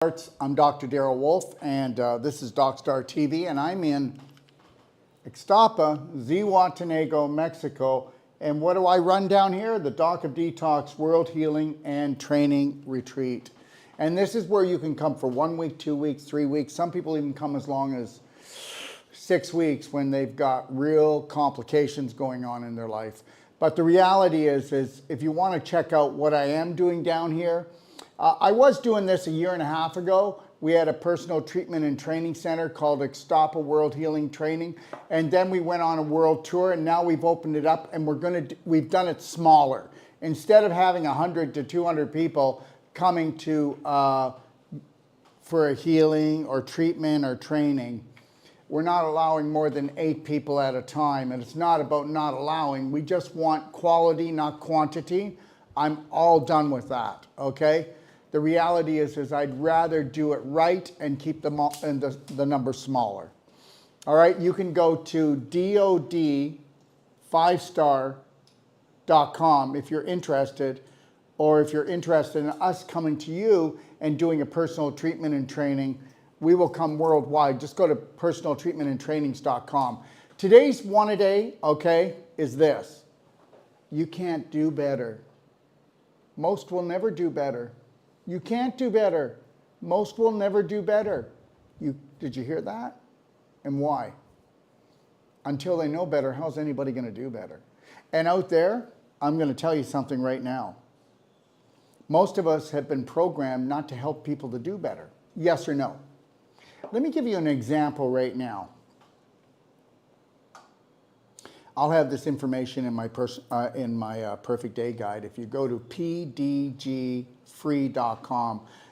I'm Dr. Darrell Wolfe, and this is DocStar TV, and I'm in Ixtapa, Zihuatanejo, Mexico. And what do I run down here? The Doc of Detox World Healing and Training Retreat. And this is where you can come for 1 week, 2 weeks, 3 weeks. Some people even come as long as 6 weeks when they've got real complications going on in their life. But the reality is if you want to check out what I am doing down here, I was doing this a year and a half ago. We had a personal treatment and training center called Ixtapa World Healing Training. And then we went on a world tour, and now we've opened it up, and we've done it smaller. Instead of having 100 to 200 people coming to for a healing or treatment or training, we're not allowing more than 8 people at a time. And it's not about not allowing. We just want quality, not quantity. I'm all done with that, okay? The reality is I'd rather do it right and keep the number smaller. All right, you can go to DOD5star.com if you're interested, or if you're interested in us coming to you and doing a personal treatment and training. We will come worldwide. Just go to personaltreatmentandtrainings.com. Today's one a day, okay, is this. You can't do better. Most will never do better. You can't do better. Most will never do better. Did you hear that? And why? Until they know better, how's anybody going to do better? And out there, I'm going to tell you something right now. Most of us have been programmed not to help people to do better. Yes or no? Let me give you an example right now. I'll have this information in my Perfect Day Guide. If you go to pdgfree.com,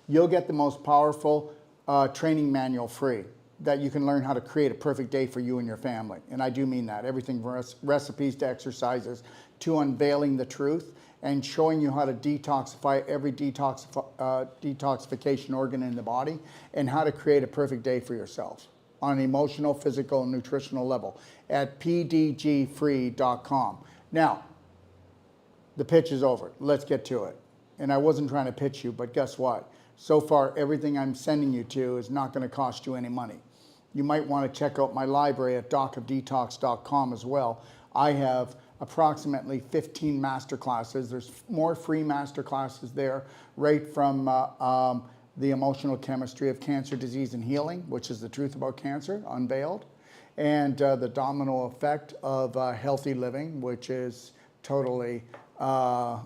you'll get the most powerful training manual free that you can learn how to create a perfect day for you and your family. And I do mean that. Everything from recipes to exercises to unveiling the truth and showing you how to detoxify every detoxification organ in the body and how to create a perfect day for yourself on an emotional, physical, and nutritional level at pdgfree.com. Now, the pitch is over. Let's get to it. And I wasn't trying to pitch you, but guess what? So far, everything I'm sending you to is not going to cost you any money. You might want to check out my library at docofdetox.com as well. I have approximately 15 masterclasses. There's more free masterclasses there, right from the emotional chemistry of cancer, disease, and healing, which is the truth about cancer, unveiled, and the domino effect of healthy living, which is totally the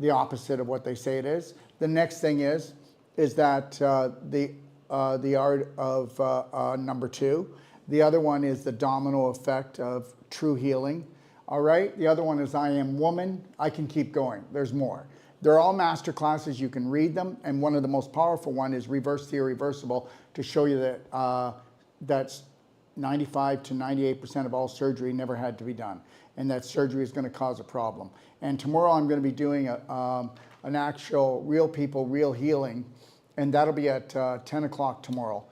opposite of what they say it is. The next thing is that the art of number 2. The other one is the domino effect of true healing. All right. The other one is I Am Woman. I can keep going. There's more. They're all master classes. You can read them. And one of the most powerful one is Reverse the Irreversible, to show you that that's 95 to 98% of all surgery never had to be done. And that surgery is going to cause a problem. And tomorrow I'm going to be doing an actual real people, real healing. And that'll be at 10 o'clock tomorrow.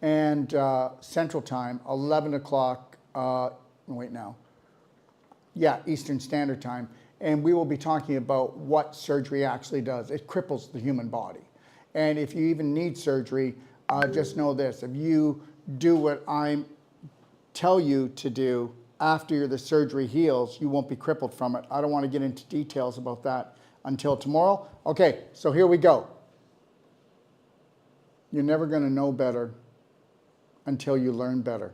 And Central Time, 11 o'clock, Eastern Standard Time. And we will be talking about what surgery actually does. It cripples the human body. And if you even need surgery, just know this. If you do what I tell you to do after the surgery heals, you won't be crippled from it. I don't want to get into details about that until tomorrow. Okay, so here we go. You're never going to know better until you learn better.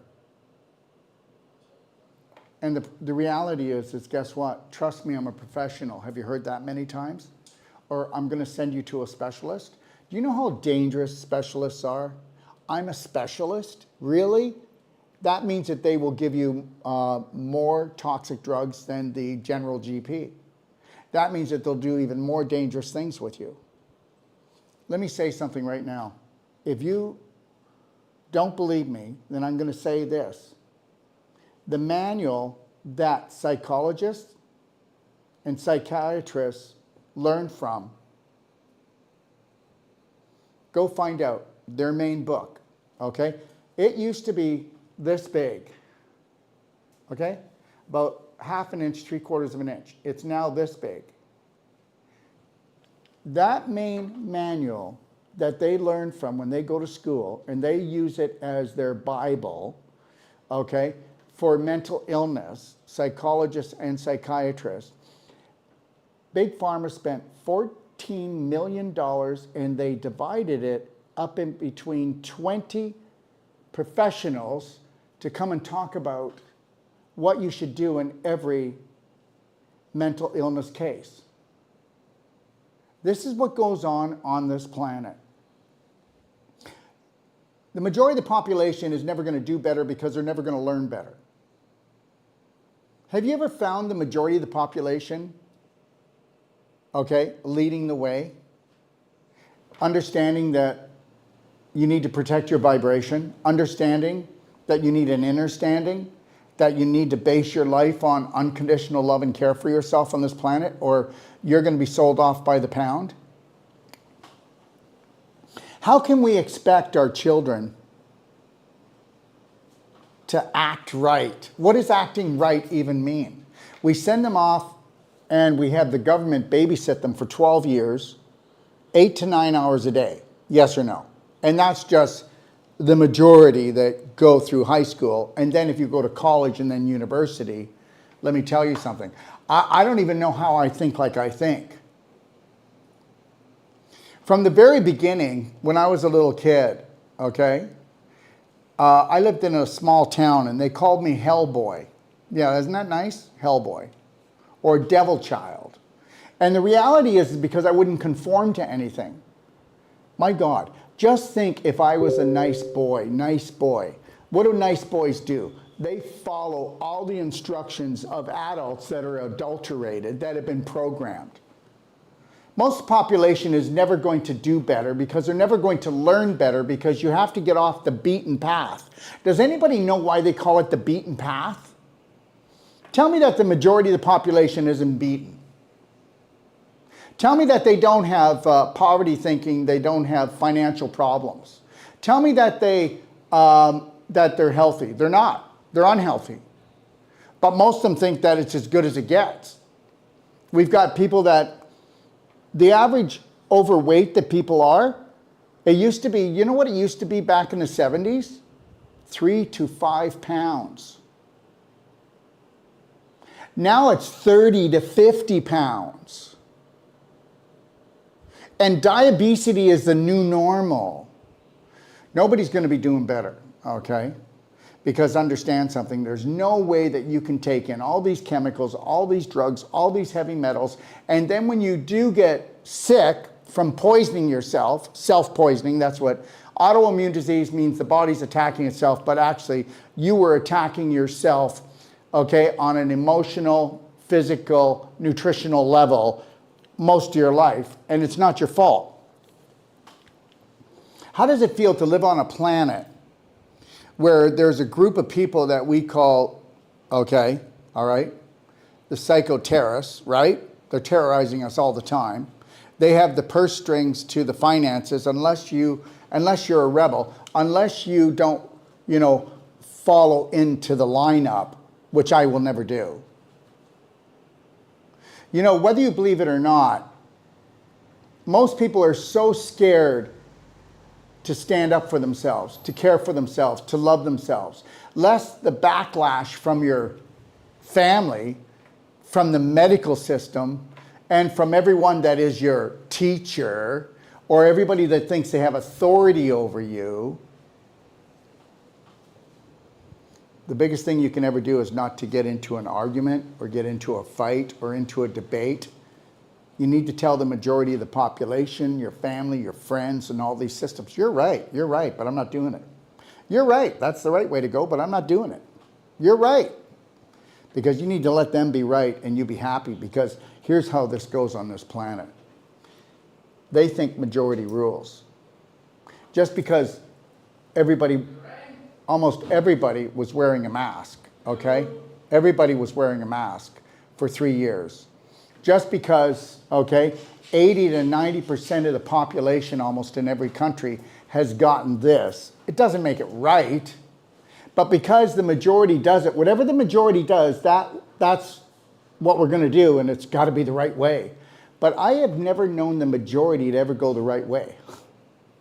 And the reality is guess what? Trust me, I'm a professional. Have you heard that many times? Or I'm going to send you to a specialist. Do you know how dangerous specialists are? I'm a specialist? Really? That means that they will give you more toxic drugs than the general GP. That means that they'll do even more dangerous things with you. Let me say something right now. If you don't believe me, then I'm going to say this. The manual that psychologists and psychiatrists learn from, go find out their main book, okay? It used to be this big, okay? About 1/2 inch, 3/4 inch. It's now this big. That main manual that they learn from when they go to school and they use it as their Bible, okay, for mental illness, psychologists and psychiatrists. Big Pharma spent $14 million and they divided it up in between 20 professionals to come and talk about what you should do in every mental illness case. This is what goes on this planet. The majority of the population is never going to do better because they're never going to learn better. Have you ever found the majority of the population, okay, leading the way? Understanding that you need to protect your vibration, understanding that you need an inner standing, that you need to base your life on unconditional love and care for yourself on this planet, or you're going to be sold off by the pound. How can we expect our children to act right? What does acting right even mean? We send them off and we have the government babysit them for 12 years, 8 to 9 hours a day, yes or no? And that's just the majority that go through high school. And then if you go to college and then university, let me tell you something. I don't even know how I think like I think. From the very beginning, when I was a little kid, okay, I lived in a small town and they called me Hellboy. Yeah, isn't that nice? Hellboy. Or Devil Child. And the reality is because I wouldn't conform to anything. My God, just think if I was a nice boy. What do nice boys do? They follow all the instructions of adults that are adulterated, that have been programmed. Most population is never going to do better because they're never going to learn better because you have to get off the beaten path. Does anybody know why they call it the beaten path? Tell me that the majority of the population isn't beaten. Tell me that they don't have poverty thinking, they don't have financial problems. Tell me that that they're healthy. They're not. They're unhealthy. But most of them think that it's as good as it gets. We've got people that, the average overweight that people are, it used to be, you know what it used to be back in the 70s? 3 to 5 pounds. Now it's 30 to 50 pounds. And diabetes is the new normal. Nobody's going to be doing better, okay? Because understand something, there's no way that you can take in all these chemicals, all these drugs, all these heavy metals, and then when you do get sick from poisoning yourself, self-poisoning, that's what autoimmune disease means, the body's attacking itself, but actually you were attacking yourself, okay, on an emotional, physical, nutritional level most of your life, and it's not your fault. How does it feel to live on a planet where there's a group of people that we call, okay, all right, the psycho-terrorists, right? They're terrorizing us all the time. They have the purse strings to the finances unless you're a rebel, unless you don't, follow into the lineup, which I will never do. Whether you believe it or not, most people are so scared to stand up for themselves, to care for themselves, to love themselves, lest the backlash from your family, from the medical system, and from everyone that is your teacher, or everybody that thinks they have authority over you. The biggest thing you can ever do is not to get into an argument or get into a fight or into a debate. You need to tell the majority of the population, your family, your friends, and all these systems, you're right, but I'm not doing it. You're right, that's the right way to go, but I'm not doing it. You're right. Because you need to let them be right and you be happy, because here's how this goes on this planet. They think majority rules. Just because almost everybody was wearing a mask, okay? Everybody was wearing a mask for 3 years. Just because, okay, 80 to 90% of the population almost in every country has gotten this, it doesn't make it right. But because the majority does it, whatever the majority does, that's what we're going to do, and it's got to be the right way. But I have never known the majority to ever go the right way.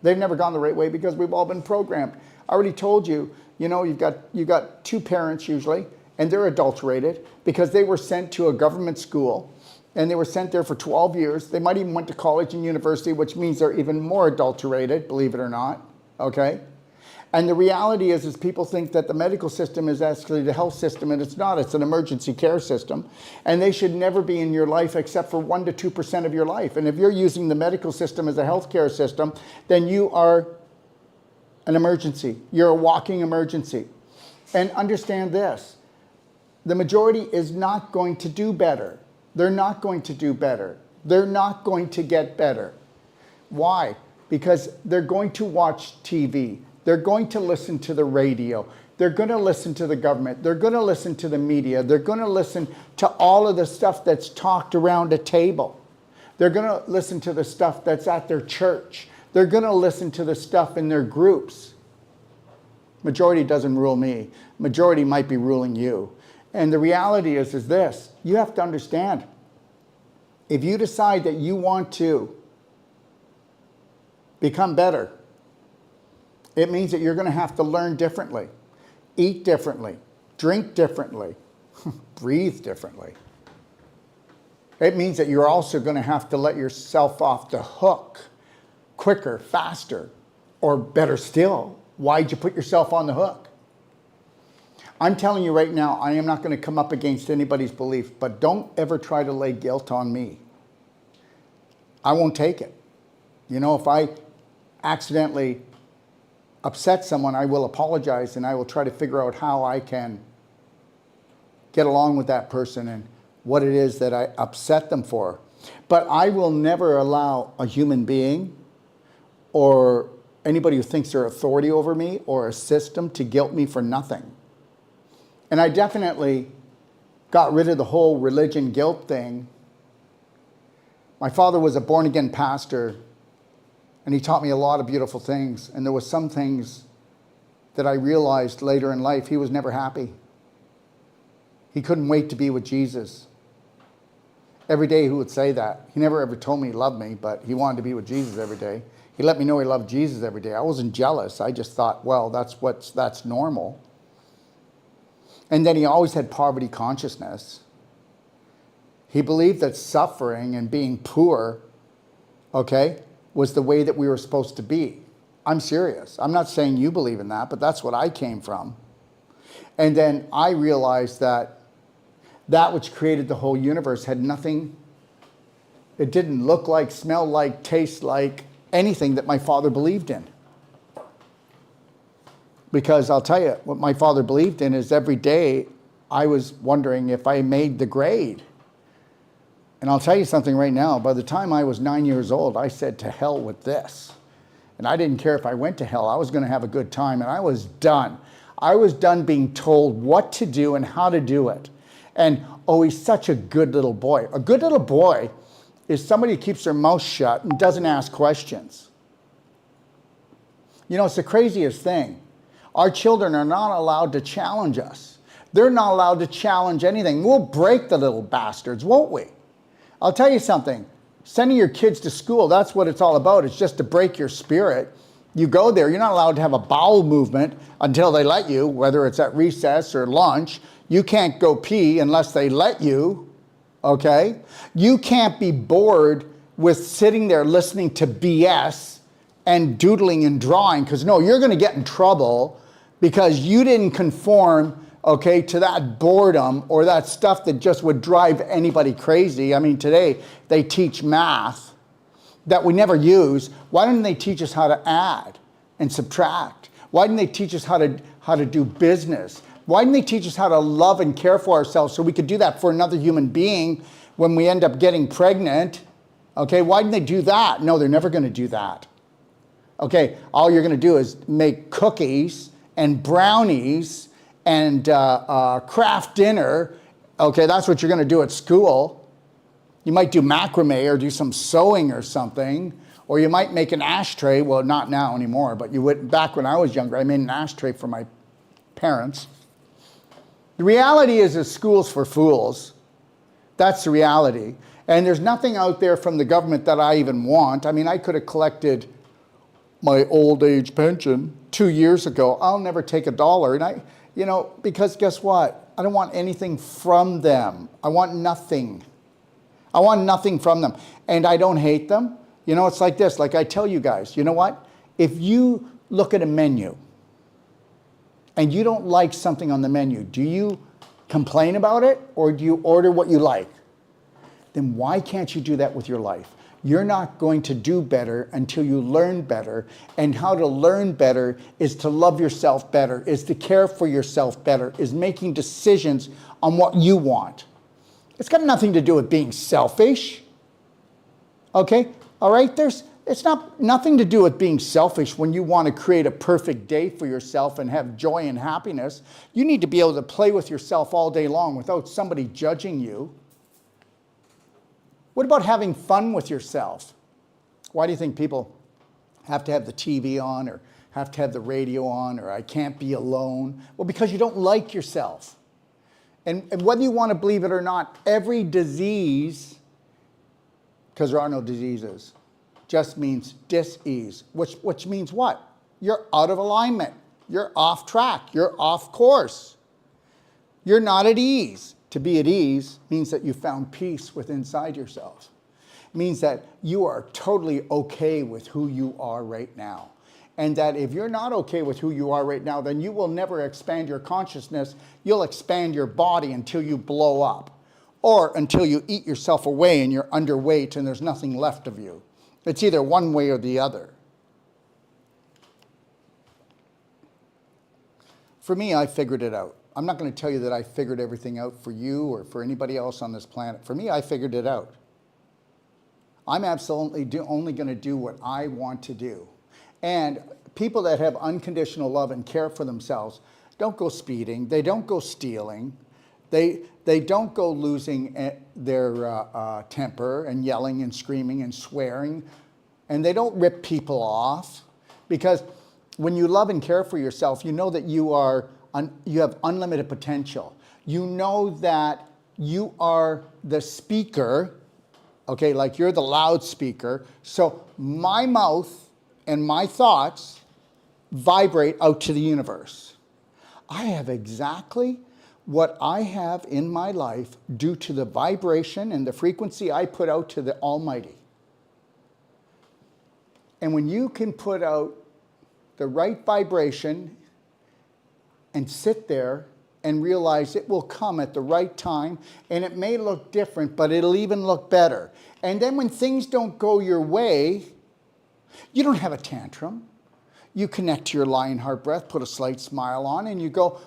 They've never gone the right way because we've all been programmed. I already told you, you know, you've got two parents usually, and they're adulterated because they were sent to a government school and they were sent there for 12 years. They might even went to college and university, which means they're even more adulterated, believe it or not, okay? And the reality is people think that the medical system is actually the health system, and it's not. It's an emergency care system. And they should never be in your life except for 1% to 2% of your life. And if you're using the medical system as a healthcare system, then you are an emergency. You're a walking emergency. And understand this. The majority is not going to do better. They're not going to do better. They're not going to get better. Why? Because they're going to watch TV. They're going to listen to the radio. They're going to listen to the government. They're going to listen to the media. They're going to listen to all of the stuff that's talked around a table. They're going to listen to the stuff that's at their church. They're going to listen to the stuff in their groups. Majority doesn't rule me. Majority might be ruling you. And the reality is this. You have to understand, if you decide that you want to become better, it means that you're going to have to learn differently, eat differently, drink differently, breathe differently. It means that you're also going to have to let yourself off the hook quicker, faster, or better still. Why'd you put yourself on the hook? I'm telling you right now, I am not going to come up against anybody's belief, but don't ever try to lay guilt on me. I won't take it. You know, if I accidentally upset someone, I will apologize and I will try to figure out how I can get along with that person and what it is that I upset them for. But I will never allow a human being or anybody who thinks they're authority over me or a system to guilt me for nothing. And I definitely got rid of the whole religion guilt thing. My father was a born-again pastor, and he taught me a lot of beautiful things. And there was some things that I realized later in life, he was never happy. He couldn't wait to be with Jesus. Every day he would say that. He never ever told me he loved me, but he wanted to be with Jesus every day. He let me know he loved Jesus every day. I wasn't jealous. I just thought, well, that's normal. And then he always had poverty consciousness. He believed that suffering and being poor, okay, was the way that we were supposed to be. I'm serious. I'm not saying you believe in that, but that's what I came from. And then I realized that that which created the whole universe had nothing, it didn't look like, smell like, taste like anything that my father believed in. Because I'll tell you, what my father believed in is every day I was wondering if I made the grade. And I'll tell you something right now, by the time I was 9 years old, I said to hell with this. And I didn't care if I went to hell, I was going to have a good time, and I was done. I was done being told what to do and how to do it. And, oh, he's such a good little boy. A good little boy is somebody who keeps their mouth shut and doesn't ask questions. You know, it's the craziest thing. Our children are not allowed to challenge us. They're not allowed to challenge anything. We'll break the little bastards, won't we? I'll tell you something. Sending your kids to school, that's what it's all about. It's just to break your spirit. You go there, you're not allowed to have a bowel movement until they let you, whether it's at recess or lunch. You can't go pee unless they let you, okay? You can't be bored with sitting there listening to BS and doodling and drawing, because no, you're going to get in trouble because you didn't conform, okay, to that boredom or that stuff that just would drive anybody crazy. I mean, today they teach math that we never use. Why didn't they teach us how to add and subtract? Why didn't they teach us how to do business? Why didn't they teach us how to love and care for ourselves so we could do that for another human being when we end up getting pregnant? Okay, why didn't they do that? No, they're never going to do that. Okay, all you're going to do is make cookies and brownies and craft dinner. Okay, that's what you're going to do at school. You might do macrame or do some sewing or something, or you might make an ashtray. Well, not now anymore, but you would. Back when I was younger, I made an ashtray for my parents. The reality is school's for fools. That's the reality. And there's nothing out there from the government that I even want. I mean, I could have collected my old age pension 2 years ago. I'll never take $1. And because guess what? I don't want anything from them. I want nothing. I want nothing from them. And I don't hate them. It's like this. Like I tell you guys, you know what? If you look at a menu and you don't like something on the menu, do you complain about it or do you order what you like? Then why can't you do that with your life? You're not going to do better until you learn better. And how to learn better is to love yourself better, is to care for yourself better, is making decisions on what you want. It's got nothing to do with being selfish. Okay? All right? It's nothing to do with being selfish when you want to create a perfect day for yourself and have joy and happiness. You need to be able to play with yourself all day long without somebody judging you. What about having fun with yourself? Why do you think people have to have the TV on or have to have the radio on or I can't be alone? Well, because you don't like yourself. And whether you want to believe it or not, every disease, because there are no diseases, just means dis-ease, which means what? You're out of alignment. You're off track. You're off course. You're not at ease. To be at ease means that you found peace within inside yourself. It means that you are totally okay with who you are right now. And that if you're not okay with who you are right now, then you will never expand your consciousness. You'll expand your body until you blow up or until you eat yourself away and you're underweight and there's nothing left of you. It's either one way or the other. For me, I figured it out. I'm not going to tell you that I figured everything out for you or for anybody else on this planet. For me, I figured it out. I'm absolutely only going to do what I want to do. And people that have unconditional love and care for themselves don't go speeding. They don't go stealing. They don't go losing their temper and yelling and screaming and swearing. And they don't rip people off. Because when you love and care for yourself, you know that you have unlimited potential. You know that you are the speaker, okay, like you're the loudspeaker. So my mouth and my thoughts vibrate out to the universe. I have exactly what I have in my life due to the vibration and the frequency I put out to the Almighty. And when you can put out the right vibration and sit there and realize it will come at the right time, and it may look different, but it'll even look better. And then when things don't go your way, you don't have a tantrum. You connect to your lion heart breath, put a slight smile on, and you go,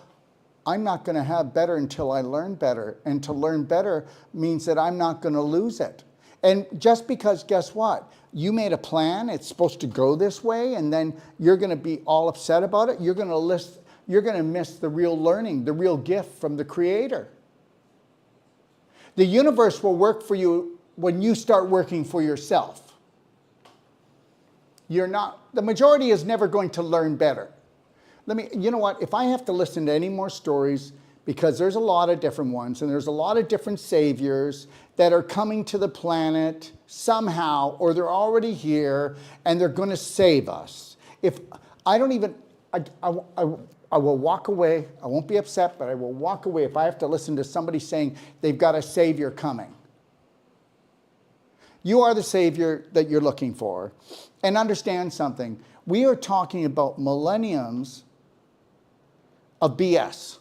I'm not going to have better until I learn better. And to learn better means that I'm not going to lose it. And just because, guess what? You made a plan, it's supposed to go this way, and then you're going to be all upset about it. You're going to miss the real learning, the real gift from the Creator. The universe will work for you when you start working for yourself. The majority is never going to learn better. You know what? If I have to listen to any more stories, because there's a lot of different ones, and there's a lot of different saviors that are coming to the planet somehow, or they're already here, and they're going to save us. If I don't even, I will walk away. I won't be upset, but I will walk away if I have to listen to somebody saying they've got a savior coming. You are the savior that you're looking for. And understand something. We are talking about millenniums of BS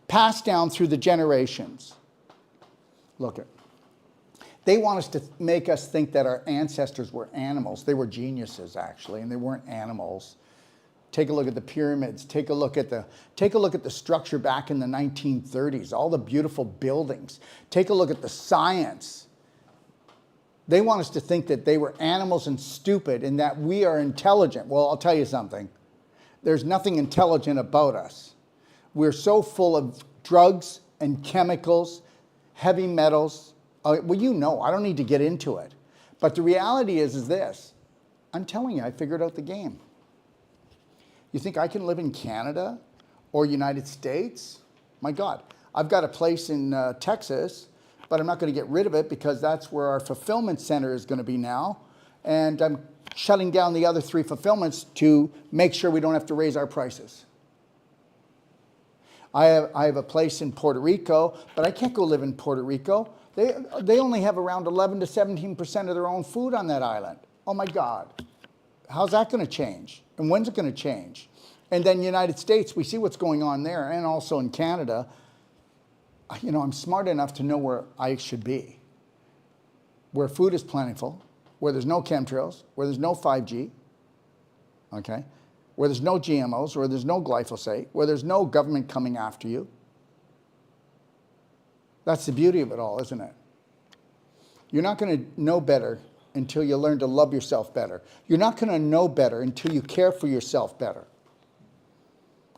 passed down through the generations. Look at. They want us to make us think that our ancestors were animals. They were geniuses, actually, and they weren't animals. Take a look at the pyramids. Take a look at the structure back in the 1930s, all the beautiful buildings. Take a look at the science. They want us to think that they were animals and stupid and that we are intelligent. Well, I'll tell you something. There's nothing intelligent about us. We're so full of drugs and chemicals, heavy metals. Well, you know, I don't need to get into it. But the reality is this. I'm telling you, I figured out the game. You think I can live in Canada or United States? My God, I've got a place in Texas, but I'm not going to get rid of it because that's where our fulfillment center is going to be now. And I'm shutting down the other 3 fulfillments to make sure we don't have to raise our prices. I have a place in Puerto Rico, but I can't go live in Puerto Rico. They only have around 11 to 17% of their own food on that island. Oh my God. How's that going to change? And when's it going to change? And then United States, we see what's going on there, and also in Canada. You know, I'm smart enough to know where I should be. Where food is plentiful, where there's no chemtrails, where there's no 5G, okay? Where there's no GMOs, where there's no glyphosate, where there's no government coming after you. That's the beauty of it all, isn't it? You're not going to know better until you learn to love yourself better. You're not going to know better until you care for yourself better.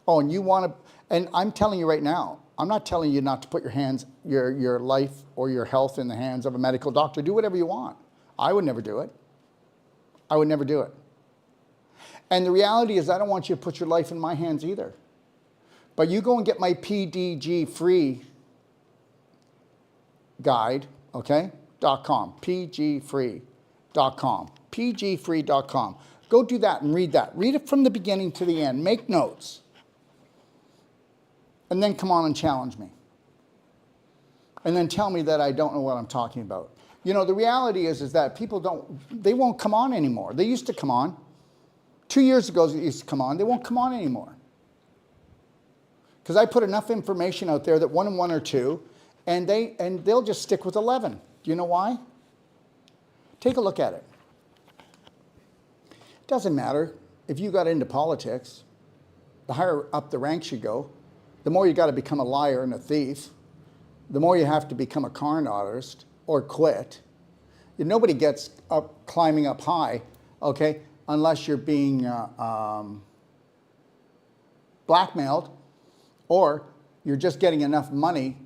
Oh, and you want to, and I'm telling you right now, I'm not telling you not to put your life or your health in the hands of a medical doctor. Do whatever you want. I would never do it. I would never do it. And the reality is I don't want you to put your life in my hands either. But you go and get my PDG free guide, okay? .com, pgfree.com, pgfree.com. Go do that and read that. Read it from the beginning to the end. Make notes. And then come on and challenge me. And then tell me that I don't know what I'm talking about. You know, the reality is that people they won't come on anymore. They used to come on. 2 years ago, they used to come on. They won't come on anymore. Because I put enough information out there that 1 and 1 are 2, and they'll just stick with 11. Do you know why? Take a look at it. It doesn't matter if you got into politics, the higher up the ranks you go, the more you got to become a liar and a thief, the more you have to become a con artist or quit. Nobody gets up climbing up high, okay, unless you're being blackmailed or you're just getting enough money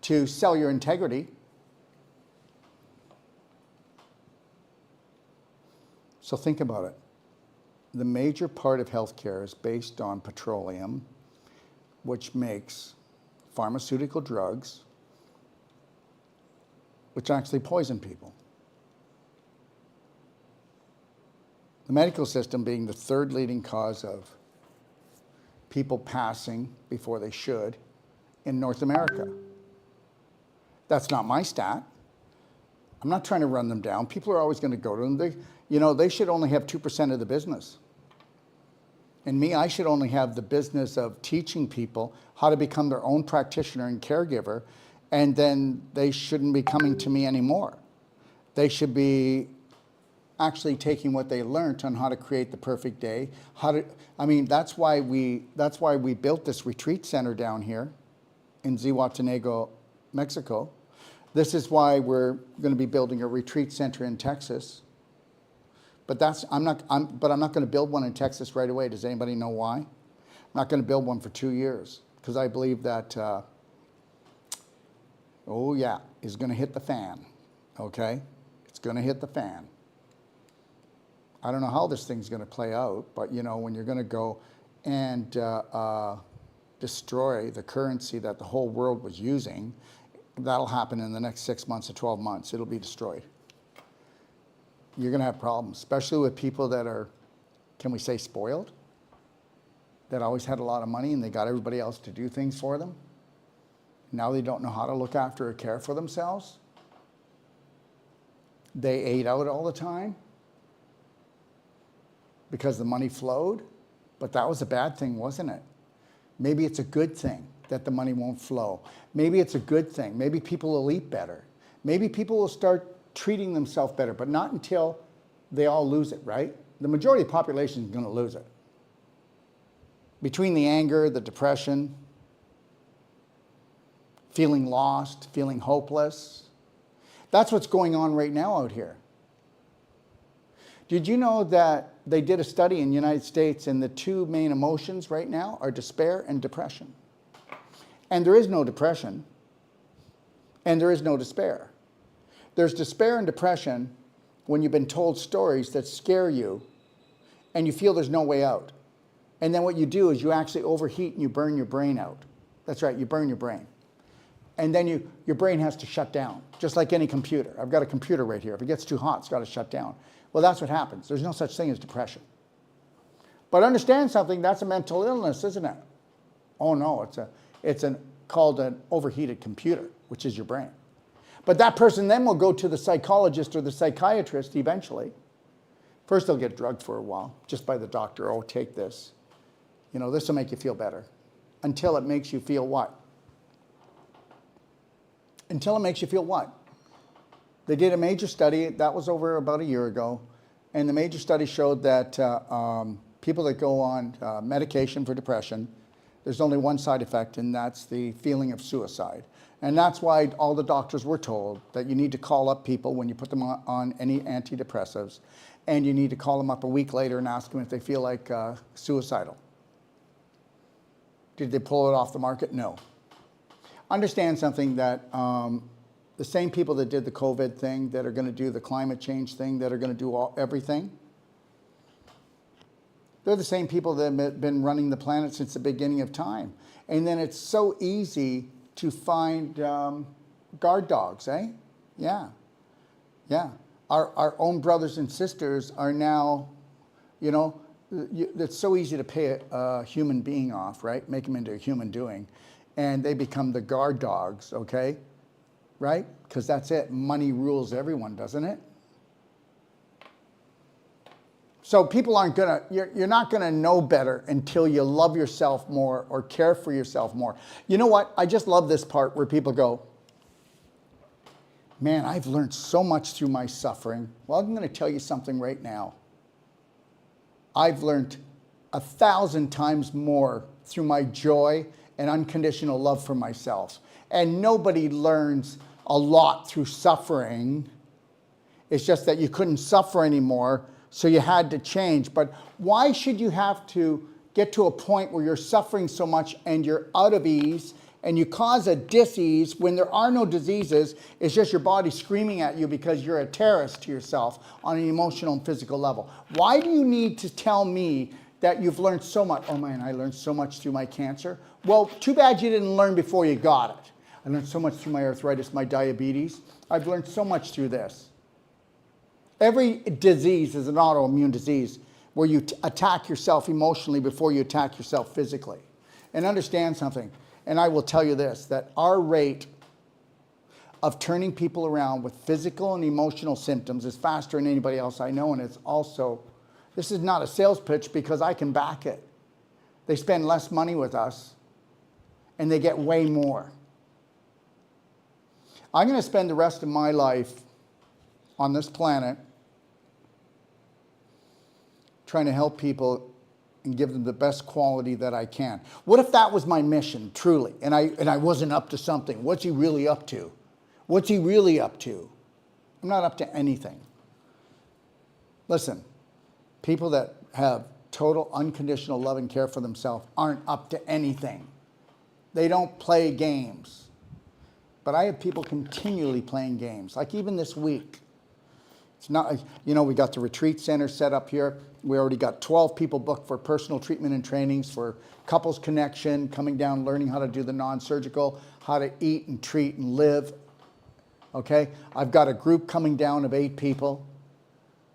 to sell your integrity. So think about it. The major part of healthcare is based on petroleum, which makes pharmaceutical drugs, which actually poison people. The medical system being the 3rd leading cause of people passing before they should in North America. That's not my stat. I'm not trying to run them down. People are always going to go to them. They should only have 2% of the business. And me, I should only have the business of teaching people how to become their own practitioner and caregiver, and then they shouldn't be coming to me anymore. They should be actually taking what they learned on how to create the perfect day. That's why we built this retreat center down here in Zihuatanejo, Mexico. This is why we're going to be building a retreat center in Texas. But I'm not going to build one in Texas right away. Does anybody know why? I'm not going to build one for 2 years because I believe that, it's going to hit the fan, okay? It's going to hit the fan. I don't know how this thing's going to play out, but when you're going to go and destroy the currency that the whole world was using, that'll happen in the next 6 months to 12 months. It'll be destroyed. You're going to have problems, especially with people that are, can we say, spoiled, that always had a lot of money and they got everybody else to do things for them. Now they don't know how to look after or care for themselves. They ate out all the time because the money flowed, but that was a bad thing, wasn't it? Maybe it's a good thing that the money won't flow. Maybe it's a good thing. Maybe people will eat better. Maybe people will start treating themselves better, but not until they all lose it, right? The majority of the population is going to lose it. Between the anger, the depression, feeling lost, feeling hopeless. That's what's going on right now out here. Did you know that they did a study in the United States and the 2 main emotions right now are despair and depression? And there is no depression, and there is no despair. There's despair and depression when you've been told stories that scare you and you feel there's no way out. And then what you do is you actually overheat and you burn your brain out. That's right, you burn your brain. And then your brain has to shut down, just like any computer. I've got a computer right here. If it gets too hot, it's got to shut down. Well, that's what happens. There's no such thing as depression. But understand something, that's a mental illness, isn't it? Oh no, it's called an overheated computer, which is your brain. But that person then will go to the psychologist or the psychiatrist eventually. First they'll get drugged for a while, just by the doctor. Oh, take this. You know, this will make you feel better. Until it makes you feel what? Until it makes you feel what? They did a major study, that was over about a year ago, and the major study showed that people that go on medication for depression, there's only one side effect, and that's the feeling of suicide. And that's why all the doctors were told that you need to call up people when you put them on any antidepressives, and you need to call them up a week later and ask them if they feel like suicidal. Did they pull it off the market? No. Understand something, that the same people that did the COVID thing, that are going to do the climate change thing, that are going to do everything, they're the same people that have been running the planet since the beginning of time. And then it's so easy to find guard dogs, eh? Yeah, yeah. Our own brothers and sisters are now, you know, it's so easy to pay a human being off, right? Make them into a human doing. And they become the guard dogs, okay? Right? Because that's it. Money rules everyone, doesn't it? So people aren't gonna, you're not gonna know better until you love yourself more or care for yourself more. You know what? I just love this part where people go, man, I've learned so much through my suffering. Well, I'm gonna tell you something right now. I've learned 1,000 times more through my joy and unconditional love for myself. And nobody learns a lot through suffering. It's just that you couldn't suffer anymore, so you had to change. But why should you have to get to a point where you're suffering so much and you're out of ease and you cause a dis-ease when there are no diseases? It's just your body screaming at you because you're a terrorist to yourself on an emotional and physical level. Why do you need to tell me that you've learned so much? Oh man, I learned so much through my cancer. Well, too bad you didn't learn before you got it. I learned so much through my arthritis, my diabetes. I've learned so much through this. Every disease is an autoimmune disease where you attack yourself emotionally before you attack yourself physically. And understand something, and I will tell you this, that our rate of turning people around with physical and emotional symptoms is faster than anybody else I know, and it's also, this is not a sales pitch because I can back it. They spend less money with us, and they get way more. I'm going to spend the rest of my life on this planet trying to help people and give them the best quality that I can. What if that was my mission, truly, and I wasn't up to something? What's he really up to? What's he really up to? I'm not up to anything. Listen, people that have total unconditional love and care for themselves aren't up to anything. They don't play games. But I have people continually playing games, like even this week. It's not, you know, we got the retreat center set up here. We already got 12 people booked for personal treatment and trainings, for couples connection, coming down, learning how to do the non-surgical, how to eat and treat and live. Okay, I've got a group coming down of 8 people.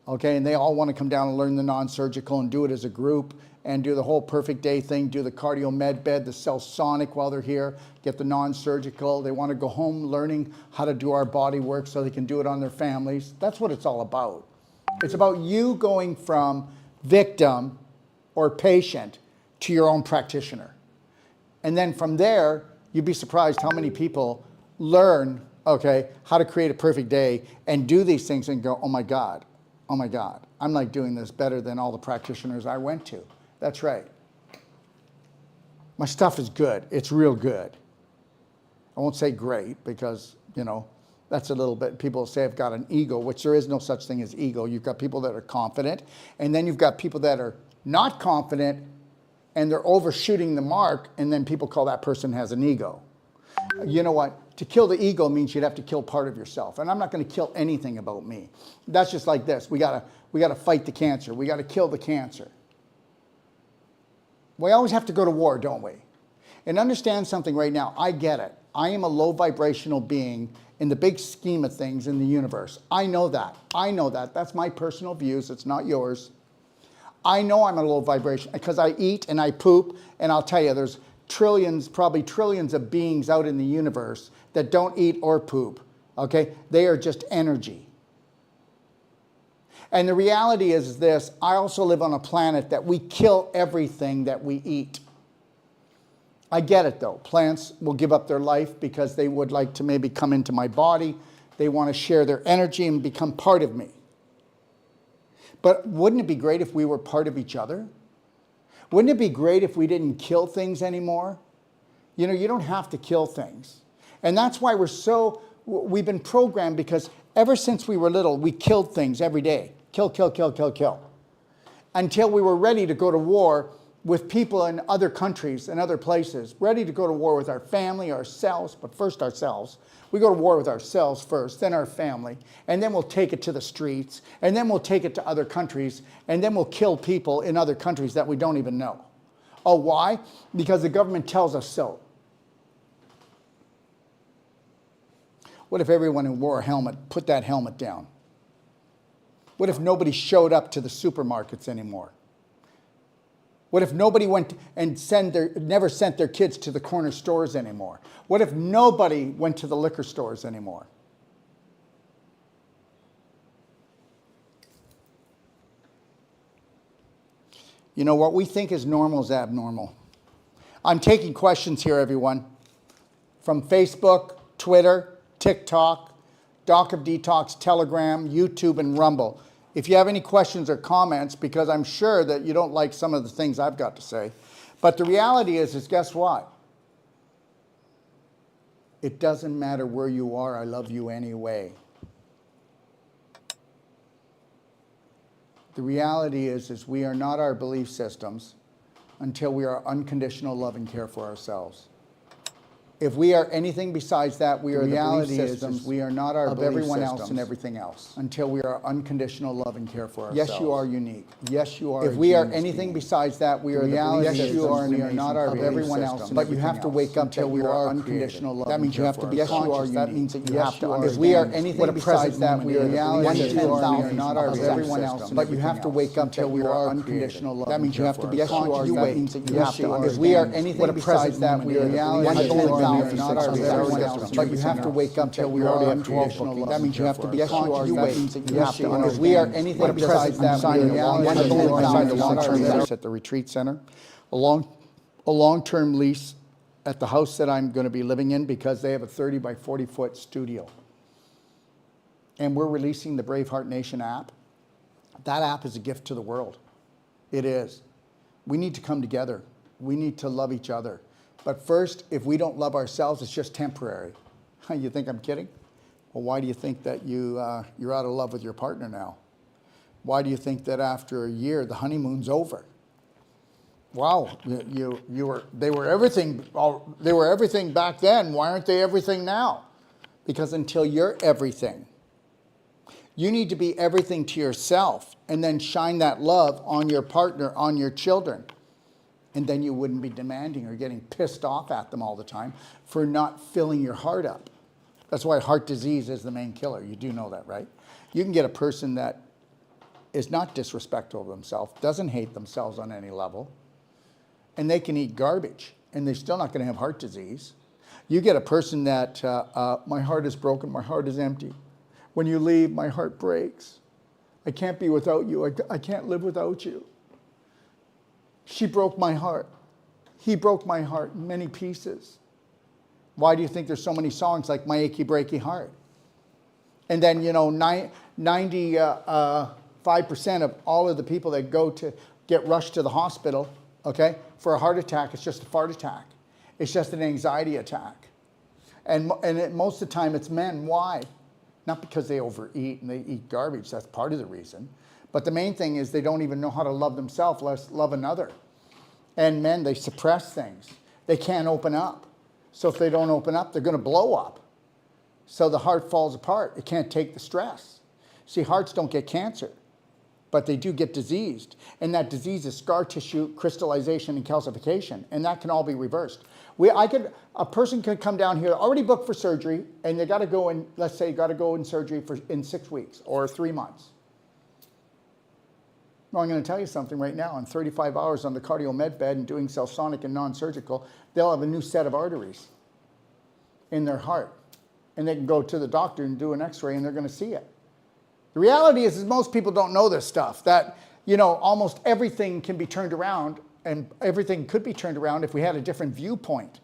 Okay, and they all want to come down and learn the non-surgical and do it as a group and do the whole perfect day thing, do the cardio med bed, the Cellsonic while they're here, get the non-surgical. They want to go home learning how to do our body work so they can do it on their families. That's what it's all about. It's about you going from victim or patient to your own practitioner. And then from there, you'd be surprised how many people learn, okay, how to create a perfect day and do these things and go, oh my God, I'm like doing this better than all the practitioners I went to. That's right. My stuff is good. It's real good. I won't say great because, you know, that's a little bit, people say I've got an ego, which there is no such thing as ego. You've got people that are confident, and then you've got people that are not confident and they're overshooting the mark, and then people call that person has an ego. You know what? To kill the ego means you'd have to kill part of yourself, and I'm not going to kill anything about me. That's just like this. We gotta fight the cancer. We got to kill the cancer. We always have to go to war, don't we? And understand something right now. I get it. I am a low vibrational being in the big scheme of things in the universe. I know that. I know that. That's my personal views. It's not yours. I know I'm a low vibration because I eat and I poop, and I'll tell you, there's trillions, probably trillions of beings out in the universe that don't eat or poop, okay? They are just energy. And the reality is this, I also live on a planet that we kill everything that we eat. I get it though. Plants will give up their life because they would like to maybe come into my body. They want to share their energy and become part of me. But wouldn't it be great if we were part of each other? Wouldn't it be great if we didn't kill things anymore? You know, you don't have to kill things. And that's why we've been programmed, because ever since we were little, we killed things every day. Kill, kill, kill, kill, kill. Until we were ready to go to war with people in other countries and other places, ready to go to war with our family, ourselves, but first ourselves. We go to war with ourselves first, then our family, and then we'll take it to the streets, and then we'll take it to other countries, and then we'll kill people in other countries that we don't even know. Oh, why? Because the government tells us so. What if everyone who wore a helmet put that helmet down? What if nobody showed up to the supermarkets anymore? What if nobody went and never sent their kids to the corner stores anymore? What if nobody went to the liquor stores anymore? You know, what we think is normal is abnormal. I'm taking questions here, everyone, from Facebook, Twitter, TikTok, Doc of Detox, Telegram, YouTube, and Rumble. If you have any questions or comments, because I'm sure that you don't like some of the things I've got to say. But the reality is guess what? It doesn't matter where you are, I love you anyway. The reality is we are not our belief systems until we are unconditional love and care for ourselves. If we are anything besides that, we are the belief systems. We are not our of everyone else and everything else until we are unconditional love and care for ourselves. Yes, you are unique. Yes, you are. If we are anything besides that, we are the belief systems. Yes, you are. We are not our of everyone else. But you have to wake up until we are unconditional love. That means you have to be conscious. That means that you have to understand. If we are anything besides that, we are reality. We are not our of everyone else. But you have to wake up until we are unconditional love. That means you have to be conscious. That means that you have to understand. If we are anything besides that, we are reality. We are not everyone else, but you have to wake up until we already have 12. That means you have to be conscious. That means that you have to understand. If we are anything besides that, we are at the retreat center, a long-term lease at the house that I'm going to be living in, because they have a 30 by 40 foot studio. And we're releasing the Braveheart Nation app. That app is a gift to the world. It is. We need to come together. We need to love each other. But first, if we don't love ourselves, it's just temporary. You think I'm kidding? Well, why do you think that you're out of love with your partner now? Why do you think that after a year, the honeymoon's over? Wow, they were everything back then. Why aren't they everything now? Because until you're everything, you need to be everything to yourself and then shine that love on your partner, on your children. And then you wouldn't be demanding or getting pissed off at them all the time for not filling your heart up. That's why heart disease is the main killer. You do know that, right? You can get a person that is not disrespectful of themselves, doesn't hate themselves on any level, and they can eat garbage, and they're still not going to have heart disease. You get a person that, my heart is broken, my heart is empty. When you leave, my heart breaks. I can't be without you. I can't live without you. She broke my heart. He broke my heart in many pieces. Why do you think there's so many songs like My Achy Breaky Heart? And then, 95% of all of the people that go to get rushed to the hospital, okay, for a heart attack, it's just a fart attack. It's just an anxiety attack. And most of the time it's men. Why? Not because they overeat and they eat garbage. That's part of the reason. But the main thing is they don't even know how to love themselves, less love another. And men, they suppress things. They can't open up. So if they don't open up, they're going to blow up. So the heart falls apart. It can't take the stress. See, hearts don't get cancer. but they do get diseased. And that disease is scar tissue crystallization and calcification, and that can all be reversed. A person could come down here, already booked for surgery, and they got to go in, let's say, got to go in surgery in 6 weeks or 3 months. Well, I'm going to tell you something right now. In 35 hours on the cardio med bed and doing Celsonic and non-surgical, they'll have a new set of arteries in their heart. And they can go to the doctor and do an x-ray and they're going to see it. The reality is most people don't know this stuff, that, you know, almost everything can be turned around, and everything could be turned around if we had a different viewpoint.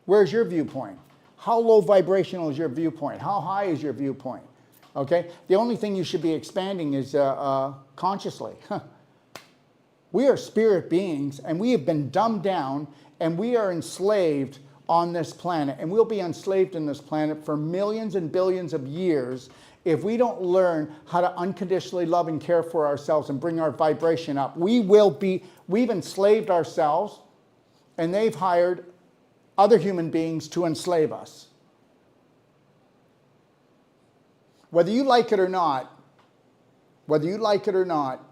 Where's your viewpoint? How low vibrational is your viewpoint? How high is your viewpoint? Okay? The only thing you should be expanding is consciously. We are spirit beings, and we have been dumbed down, and we are enslaved on this planet, and we'll be enslaved in this planet for millions and billions of years if we don't learn how to unconditionally love and care for ourselves and bring our vibration up. We've enslaved ourselves, and they've hired other human beings to enslave us. Whether you like it or not,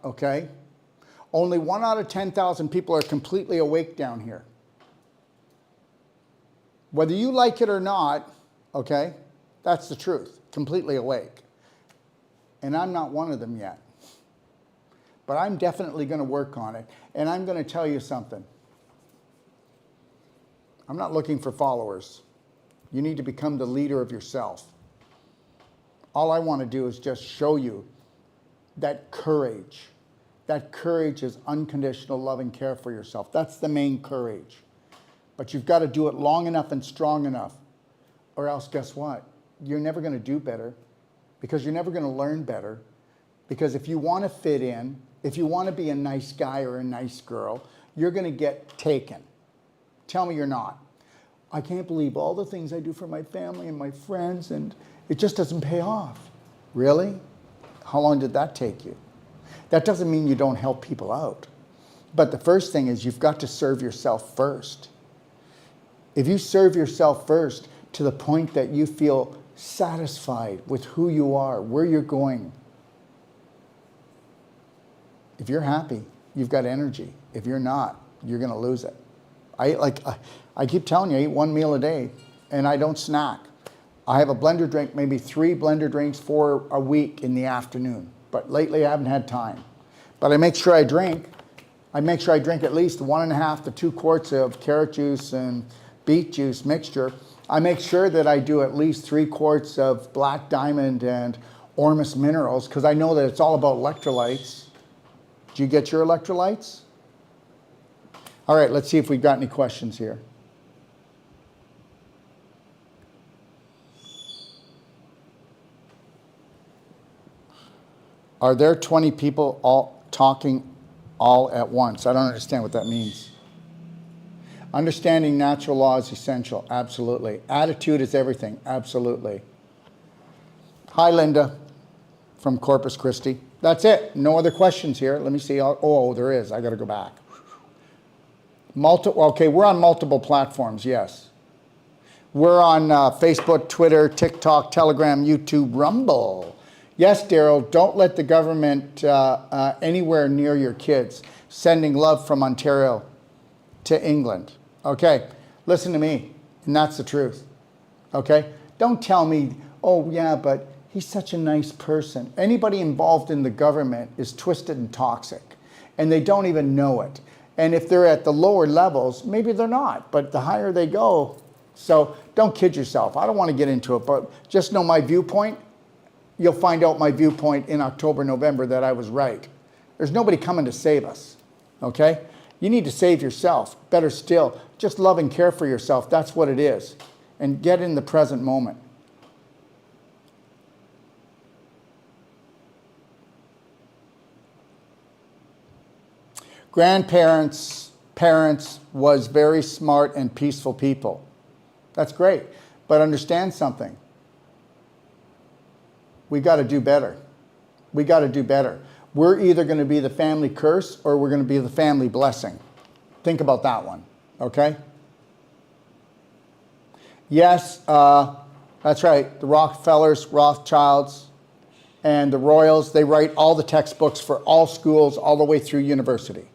okay, only 1 out of 10,000 people are completely awake down here. Whether you like it or not, okay, that's the truth, completely awake. And I'm not one of them yet. But I'm definitely going to work on it. And I'm going to tell you something. I'm not looking for followers. You need to become the leader of yourself. All I want to do is just show you that courage. That courage is unconditional love and care for yourself. That's the main courage. But you've got to do it long enough and strong enough. Or else, guess what? You're never going to do better, because you're never going to learn better. Because if you want to fit in, if you want to be a nice guy or a nice girl, you're going to get taken. Tell me you're not. I can't believe all the things I do for my family and my friends, and it just doesn't pay off. Really? How long did that take you? That doesn't mean you don't help people out. But the first thing is you've got to serve yourself first. If you serve yourself first to the point that you feel satisfied with who you are, where you're going, if you're happy, you've got energy. If you're not, you're going to lose it. I keep telling you, I eat 1 meal a day and I don't snack. I have a blender drink, maybe 3 blender drinks for a week in the afternoon. But lately I haven't had time. But I make sure I drink. I make sure I drink at least 1.5 to 2 quarts of carrot juice and beet juice mixture. I make sure that I do at least 3 quarts of Black Diamond and Ormus minerals, because I know that it's all about electrolytes. Do you get your electrolytes? All right, let's see if we've got any questions here. Are there 20 people all talking all at once? I don't understand what that means. Understanding natural law is essential. Absolutely. Attitude is everything. Absolutely. Hi, Linda from Corpus Christi. That's it. No other questions here. Let me see. Oh, there is. I got to go back. Okay, we're on multiple platforms, yes. We're on Facebook, Twitter, TikTok, Telegram, YouTube, Rumble. Yes, Daryl, don't let the government anywhere near your kids. Sending love from Ontario to England. Okay, listen to me, and that's the truth. Okay? Don't tell me, oh yeah, but he's such a nice person. Anybody involved in the government is twisted and toxic, and they don't even know it. And if they're at the lower levels, maybe they're not, but the higher they go. So don't kid yourself. I don't want to get into it, but just know my viewpoint. You'll find out my viewpoint in October, November that I was right. There's nobody coming to save us, okay? You need to save yourself. Better still, just love and care for yourself. That's what it is. And get in the present moment. Grandparents, parents was very smart and peaceful people. That's great. But understand something. We got to do better. We got to do better. We're either going to be the family curse or we're going to be the family blessing. Think about that one, okay? Yes, that's right. The Rockefellers, Rothschilds, and the Royals, they write all the textbooks for all schools all the way through university.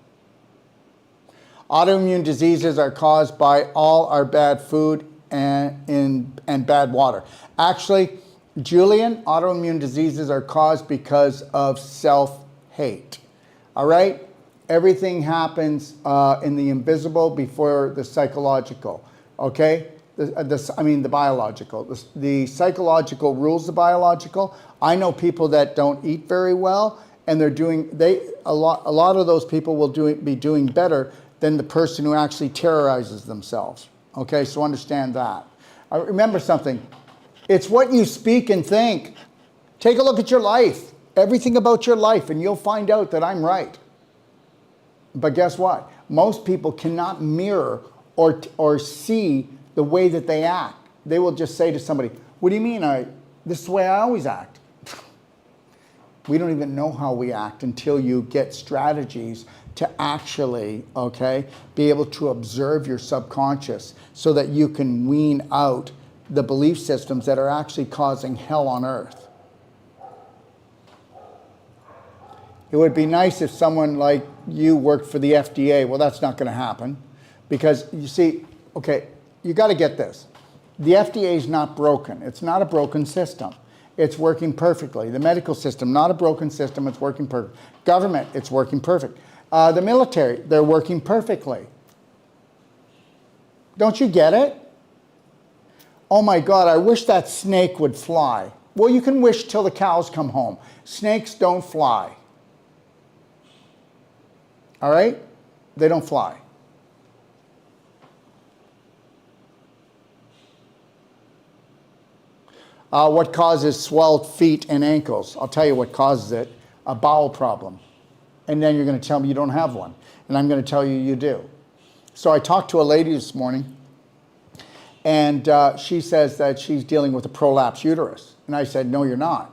Autoimmune diseases are caused by all our bad food and bad water. Actually, Julian, autoimmune diseases are caused because of self-hate. All right? Everything happens in the invisible before the psychological. Okay? The biological. The psychological rules the biological. I know people that don't eat very well, and a lot of those people will be doing better than the person who actually terrorizes themselves. Okay, so understand that. Remember something. It's what you speak and think. Take a look at your life. Everything about your life, and you'll find out that I'm right. But guess what? Most people cannot mirror or see the way that they act. They will just say to somebody, what do you mean this is the way I always act? We don't even know how we act until you get strategies to actually, be able to observe your subconscious so that you can wean out the belief systems that are actually causing hell on earth. It would be nice if someone like you worked for the FDA. Well, that's not going to happen because you see, you got to get this. The FDA is not broken. It's not a broken system. It's working perfectly. The medical system, not a broken system, it's working perfect. Government, it's working perfect. The military, they're working perfectly. Don't you get it? Oh my God, I wish that snake would fly. Well, you can wish till the cows come home. Snakes don't fly. All right? They don't fly. What causes swelled feet and ankles? I'll tell you what causes it. A bowel problem. And then you're going to tell me you don't have one. And I'm going to tell you you do. So I talked to a lady this morning, and she says that she's dealing with a prolapsed uterus. And I said, no, you're not.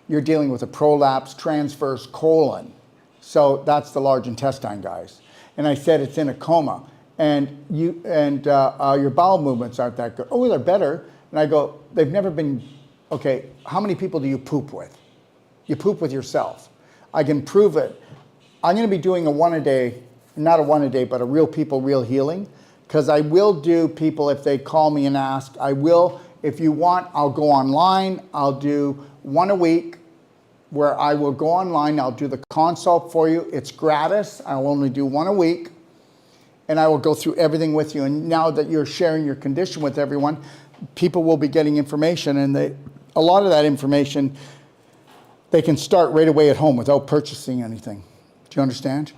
You're dealing with a prolapsed transverse colon. So that's the large intestine, guys. And I said it's in a coma. And your bowel movements aren't that good. Oh, they're better. And I go, they've never been, how many people do you poop with? You poop with yourself. I can prove it. I'm going to be doing not a one a day, but a real people, real healing. Because I will do people if they call me and ask. I will, if you want, I'll go online. I'll do one a week where I will go online. I'll do the consult for you. It's gratis. I'll only do one a week. And I will go through everything with you. And now that you're sharing your condition with everyone, people will be getting information. And a lot of that information, they can start right away at home without purchasing anything. Do you understand?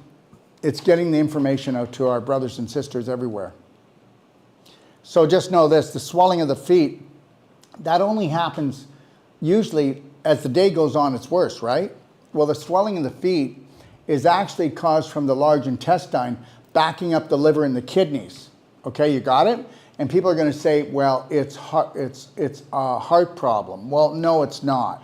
It's getting the information out to our brothers and sisters everywhere. So just know this, the swelling of the feet, that only happens usually as the day goes on, it's worse, right? Well, the swelling of the feet is actually caused from the large intestine backing up the liver and the kidneys. Okay, you got it? And people are going to say, well, it's a heart problem. Well, no, it's not.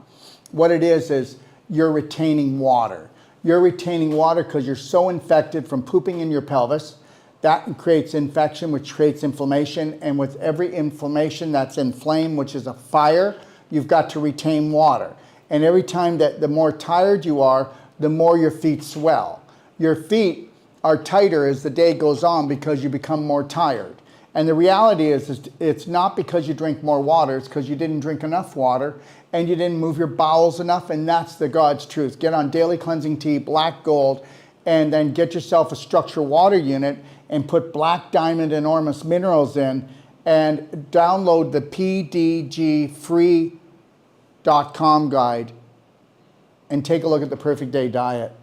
What it is you're retaining water. You're retaining water because you're so infected from pooping in your pelvis. That creates infection, which creates inflammation. And with every inflammation that's inflamed, which is a fire, you've got to retain water. And every time that the more tired you are, the more your feet swell. Your feet are tighter as the day goes on because you become more tired. And the reality is it's not because you drink more water, it's because you didn't drink enough water and you didn't move your bowels enough, and that's the God's truth. Get on Daily Cleansing Tea, Black Gold, and then get yourself a structure water unit and put Black Diamond Enormous Minerals in and download the pdgfree.com guide and take a look at the Perfect Day Diet,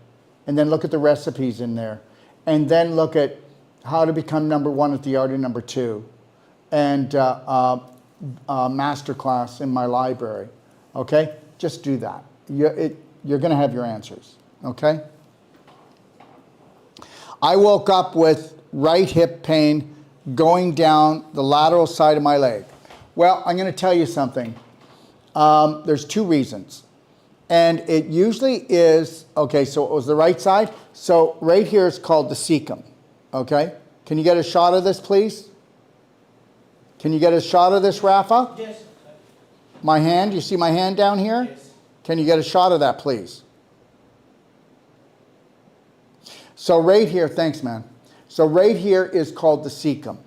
and then look at the recipes in there, and then look at how to become #1 at the art of #2, and masterclass in my library. Okay, just do that. You're going to have your answers. Okay. I woke up with right hip pain going down the lateral side of my leg. Well, I'm going to tell you something. There's two reasons. And it usually is, okay, so it was the right side. So right here is called the cecum. Okay? Can you get a shot of this, please? Can you get a shot of this, Rafa? Yes. My hand, you see my hand down here? Yes. Can you get a shot of that, please? So right here, thanks, man. So right here is called the cecum.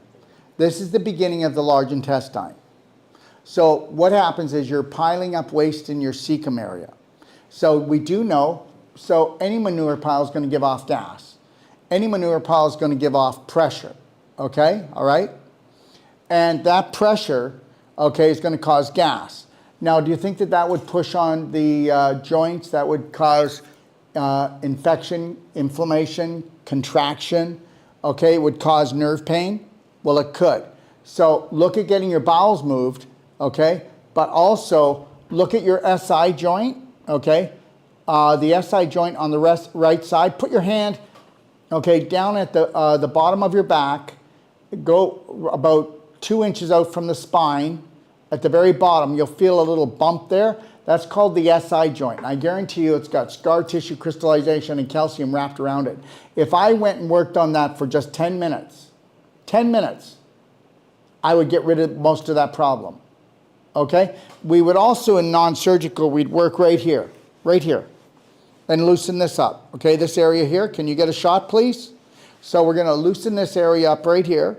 This is the beginning of the large intestine. So what happens is you're piling up waste in your cecum area. So we do know, so any manure pile is going to give off gas. Any manure pile is going to give off pressure, okay, all right? And that pressure, okay, is going to cause gas. Now, do you think that that would push on the joints? That would cause infection, inflammation, contraction, okay? It would cause nerve pain? Well, it could. So look at getting your bowels moved, okay? But also look at your SI joint, okay? The SI joint on the right side. Put your hand, okay, down at the bottom of your back. Go about 2 inches out from the spine. At the very bottom, you'll feel a little bump there. That's called the SI joint. And I guarantee you it's got scar tissue crystallization and calcium wrapped around it. If I went and worked on that for just 10 minutes, 10 minutes, I would get rid of most of that problem, okay? We would also, in non-surgical, we'd work right here, and loosen this up, okay? This area here, can you get a shot, please? So we're gonna loosen this area up right here,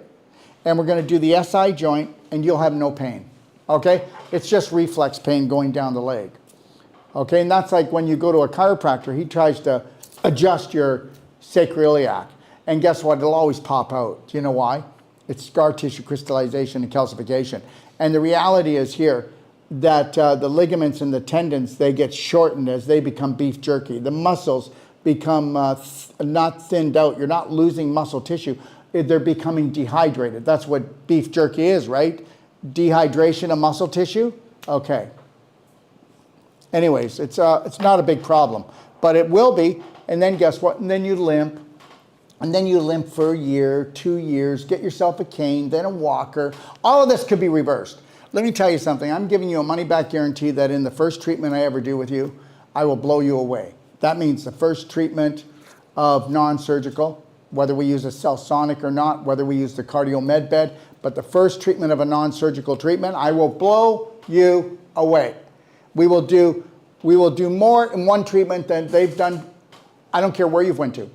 and we're gonna do the SI joint, and you'll have no pain, okay? It's just reflex pain going down the leg, okay? And that's like when you go to a chiropractor, he tries to adjust your sacroiliac, and guess what? It'll always pop out. Do you know why? It's scar tissue crystallization and calcification. And the reality is here that the ligaments and the tendons, they get shortened as they become beef jerky. The muscles become not thinned out. You're not losing muscle tissue. They're becoming dehydrated. That's what beef jerky is, right? Dehydration of muscle tissue? Okay. Anyways, it's not a big problem, but it will be. And then guess what? And then you limp. And then you limp for a year, 2 years, get yourself a cane, then a walker. All of this could be reversed. Let me tell you something. I'm giving you a money-back guarantee that in the first treatment I ever do with you, I will blow you away. That means the first treatment of non-surgical, whether we use a Cellsonic or not, whether we use the cardio med bed, but the first treatment of a non-surgical treatment, I will blow you away. We will do more in one treatment than they've done. I don't care where you've went to.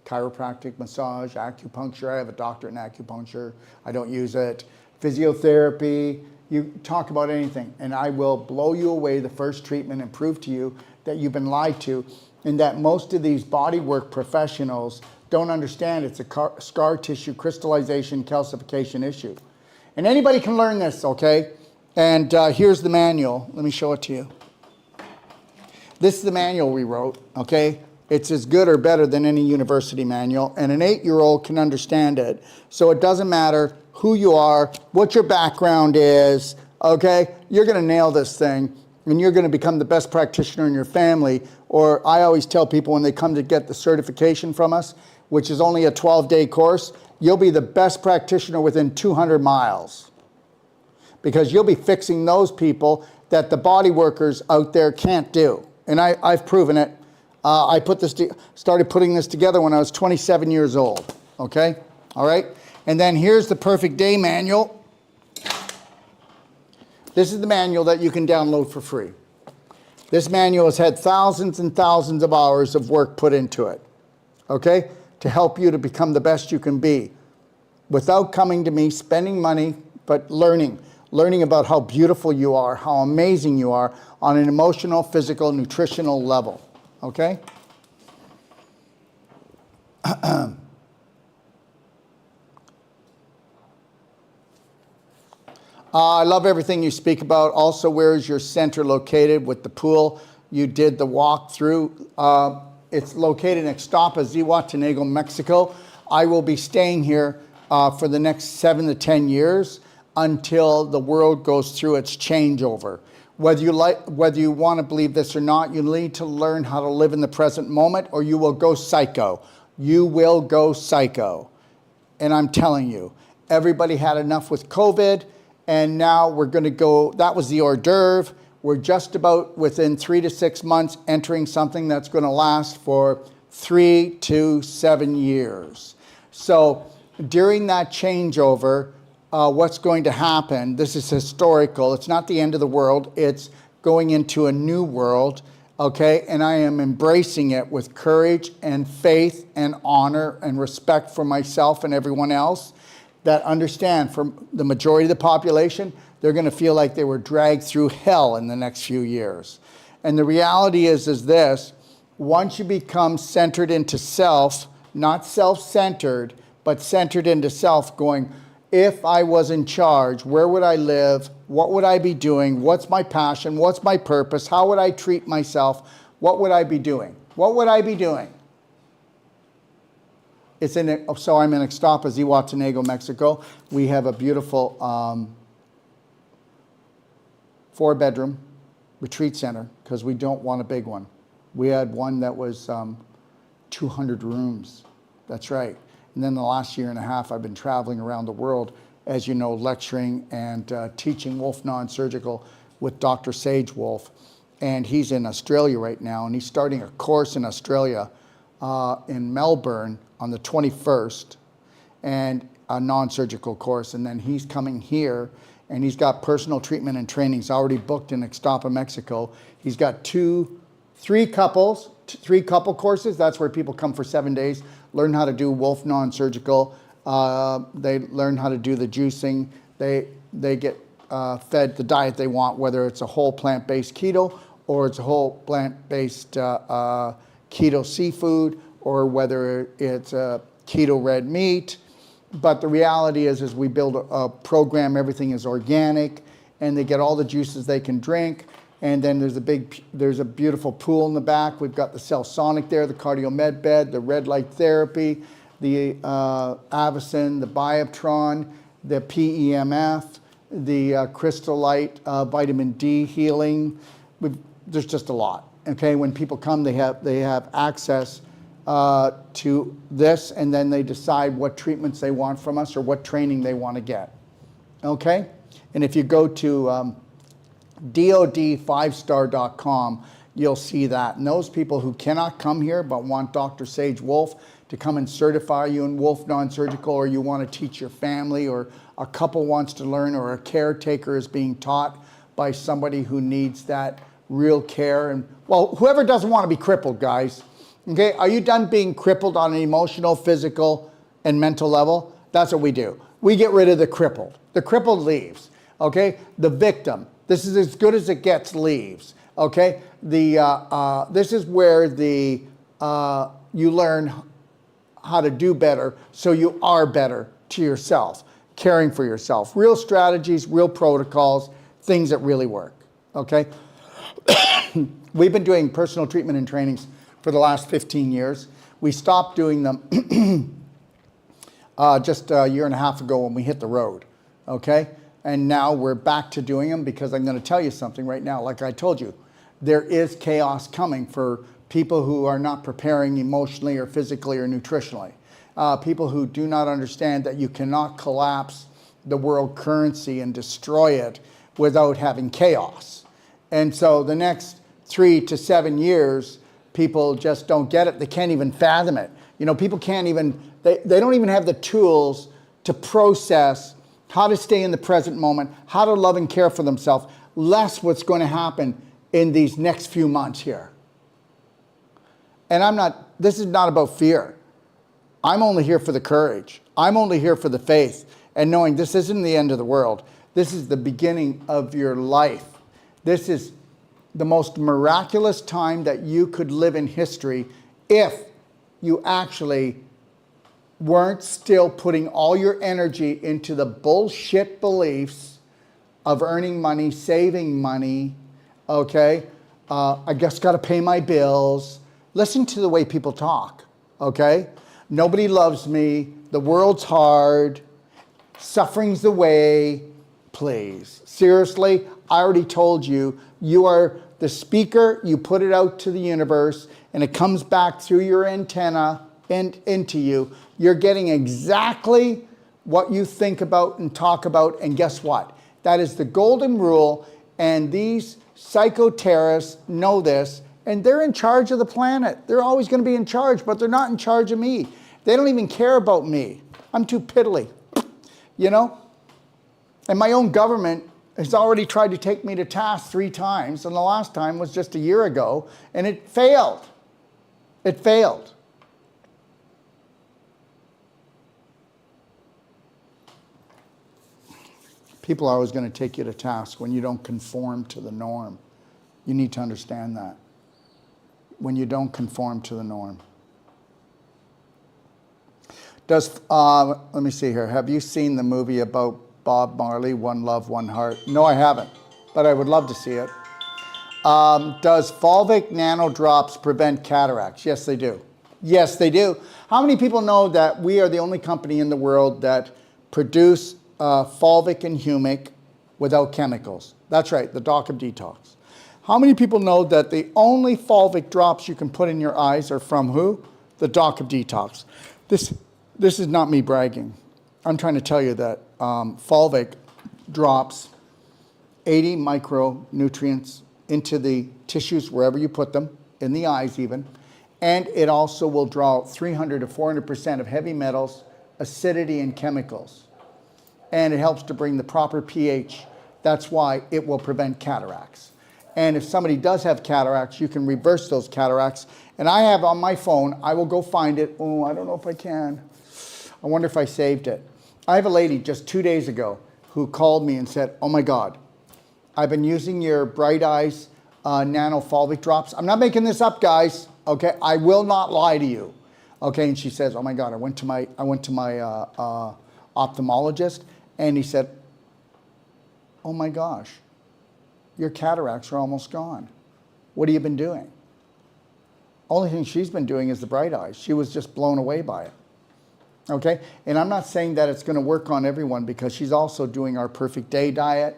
Chiropractic, massage, acupuncture. I have a doctorate in acupuncture. I don't use it. Physiotherapy. You talk about anything, and I will blow you away the first treatment and prove to you that you've been lied to, and that most of these bodywork professionals don't understand it's a scar tissue crystallization calcification issue. And anybody can learn this, okay? And here's the manual. Let me show it to you. This is the manual we wrote, okay? It's as good or better than any university manual, and an 8-year-old can understand it. So it doesn't matter who you are, what your background is, okay? You're gonna nail this thing, and you're gonna become the best practitioner in your family. Or I always tell people when they come to get the certification from us, which is only a 12-day course, you'll be the best practitioner within 200 miles. Because you'll be fixing those people that the body workers out there can't do. And I've proven it. I started putting this together when I was 27 years old, okay? All right? And then here's the Perfect Day manual. This is the manual that you can download for free. This manual has had thousands and thousands of hours of work put into it, okay? To help you to become the best you can be. Without coming to me, spending money, but learning about how beautiful you are, how amazing you are on an emotional, physical, nutritional level. Okay? I love everything you speak about. Also, where is your center located with the pool? You did the walkthrough. It's located in Ixtapa, Zihuatanejo, Mexico. I will be staying here for the next 7 to 10 years until the world goes through its changeover. Whether you want to believe this or not, you need to learn how to live in the present moment, or you will go psycho. You will go psycho. And I'm telling you, everybody had enough with COVID, and now we're going to go, that was the hors d'oeuvre. We're just about within 3 to 6 months entering something that's going to last for 3 to 7 years. So during that changeover, what's going to happen, this is historical, it's not the end of the world, it's going into a new world, okay? And I am embracing it with courage and faith and honor and respect for myself and everyone else that understand from the majority of the population, they're going to feel like they were dragged through hell in the next few years. And the reality is this, once you become centered into self, not self-centered, but centered into self, going, if I was in charge, where would I live? What would I be doing? What's my passion? What's my purpose? How would I treat myself? What would I be doing? What would I be doing? So I'm in Ixtapa, Zihuatanejo, Mexico. We have a beautiful 4-bedroom retreat center because we don't want a big one. We had one that was 200 rooms. That's right. And then the last year and a half, I've been traveling around the world, as you know, lecturing and teaching Wolf Non-Surgical with Dr. Sage Wolf. And he's in Australia right now, and he's starting a course in Australia, in Melbourne on the 21st, and a non-surgical course. And then he's coming here, and he's got personal treatment and trainings already booked in Ixtapa, Mexico. He's got three couple courses. That's where people come for 7 days, learn how to do Wolf Non-Surgical. They learn how to do the juicing. They get fed the diet they want, whether it's a whole plant-based keto or it's a whole plant-based keto seafood, or whether it's a keto red meat. But the reality is we build a program, everything is organic, and they get all the juices they can drink. And then there's a beautiful pool in the back. We've got the Cellsonic there, the Cardio Med bed, the red light therapy, the Avicin, the Bioptron, the PEMF, the Crystal Light vitamin D healing. There's just a lot. Okay, when people come, they have access to this, and then they decide what treatments they want from us or what training they want to get. Okay, and if you go to DOD5star.com, you'll see that. And those people who cannot come here but want Dr. Sage Wolf to come and certify you in Wolf Non-Surgical, or you want to teach your family, or a couple wants to learn, or a caretaker is being taught by somebody who needs that real care. And well, whoever doesn't want to be crippled, guys. Okay, are you done being crippled on an emotional, physical, and mental level? That's what we do. We get rid of the crippled. The crippled leaves. Okay, the victim. This is as good as it gets, leaves. Okay, this is where you learn how to do better, so you are better to yourself, caring for yourself. Real strategies, real protocols, things that really work. Okay, we've been doing personal treatment and trainings for the last 15 years. We stopped doing them just a year and a half ago when we hit the road. Okay. And now we're back to doing them, because I'm going to tell you something right now. Like I told you, there is chaos coming for people who are not preparing emotionally or physically or nutritionally. People who do not understand that you cannot collapse the world currency and destroy it without having chaos. And so the next 3 to 7 years, people just don't get it. They can't even fathom it. You know, people can't even, they don't even have the tools to process how to stay in the present moment, how to love and care for themselves, less what's going to happen in these next few months here. And this is not about fear. I'm only here for the courage. I'm only here for the faith, and knowing this isn't the end of the world. This is the beginning of your life. This is the most miraculous time that you could live in history if you actually weren't still putting all your energy into the bullshit beliefs of earning money, saving money, okay? I just got to pay my bills. Listen to the way people talk, okay? Nobody loves me. The world's hard. Suffering's the way. Please. Seriously, I already told you, you are the speaker. You put it out to the universe, and it comes back through your antenna and into you. You're getting exactly what you think about and talk about, and guess what? That is the golden rule, and these psychoterrorists know this, and they're in charge of the planet. They're always going to be in charge, but they're not in charge of me. They don't even care about me. I'm too piddly, you know? And my own government has already tried to take me to task 3 times, and the last time was just a year ago, and it failed. It failed. People are always going to take you to task when you don't conform to the norm. You need to understand that. When you don't conform to the norm. Let me see here. Have you seen the movie about Bob Marley, One Love, One Heart? No, I haven't, but I would love to see it. Does fulvic nanodrops prevent cataracts? Yes, they do. Yes, they do. How many people know that we are the only company in the world that produce fulvic and humic without chemicals? That's right, the Doc of Detox. How many people know that the only fulvic drops you can put in your eyes are from who? The Doc of Detox. This is not me bragging. I'm trying to tell you that fulvic drops 80 micronutrients into the tissues wherever you put them, in the eyes even, and it also will draw 300 to 400% of heavy metals, acidity, and chemicals. And it helps to bring the proper pH. That's why it will prevent cataracts. And if somebody does have cataracts, you can reverse those cataracts. And I have on my phone, I will go find it. Oh, I don't know if I can. I wonder if I saved it. I have a lady just 2 days ago who called me and said, oh my God, I've been using your Bright Eyes nano fulvic drops. I'm not making this up, guys. Okay, I will not lie to you. Okay, and she says, oh my God, I went to my ophthalmologist, and he said, oh my gosh, your cataracts are almost gone. What have you been doing? Only thing she's been doing is the Bright Eyes. She was just blown away by it. Okay, and I'm not saying that it's going to work on everyone, because she's also doing our Perfect Day diet,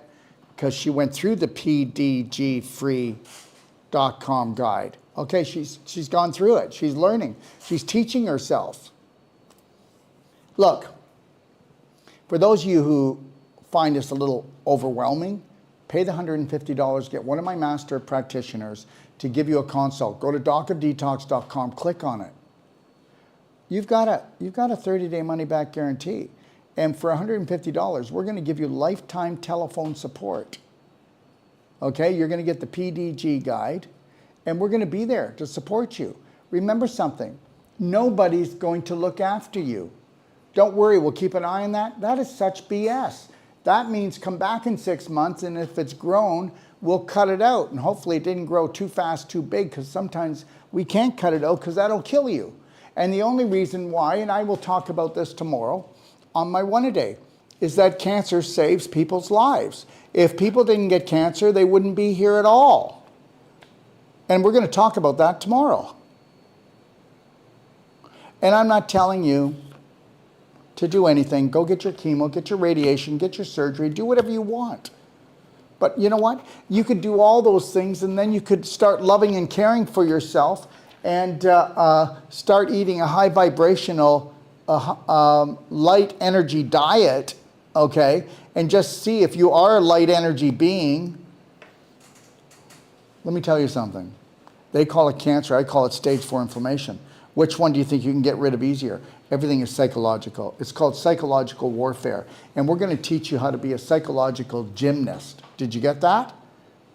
because she went through the pdgfree.com guide. Okay, she's gone through it. She's learning. She's teaching herself. Look, for those of you who find this a little overwhelming, pay the $150, get one of my master practitioners to give you a consult. Go to docofdetox.com, click on it. You've got a 30-day money-back guarantee. And for $150, we're going to give you lifetime telephone support. Okay, you're going to get the PDG guide, and we're going to be there to support you. Remember something, nobody's going to look after you. Don't worry, we'll keep an eye on that. That is such BS. That means come back in 6 months, and if it's grown, we'll cut it out. And hopefully it didn't grow too fast, too big, because sometimes we can't cut it out because that'll kill you. And the only reason why, and I will talk about this tomorrow on my One-A-Day, is that cancer saves people's lives. If people didn't get cancer, they wouldn't be here at all. And we're going to talk about that tomorrow. And I'm not telling you to do anything. Go get your chemo, get your radiation, get your surgery, do whatever you want. But you know what? You could do all those things, and then you could start loving and caring for yourself, and start eating a high vibrational, light energy diet, okay? And just see if you are a light energy being. Let me tell you something. They call it cancer, I call it stage 4 inflammation. Which one do you think you can get rid of easier? Everything is psychological. It's called psychological warfare. And we're going to teach you how to be a psychological gymnast. Did you get that?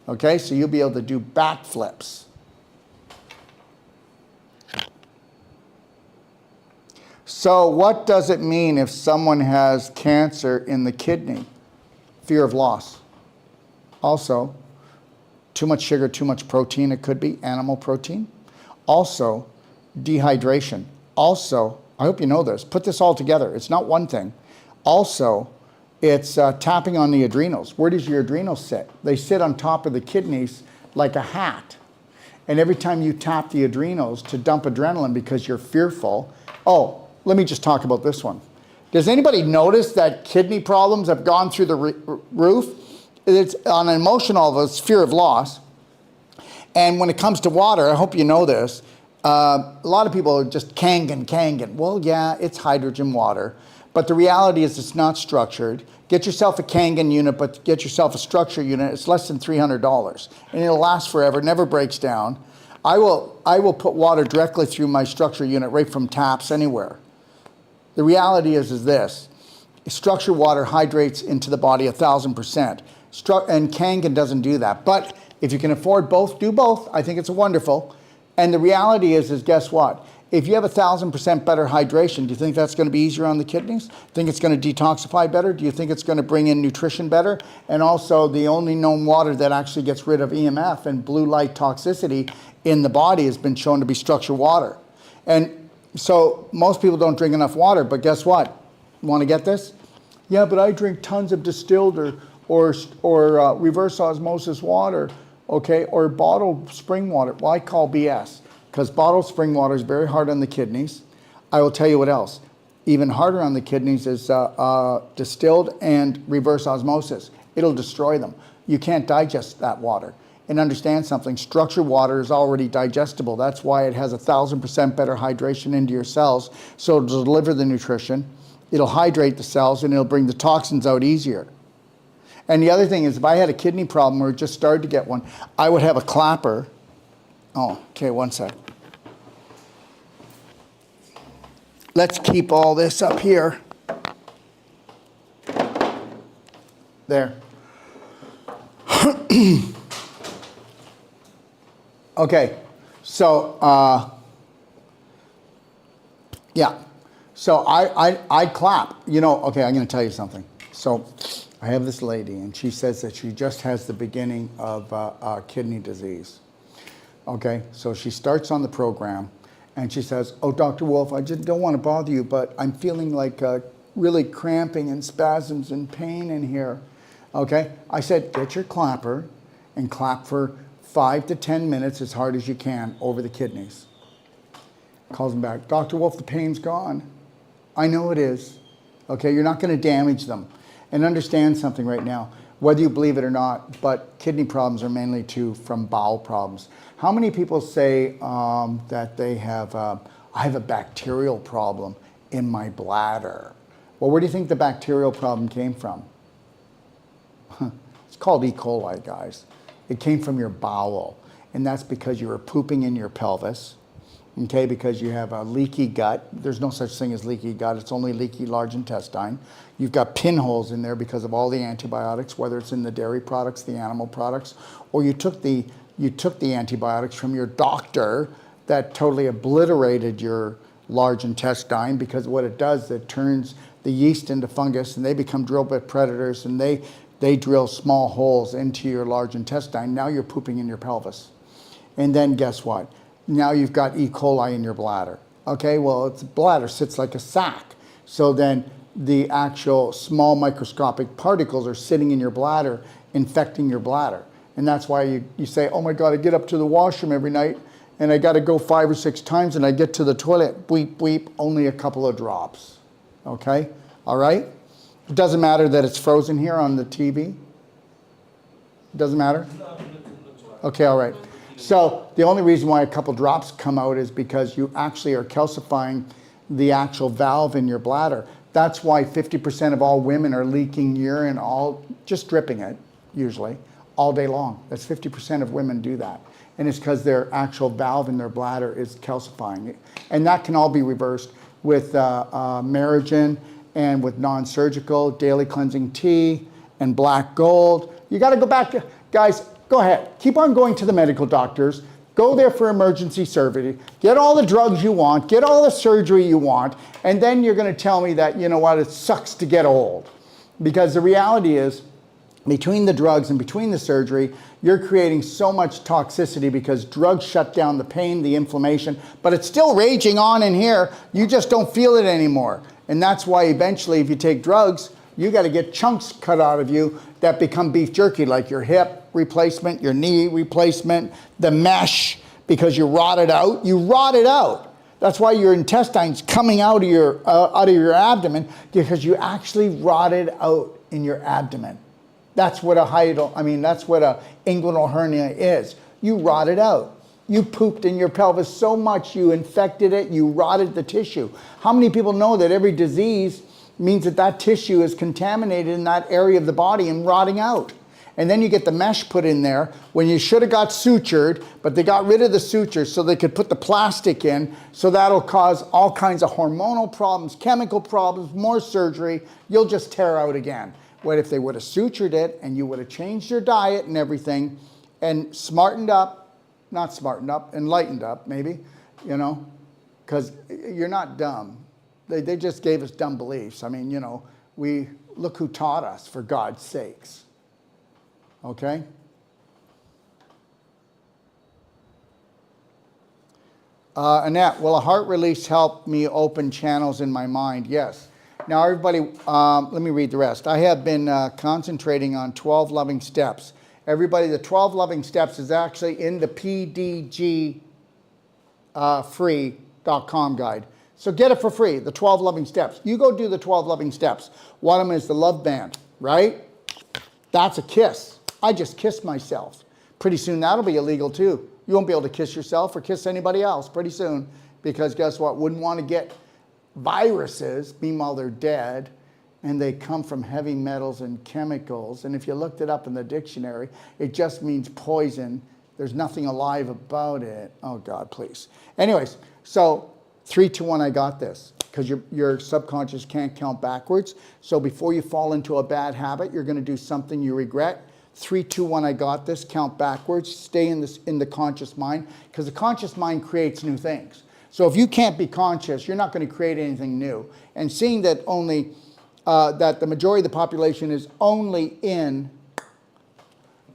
Okay, so you'll be able to do backflips. So what does it mean if someone has cancer in the kidney? Fear of loss. Also, too much sugar, too much protein, it could be animal protein. Also, dehydration. Also, I hope you know this, put this all together. It's not one thing. Also, it's tapping on the adrenals. Where does your adrenals sit? They sit on top of the kidneys like a hat. And every time you tap the adrenals to dump adrenaline because you're fearful, oh, let me just talk about this one. Does anybody notice that kidney problems have gone through the roof? It's on an emotional, it's fear of loss. And when it comes to water, I hope you know this, a lot of people are just Kangen. Well, yeah, it's hydrogen water, but the reality is it's not structured. Get yourself a Kangen unit, but get yourself a structure unit. It's less than $300, and it'll last forever, never breaks down. I will put water directly through my structure unit right from taps anywhere. The reality is this, structured water hydrates into the body 1,000%. And Kangen doesn't do that. But if you can afford both, do both. I think it's wonderful. And the reality is guess what? If you have 1,000% better hydration, do you think that's going to be easier on the kidneys? Think it's going to detoxify better? Do you think it's going to bring in nutrition better? And also, the only known water that actually gets rid of EMF and blue light toxicity in the body has been shown to be structured water. And so most people don't drink enough water, but guess what? Want to get this? Yeah, but I drink tons of distilled or reverse osmosis water, okay, or bottled spring water. Well, I call BS. Because bottled spring water is very hard on the kidneys. I will tell you what else. Even harder on the kidneys is distilled and reverse osmosis. It'll destroy them. You can't digest that water. And understand something, structured water is already digestible. That's why it has 1,000% better hydration into your cells. So it'll deliver the nutrition, it'll hydrate the cells, and it'll bring the toxins out easier. And the other thing is, if I had a kidney problem or just started to get one, I would have a clapper. Oh, okay, one sec. Let's keep all this up here. There. Okay, so, yeah. So I clap. You know, okay, I'm going to tell you something. So I have this lady, and she says that she just has the beginning of kidney disease. Okay, so she starts on the program, and she says, oh, Dr. Wolf, I just don't want to bother you, but I'm feeling like really cramping and spasms and pain in here. Okay, I said, get your clapper and clap for 5 to 10 minutes as hard as you can over the kidneys. Calls him back, Dr. Wolf, the pain's gone. I know it is. Okay, you're not going to damage them. And understand something right now, whether you believe it or not, but kidney problems are mainly from bowel problems. How many people say that they have, I have a bacterial problem in my bladder? Well, where do you think the bacterial problem came from? It's called E. coli, guys. It came from your bowel, and that's because you were pooping in your pelvis, okay, because you have a leaky gut. There's no such thing as leaky gut. It's only leaky large intestine. You've got pinholes in there because of all the antibiotics, whether it's in the dairy products, the animal products, or you took the antibiotics from your doctor that totally obliterated your large intestine, because what it does, it turns the yeast into fungus, and they become drill bit predators, and they drill small holes into your large intestine. Now you're pooping in your pelvis. And then guess what? Now you've got E. coli in your bladder. Okay, well, its bladder sits like a sack. So then the actual small microscopic particles are sitting in your bladder, infecting your bladder. And that's why you say, oh my God, I get up to the washroom every night and I got to go 5 or 6 times, and I get to the toilet, bleep, bleep, only a couple of drops. Okay, all right? It doesn't matter that it's frozen here on the TV. It doesn't matter? Okay, all right. So the only reason why a couple drops come out is because you actually are calcifying the actual valve in your bladder. That's why 50% of all women are leaking urine, just dripping it, usually, all day long. That's 50% of women do that. And it's because their actual valve in their bladder is calcifying. And that can all be reversed with Merigen and with non-surgical, daily cleansing tea, and black gold. You got to go back to, guys, go ahead. Keep on going to the medical doctors. Go there for emergency surgery. Get all the drugs you want. Get all the surgery you want. And then you're going to tell me that, you know what, it sucks to get old. Because the reality is, between the drugs and between the surgery, you're creating so much toxicity because drugs shut down the pain, the inflammation, but it's still raging on in here. You just don't feel it anymore. And that's why eventually, if you take drugs, you got to get chunks cut out of you that become beef jerky, like your hip replacement, your knee replacement, the mesh, because you rot it out. You rot it out. That's why your intestines coming out of your abdomen, because you actually rotted out in your abdomen. That's what that's what a inguinal hernia is. You rotted out. You pooped in your pelvis so much you infected it, you rotted the tissue. How many people know that every disease means that tissue is contaminated in that area of the body and rotting out? And then you get the mesh put in there when you should have got sutured, but they got rid of the sutures so they could put the plastic in, so that'll cause all kinds of hormonal problems, chemical problems, more surgery. You'll just tear out again. What if they would have sutured it and you would have changed your diet and everything and smartened up, not smartened up, enlightened up maybe, you know, because you're not dumb. They just gave us dumb beliefs. I mean, you know, we look who taught us, for God's sakes. Okay? Annette, will a heart release help me open channels in my mind? Yes. Now, everybody, let me read the rest. I have been concentrating on 12 loving steps. Everybody, the 12 loving steps is actually in the pdgfree.com guide. So get it for free, the 12 loving steps. You go do the 12 loving steps. One of them is the love band, right? That's a kiss. I just kissed myself. Pretty soon that'll be illegal too. You won't be able to kiss yourself or kiss anybody else pretty soon, because guess what? Wouldn't want to get viruses, meanwhile they're dead, and they come from heavy metals and chemicals. And if you looked it up in the dictionary, it just means poison. There's nothing alive about it. Oh God, please. Anyways, so 3, 2, 1, I got this. Because your subconscious can't count backwards. So before you fall into a bad habit, you're going to do something you regret. 3, 2, 1, I got this. Count backwards. Stay in the conscious mind, because the conscious mind creates new things. So if you can't be conscious, you're not going to create anything new. And seeing that only that the majority of the population is only in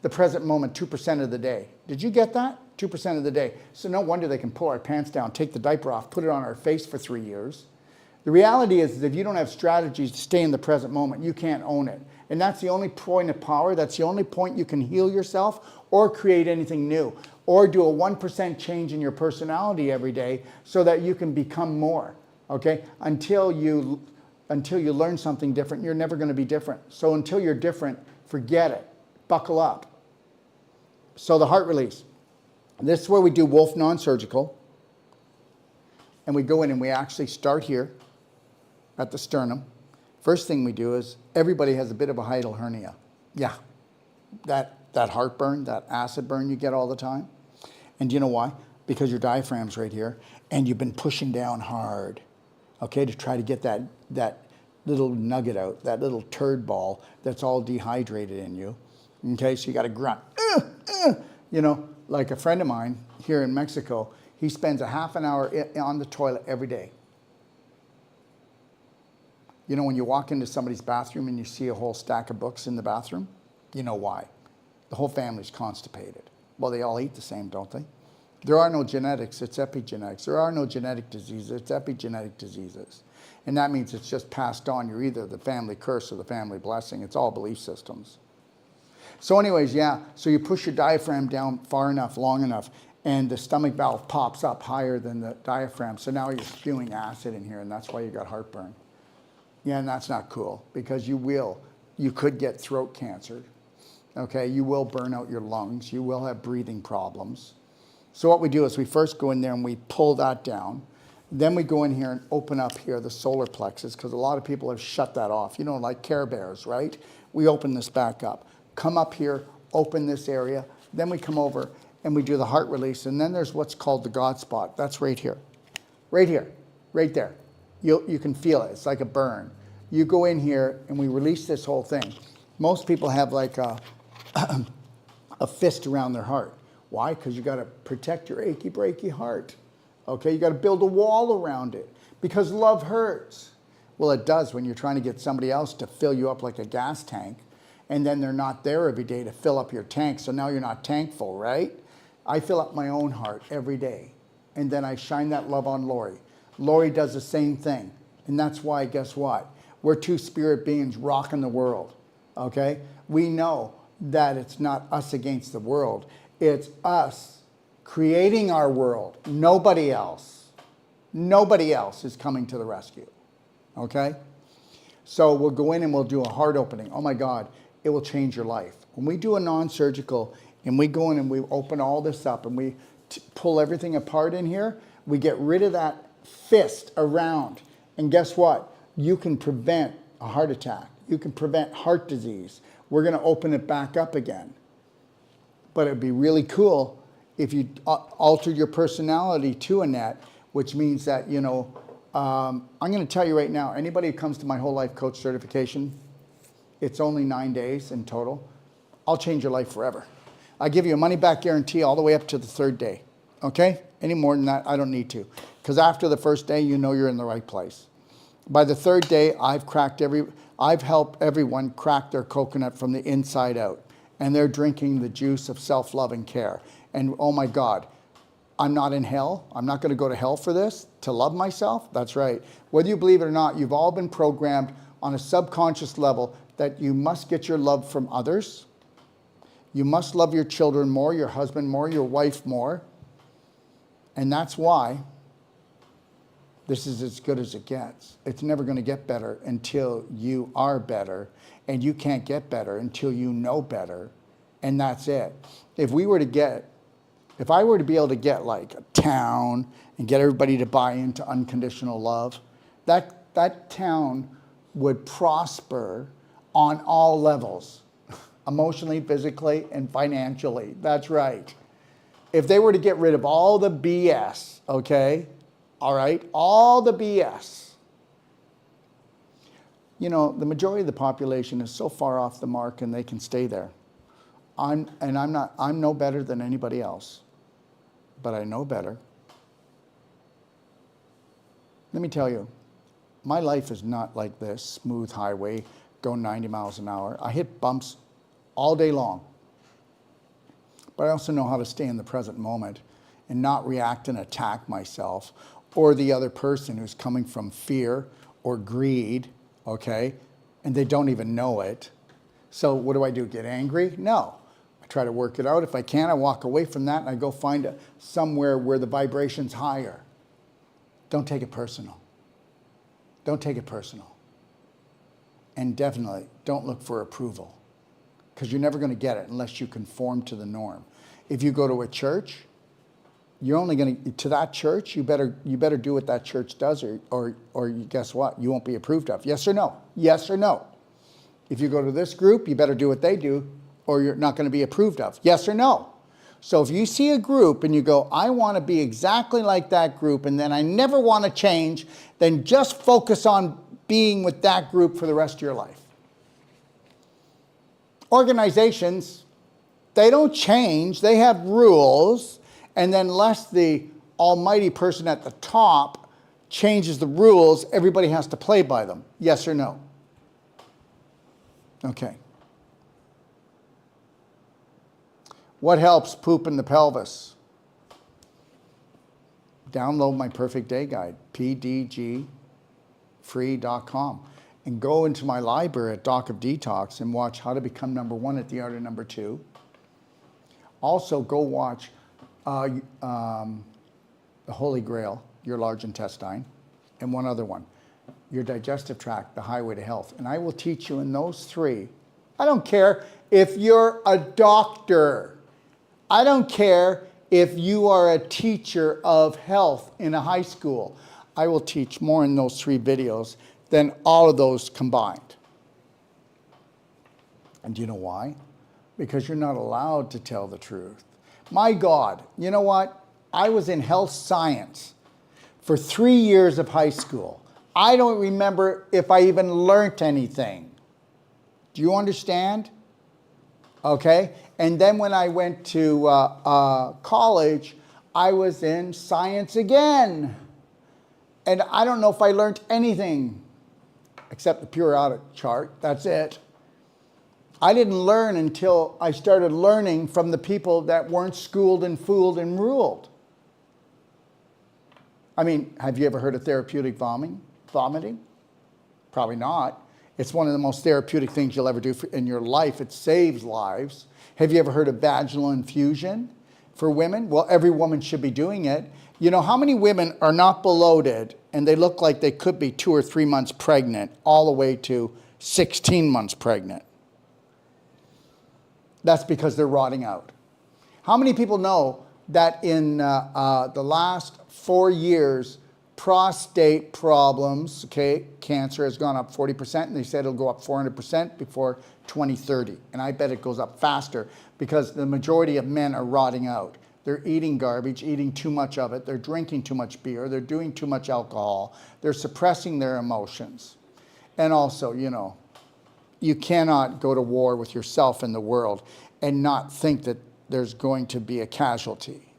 the present moment 2% of the day. Did you get that? 2% of the day. So no wonder they can pull our pants down, take the diaper off, put it on our face for 3 years. The reality is if you don't have strategies to stay in the present moment, you can't own it. And that's the only point of power. That's the only point you can heal yourself or create anything new, or do a 1% change in your personality every day so that you can become more, okay? Until you learn something different, you're never going to be different. So until you're different, forget it. Buckle up. So the heart release. This is where we do Wolf non-surgical. And we go in and we actually start here at the sternum. First thing we do is everybody has a bit of a hiatal hernia. Yeah, that heartburn, that acid burn you get all the time. And do you know why? Because your diaphragm's right here and you've been pushing down hard, okay, to try to get that little nugget out, that little turd ball that's all dehydrated in you. Okay, so you got to grunt. You know, like a friend of mine here in Mexico, he spends a half an hour on the toilet every day. You know, when you walk into somebody's bathroom and you see a whole stack of books in the bathroom, you know why. The whole family's constipated. Well, they all eat the same, don't they? There are no genetics, it's epigenetics. There are no genetic diseases, it's epigenetic diseases. And that means it's just passed on. You're either the family curse or the family blessing. It's all belief systems. So anyways, yeah, so you push your diaphragm down far enough, long enough, and the stomach valve pops up higher than the diaphragm. So now you're spewing acid in here, and that's why you got heartburn. Yeah, and that's not cool, because you could get throat cancer. Okay, you will burn out your lungs. You will have breathing problems. So what we do is we first go in there and we pull that down. Then we go in here and open up here the solar plexus, because a lot of people have shut that off. You know, like Care Bears, right? We open this back up. Come up here, open this area. Then we come over and we do the heart release. And then there's what's called the God spot. That's right here. Right here. Right there. You can feel it. It's like a burn. You go in here and we release this whole thing. Most people have like a fist around their heart. Why? Because you got to protect your achy, breaky heart. Okay, you got to build a wall around it, because love hurts. Well, it does when you're trying to get somebody else to fill you up like a gas tank, and then they're not there every day to fill up your tank, so now you're not tankful, right? I fill up my own heart every day, and then I shine that love on Lori. Lori does the same thing, and that's why, guess what? We're two spirit beings rocking the world, okay? We know that it's not us against the world. It's us creating our world. Nobody else. Nobody else is coming to the rescue, okay? So we'll go in and we'll do a heart opening. Oh my God, it will change your life. When we do a non-surgical and we go in and we open all this up and we pull everything apart in here, we get rid of that fist around. And guess what? You can prevent a heart attack. You can prevent heart disease. We're going to open it back up again. But it'd be really cool if you altered your personality to Annette, which means that, you know, I'm going to tell you right now, anybody who comes to my whole life coach certification, it's only 9 days in total, I'll change your life forever. I give you a money-back guarantee all the way up to the 3rd day, okay? Any more than that, I don't need to. Because after the 1st day, you know you're in the right place. By the 3rd day, I've helped everyone crack their coconut from the inside out. And they're drinking the juice of self-love and care. And oh my God, I'm not in hell. I'm not going to go to hell for this, to love myself. That's right. Whether you believe it or not, you've all been programmed on a subconscious level that you must get your love from others. You must love your children more, your husband more, your wife more. And that's why this is as good as it gets. It's never going to get better until you are better. And you can't get better until you know better. And that's it. If I were to be able to get like a town and get everybody to buy into unconditional love, that town would prosper on all levels, emotionally, physically, and financially. That's right. If they were to get rid of all the BS, okay? All right? All the BS. You know, the majority of the population is so far off the mark and they can stay there. I'm no better than anybody else, but I know better. Let me tell you, my life is not like this smooth highway, going 90 miles an hour. I hit bumps all day long. But I also know how to stay in the present moment and not react and attack myself or the other person who's coming from fear or greed, okay? And they don't even know it. So what do? Get angry? No. I try to work it out. If I can, I walk away from that and I go find somewhere where the vibration's higher. Don't take it personal. Don't take it personal. And definitely don't look for approval, because you're never going to get it unless you conform to the norm. If you go to a church, you're only going to that church, you better do what that church does, or guess what? You won't be approved of. Yes or no? Yes or no? If you go to this group, you better do what they do, or you're not going to be approved of. Yes or no? So if you see a group and you go, I want to be exactly like that group, and then I never want to change, then just focus on being with that group for the rest of your life. Organizations, they don't change. They have rules. And then unless the almighty person at the top changes the rules, everybody has to play by them. Yes or no? Okay. What helps poop in the pelvis? Download my Perfect Day Guide, pdgfree.com. And go into my library at Doc of Detox and watch How to Become Number One at the Art of Number Two. Also, go watch The Holy Grail, Your Large Intestine, and one other one, Your Digestive Tract, The Highway to Health. And I will teach you in those three. I don't care if you're a doctor. I don't care if you are a teacher of health in a high school. I will teach more in those 3 videos than all of those combined. And do you know why? Because you're not allowed to tell the truth. My God, you know what? I was in health science for 3 years of high school. I don't remember if I even learned anything. Do you understand? Okay? And then when I went to college, I was in science again. And I don't know if I learned anything except the periodic chart. That's it. I didn't learn until I started learning from the people that weren't schooled and fooled and ruled. I mean, have you ever heard of therapeutic vomiting? Probably not. It's one of the most therapeutic things you'll ever do in your life. It saves lives. Have you ever heard of vaginal infusion for women? Well, every woman should be doing it. You know, how many women are not bloated and they look like they could be 2 or 3 months pregnant all the way to 16 months pregnant? That's because they're rotting out. How many people know that in the last 4 years, prostate problems, okay, cancer has gone up 40%, and they said it'll go up 400% before 2030. And I bet it goes up faster because the majority of men are rotting out. They're eating garbage, eating too much of it. They're drinking too much beer. They're doing too much alcohol. They're suppressing their emotions. And also, you know, you cannot go to war with yourself and the world and not think that there's going to be a casualty.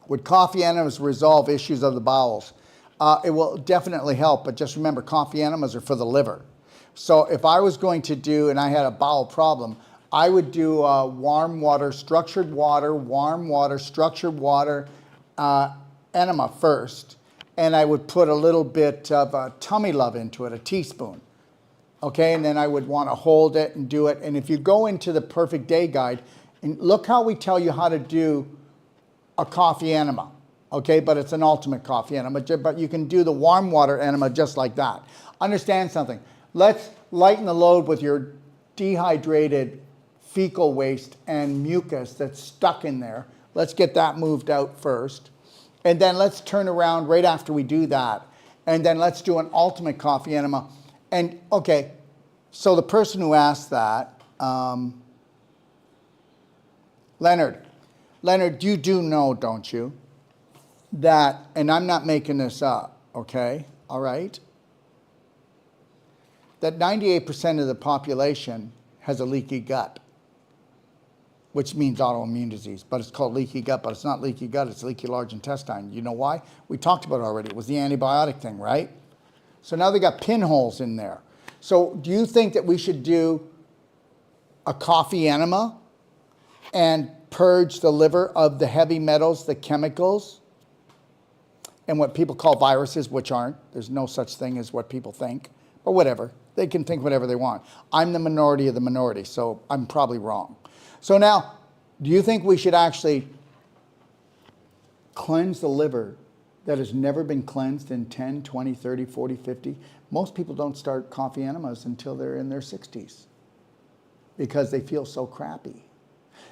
Would coffee enemas resolve issues of the bowels? It will definitely help, but just remember, coffee enemas are for the liver. So if I was going to do, and I had a bowel problem, I would do warm water, structured water, enema first, and I would put a little bit of tummy love into it, a teaspoon. Okay, and then I would want to hold it and do it. And if you go into the Perfect Day Guide, and look how we tell you how to do a coffee enema. Okay, but it's an ultimate coffee enema, but you can do the warm water enema just like that. Understand something. Let's lighten the load with your dehydrated fecal waste and mucus that's stuck in there. Let's get that moved out first. And then let's turn around right after we do that. And then let's do an ultimate coffee enema. And okay, so the person who asked that, Leonard, you do know, don't you, that, and I'm not making this up, okay, all right, that 98% of the population has a leaky gut, which means autoimmune disease, but it's called leaky gut, but it's not leaky gut, it's leaky large intestine. You know why? We talked about it already. It was the antibiotic thing, right? So now they got pinholes in there. So do you think that we should do a coffee enema and purge the liver of the heavy metals, the chemicals, and what people call viruses, which aren't? There's no such thing as what people think, but whatever. They can think whatever they want. I'm the minority of the minority, so I'm probably wrong. So now, do you think we should actually cleanse the liver that has never been cleansed in 10, 20, 30, 40, 50? Most people don't start coffee enemas until they're in their 60s because they feel so crappy.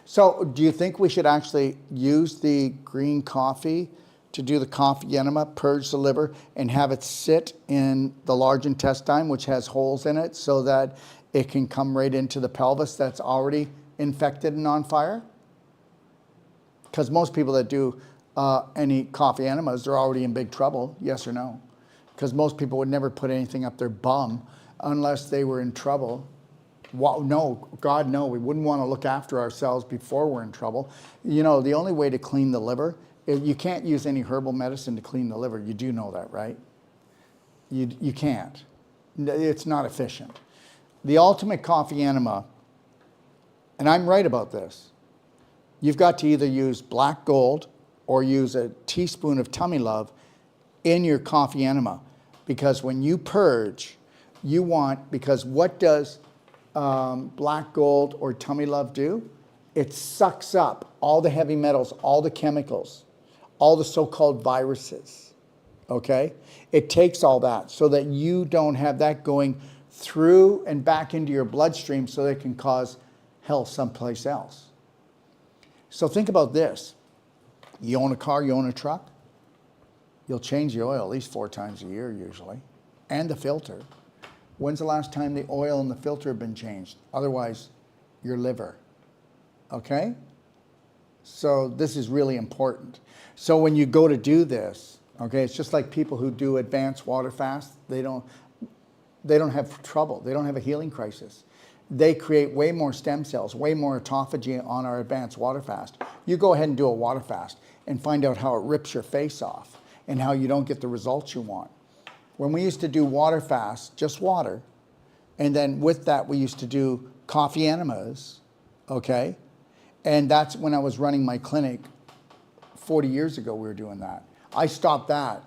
So do you think we should actually use the green coffee to do the coffee enema, purge the liver, and have it sit in the large intestine, which has holes in it, so that it can come right into the pelvis that's already infected and on fire? Because most people that do any coffee enemas, they're already in big trouble, yes or no? Because most people would never put anything up their bum unless they were in trouble. Well, no, God, no, we wouldn't want to look after ourselves before we're in trouble. You know, the only way to clean the liver, you can't use any herbal medicine to clean the liver. You do know that, right? You can't. It's not efficient. The ultimate coffee enema, and I'm right about this, you've got to either use black gold or use a teaspoon of tummy love in your coffee enema. Because when you purge, you want, because what does black gold or tummy love do? It sucks up all the heavy metals, all the chemicals, all the so-called viruses, okay? It takes all that so that you don't have that going through and back into your bloodstream so that it can cause health someplace else. So think about this. You own a car, you own a truck, you'll change the oil at least 4 times a year usually, and the filter. When's the last time the oil and the filter have been changed? Otherwise, your liver, okay? So this is really important. So when you go to do this, okay, it's just like people who do advanced water fast, they don't have trouble. They don't have a healing crisis. They create way more stem cells, way more autophagy on our advanced water fast. You go ahead and do a water fast and find out how it rips your face off and how you don't get the results you want. When we used to do water fasts, just water, and then with that we used to do coffee enemas, okay? And that's when I was running my clinic 40 years ago, we were doing that. I stopped that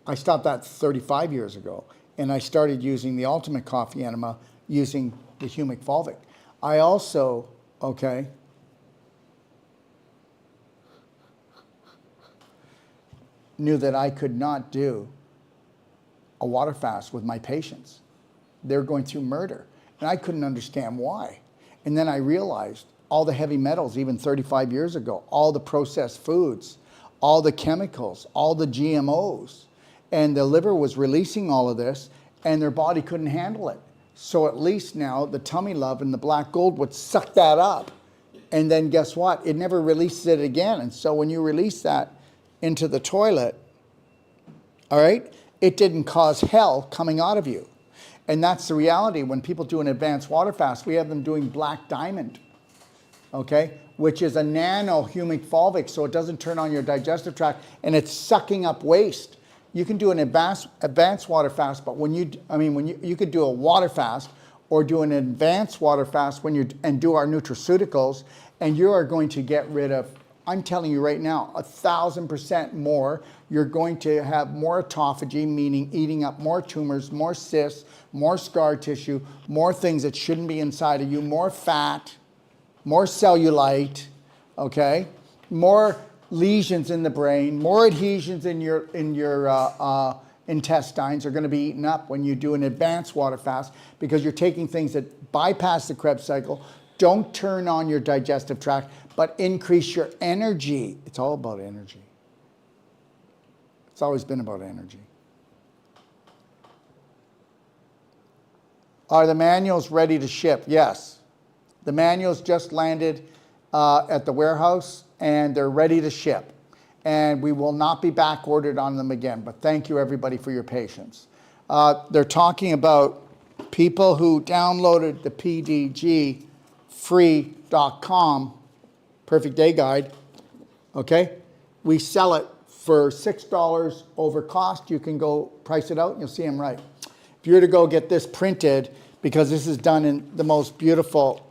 35 years ago, and I started using the ultimate coffee enema using the humic fulvic. I also, okay, knew that I could not do a water fast with my patients. They were going through murder, and I couldn't understand why. And then I realized all the heavy metals, even 35 years ago, all the processed foods, all the chemicals, all the GMOs, and the liver was releasing all of this, and their body couldn't handle it. So at least now the tummy love and the black gold would suck that up, and then guess what? It never releases it again. And so when you release that into the toilet, all right, it didn't cause hell coming out of you. And that's the reality. When people do an advanced water fast, we have them doing Black Diamond, okay, which is a nano-humic fulvic, so it doesn't turn on your digestive tract, and it's sucking up waste. You can do an advanced water fast, but when you could do a water fast or do an advanced water fast and do our nutraceuticals, and you are going to get rid of, I'm telling you right now, 1,000% more. You're going to have more autophagy, meaning eating up more tumors, more cysts, more scar tissue, more things that shouldn't be inside of you, more fat, more cellulite, okay? More lesions in the brain, more adhesions in your intestines are going to be eaten up when you do an advanced water fast, because you're taking things that bypass the Krebs cycle, don't turn on your digestive tract, but increase your energy. It's all about energy. It's always been about energy. Are the manuals ready to ship? Yes. The manuals just landed at the warehouse, and they're ready to ship. And we will not be back ordered on them again, but thank you everybody for your patience. They're talking about people who downloaded the pdgfree.com Perfect Day Guide, okay? We sell it for $6 over cost. You can go price it out and you'll see them right. If you were to go get this printed, because this is done in the most beautiful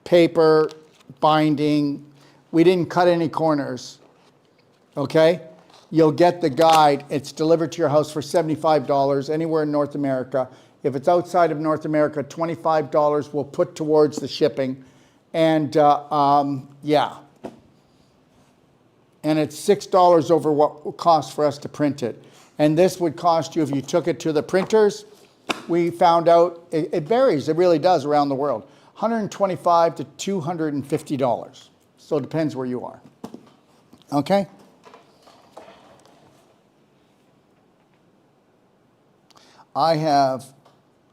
paper, binding, we didn't cut any corners, okay? You'll get the guide. It's delivered to your house for $75 anywhere in North America. If it's outside of North America, $25 we'll put towards the shipping. And yeah. And it's $6 over what it costs for us to print it. And this would cost you, if you took it to the printers, we found out, it varies, it really does around the world, $125 to $250. So it depends where you are, okay? I have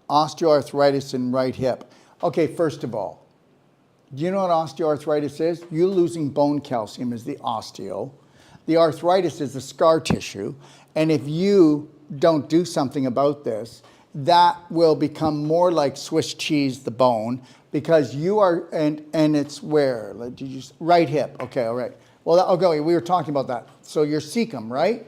osteoarthritis in right hip. Okay, first of all, do you know what osteoarthritis is? You losing bone calcium is the osteo. The arthritis is the scar tissue. And if you don't do something about this, that will become more like Swiss cheese, the bone, because you are, and it's where? Did you, right hip, okay, all right. Well, okay, we were talking about that. So you're cecum, right?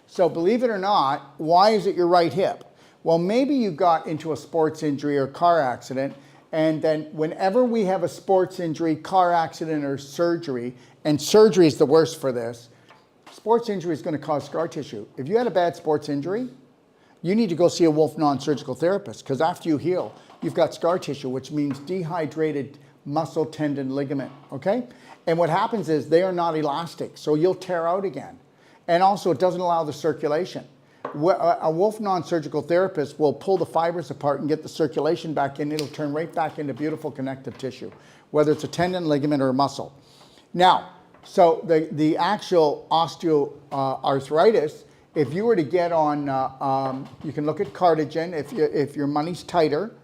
So believe it or not, why is it your right hip? Well, maybe you got into a sports injury or car accident, and then whenever we have a sports injury, car accident, or surgery, and surgery is the worst for this, sports injury is going to cause scar tissue. If you had a bad sports injury, you need to go see a Wolf non-surgical therapist, because after you heal, you've got scar tissue, which means dehydrated muscle, tendon, ligament, okay? And what happens is they are not elastic, so you'll tear out again. And also it doesn't allow the circulation. A Wolf non-surgical therapist will pull the fibers apart and get the circulation back in. It'll turn right back into beautiful connective tissue, whether it's a tendon, ligament, or a muscle. Now, so the actual osteoarthritis, if you were to get on, you can look at Cardigan if your money's tighter,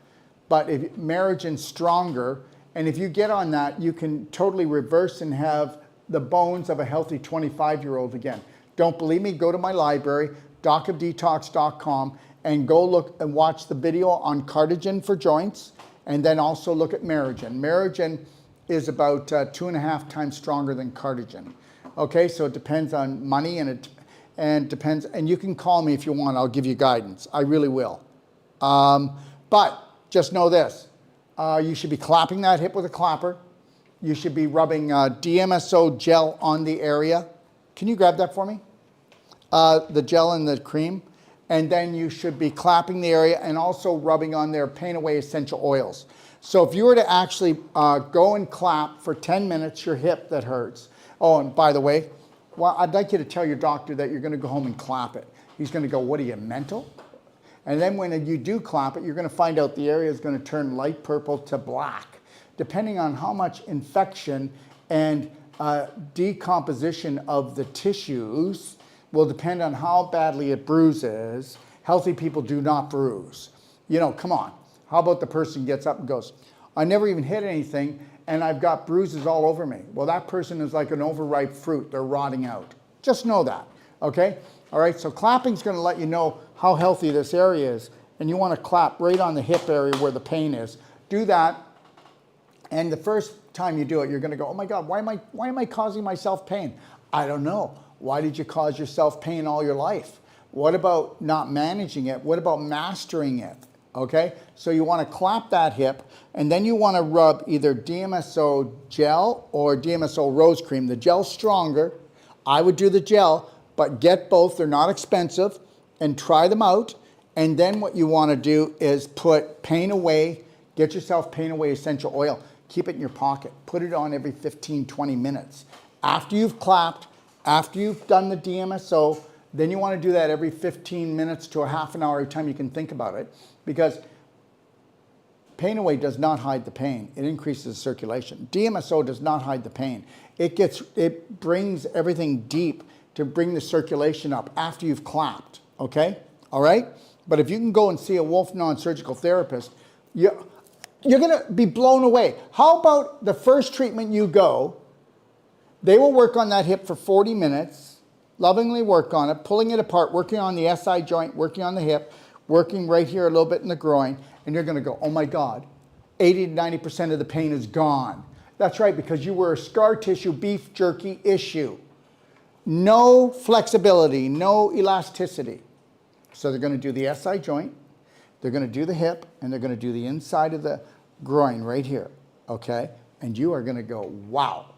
but if Merigen's stronger, and if you get on that, you can totally reverse and have the bones of a healthy 25-year-old again. Don't believe me? Go to my library, docofdetox.com, and go look and watch the video on Cardigan for joints, and then also look at Merigen. Merigen is about 2.5 times stronger than Cardigan. Okay, so it depends on money, and depends, and you can call me if you want, I'll give you guidance. I really will. But just know this, you should be clapping that hip with a clapper. You should be rubbing DMSO gel on the area. Can you grab that for me? The gel and the cream. And then you should be clapping the area and also rubbing on their Pain Away essential oils. So if you were to actually go and clap for 10 minutes, your hip that hurts. Oh, and by the way, well, I'd like you to tell your doctor that you're going to go home and clap it. He's going to go, what are you, mental? And then when you do clap it, you're going to find out the area is going to turn light purple to black, depending on how much infection and decomposition of the tissues will depend on how badly it bruises. Healthy people do not bruise. You know, come on. How about the person gets up and goes, I never even hit anything, and I've got bruises all over me. Well, that person is like an overripe fruit. They're rotting out. Just know that, okay? All right, so clapping's going to let you know how healthy this area is. And you want to clap right on the hip area where the pain is. Do that. And the first time you do it, you're going to go, oh my God, why am I causing myself pain? I don't know. Why did you cause yourself pain all your life? What about not managing it? What about mastering it? Okay, so you want to clap that hip, and then you want to rub either DMSO gel or DMSO rose cream. The gel's stronger. I would do the gel, but get both. They're not expensive, and try them out. And then what you want to do is put Pain Away, get yourself Pain Away essential oil. Keep it in your pocket. Put it on every 15, 20 minutes. After you've clapped, after you've done the DMSO, then you want to do that every 15 minutes to a half an hour every time you can think about it, because Pain Away does not hide the pain. It increases circulation. DMSO does not hide the pain. It brings everything deep to bring the circulation up after you've clapped, okay? All right? But if you can go and see a Wolf non-surgical therapist, you're going to be blown away. How about the first treatment you go, they will work on that hip for 40 minutes, lovingly work on it, pulling it apart, working on the SI joint, working on the hip, working right here a little bit in the groin, and you're going to go, oh my God, 80 to 90% of the pain is gone. That's right, because you were a scar tissue beef jerky issue. No flexibility, no elasticity. So they're going to do the SI joint, they're going to do the hip, and they're going to do the inside of the groin right here, okay? And you are going to go, wow,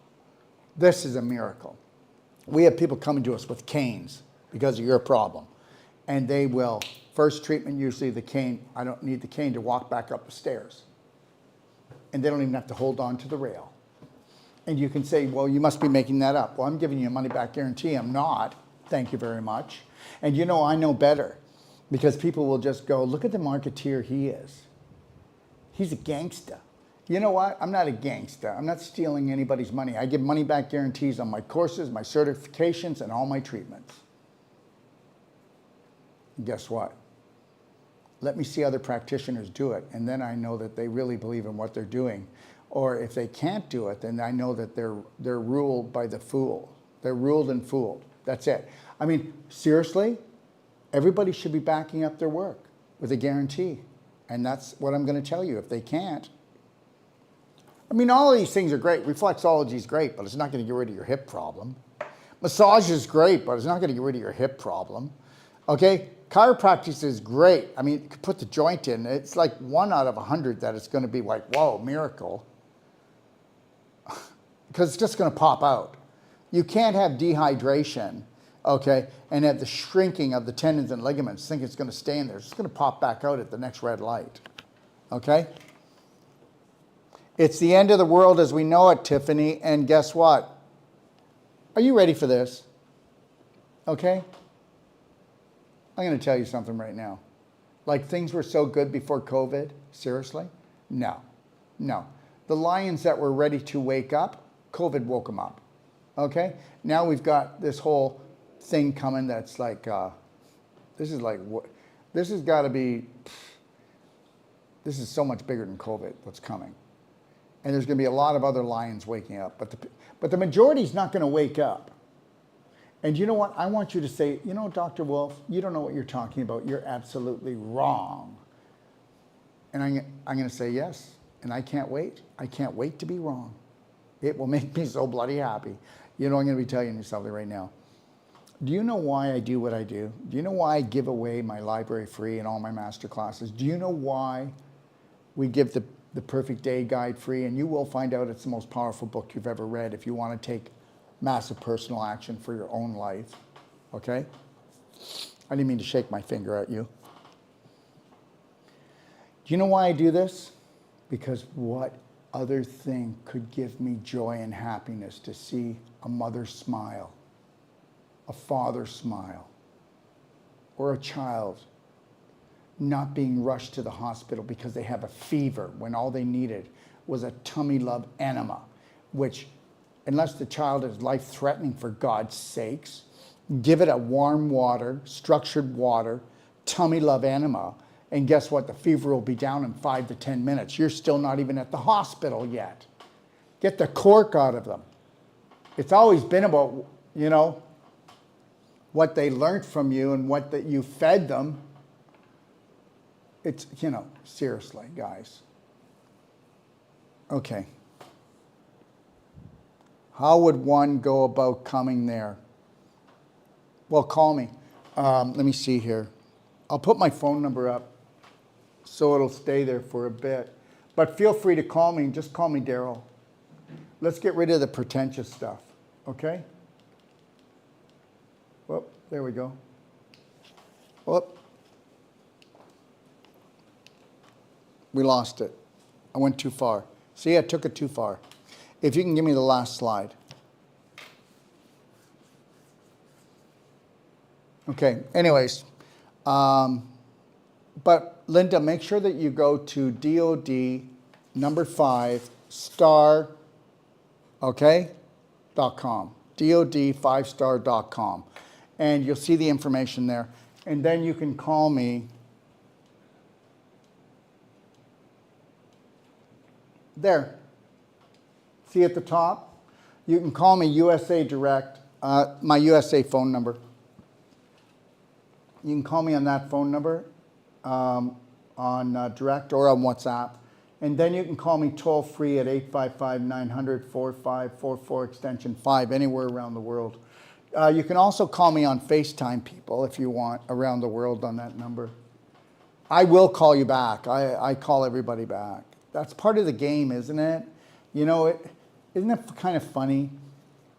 this is a miracle. We have people coming to us with canes because of your problem. And they will, first treatment, usually the cane, I don't need the cane to walk back up the stairs. And they don't even have to hold on to the rail. And you can say, well, you must be making that up. Well, I'm giving you a money back guarantee. I'm not. Thank you very much. And you know, I know better, because people will just go, look at the marketeer he is. He's a gangster. You know what? I'm not a gangster. I'm not stealing anybody's money. I give money back guarantees on my courses, my certifications, and all my treatments. And guess what? Let me see other practitioners do it, and then I know that they really believe in what they're doing. Or if they can't do it, then I know that they're ruled by the fool. They're ruled and fooled. That's it. I mean, seriously, everybody should be backing up their work with a guarantee. And that's what I'm going to tell you. If they can't, I mean, all of these things are great. Reflexology is great, but it's not going to get rid of your hip problem. Massage is great, but it's not going to get rid of your hip problem. Okay? Chiropractic is great. I mean, you could put the joint in. It's like 1 out of 100 that it's going to be like, whoa, miracle. Because it's just going to pop out. You can't have dehydration, okay, and have the shrinking of the tendons and ligaments, think it's going to stay in there. It's just going to pop back out at the next red light, okay? It's the end of the world as we know it, Tiffany, and guess what? Are you ready for this? Okay? I'm going to tell you something right now. Like things were so good before COVID? Seriously? No. No. The lions that were ready to wake up, COVID woke them up. Okay? Now we've got this whole thing coming that's like, this has got to be, this is so much bigger than COVID, what's coming. And there's going to be a lot of other lions waking up. But the majority's not going to wake up. And you know what? I want you to say, you know, Dr. Wolf, you don't know what you're talking about. You're absolutely wrong. And I'm going to say yes. And I can't wait. I can't wait to be wrong. It will make me so bloody happy. You know, I'm going to be telling you something right now. Do you know why I do what I do? Do you know why I give away my library free and all my master classes? Do you know why we give the Perfect Day Guide free? And you will find out it's the most powerful book you've ever read if you want to take massive personal action for your own life, okay? I didn't mean to shake my finger at you. Do you know why I do this? Because what other thing could give me joy and happiness to see a mother smile, a father smile, or a child not being rushed to the hospital because they have a fever when all they needed was a tummy love enema, which, unless the child is life-threatening, for God's sakes, give it a warm water, structured water, tummy love enema, and guess what? The fever will be down in 5 to 10 minutes. You're still not even at the hospital yet. Get the cork out of them. It's always been about, you know, what they learned from you and what that you fed them. It's, you know, seriously, guys. Okay. How would one go about coming there? Well, call me. Let me see here. I'll put my phone number up so it'll stay there for a bit. But feel free to call me. Just call me Daryl. Let's get rid of the pretentious stuff, okay? Whoop, there we go. Whoop. We lost it. I went too far. See, I took it too far. If you can give me the last slide. Okay, anyways. But Linda, make sure that you go to DOD number 5 star, okay, .com. DOD5star.com. And you'll see the information there. And then you can call me. There. See at the top? You can call me USA Direct, my USA phone number. You can call me on that phone number, on Direct or on WhatsApp. And then you can call me toll free at 855-900-4544 extension 5 anywhere around the world. You can also call me on FaceTime, people, if you want, around the world on that number. I will call you back. I call everybody back. That's part of the game, isn't it? You know, isn't it kind of funny?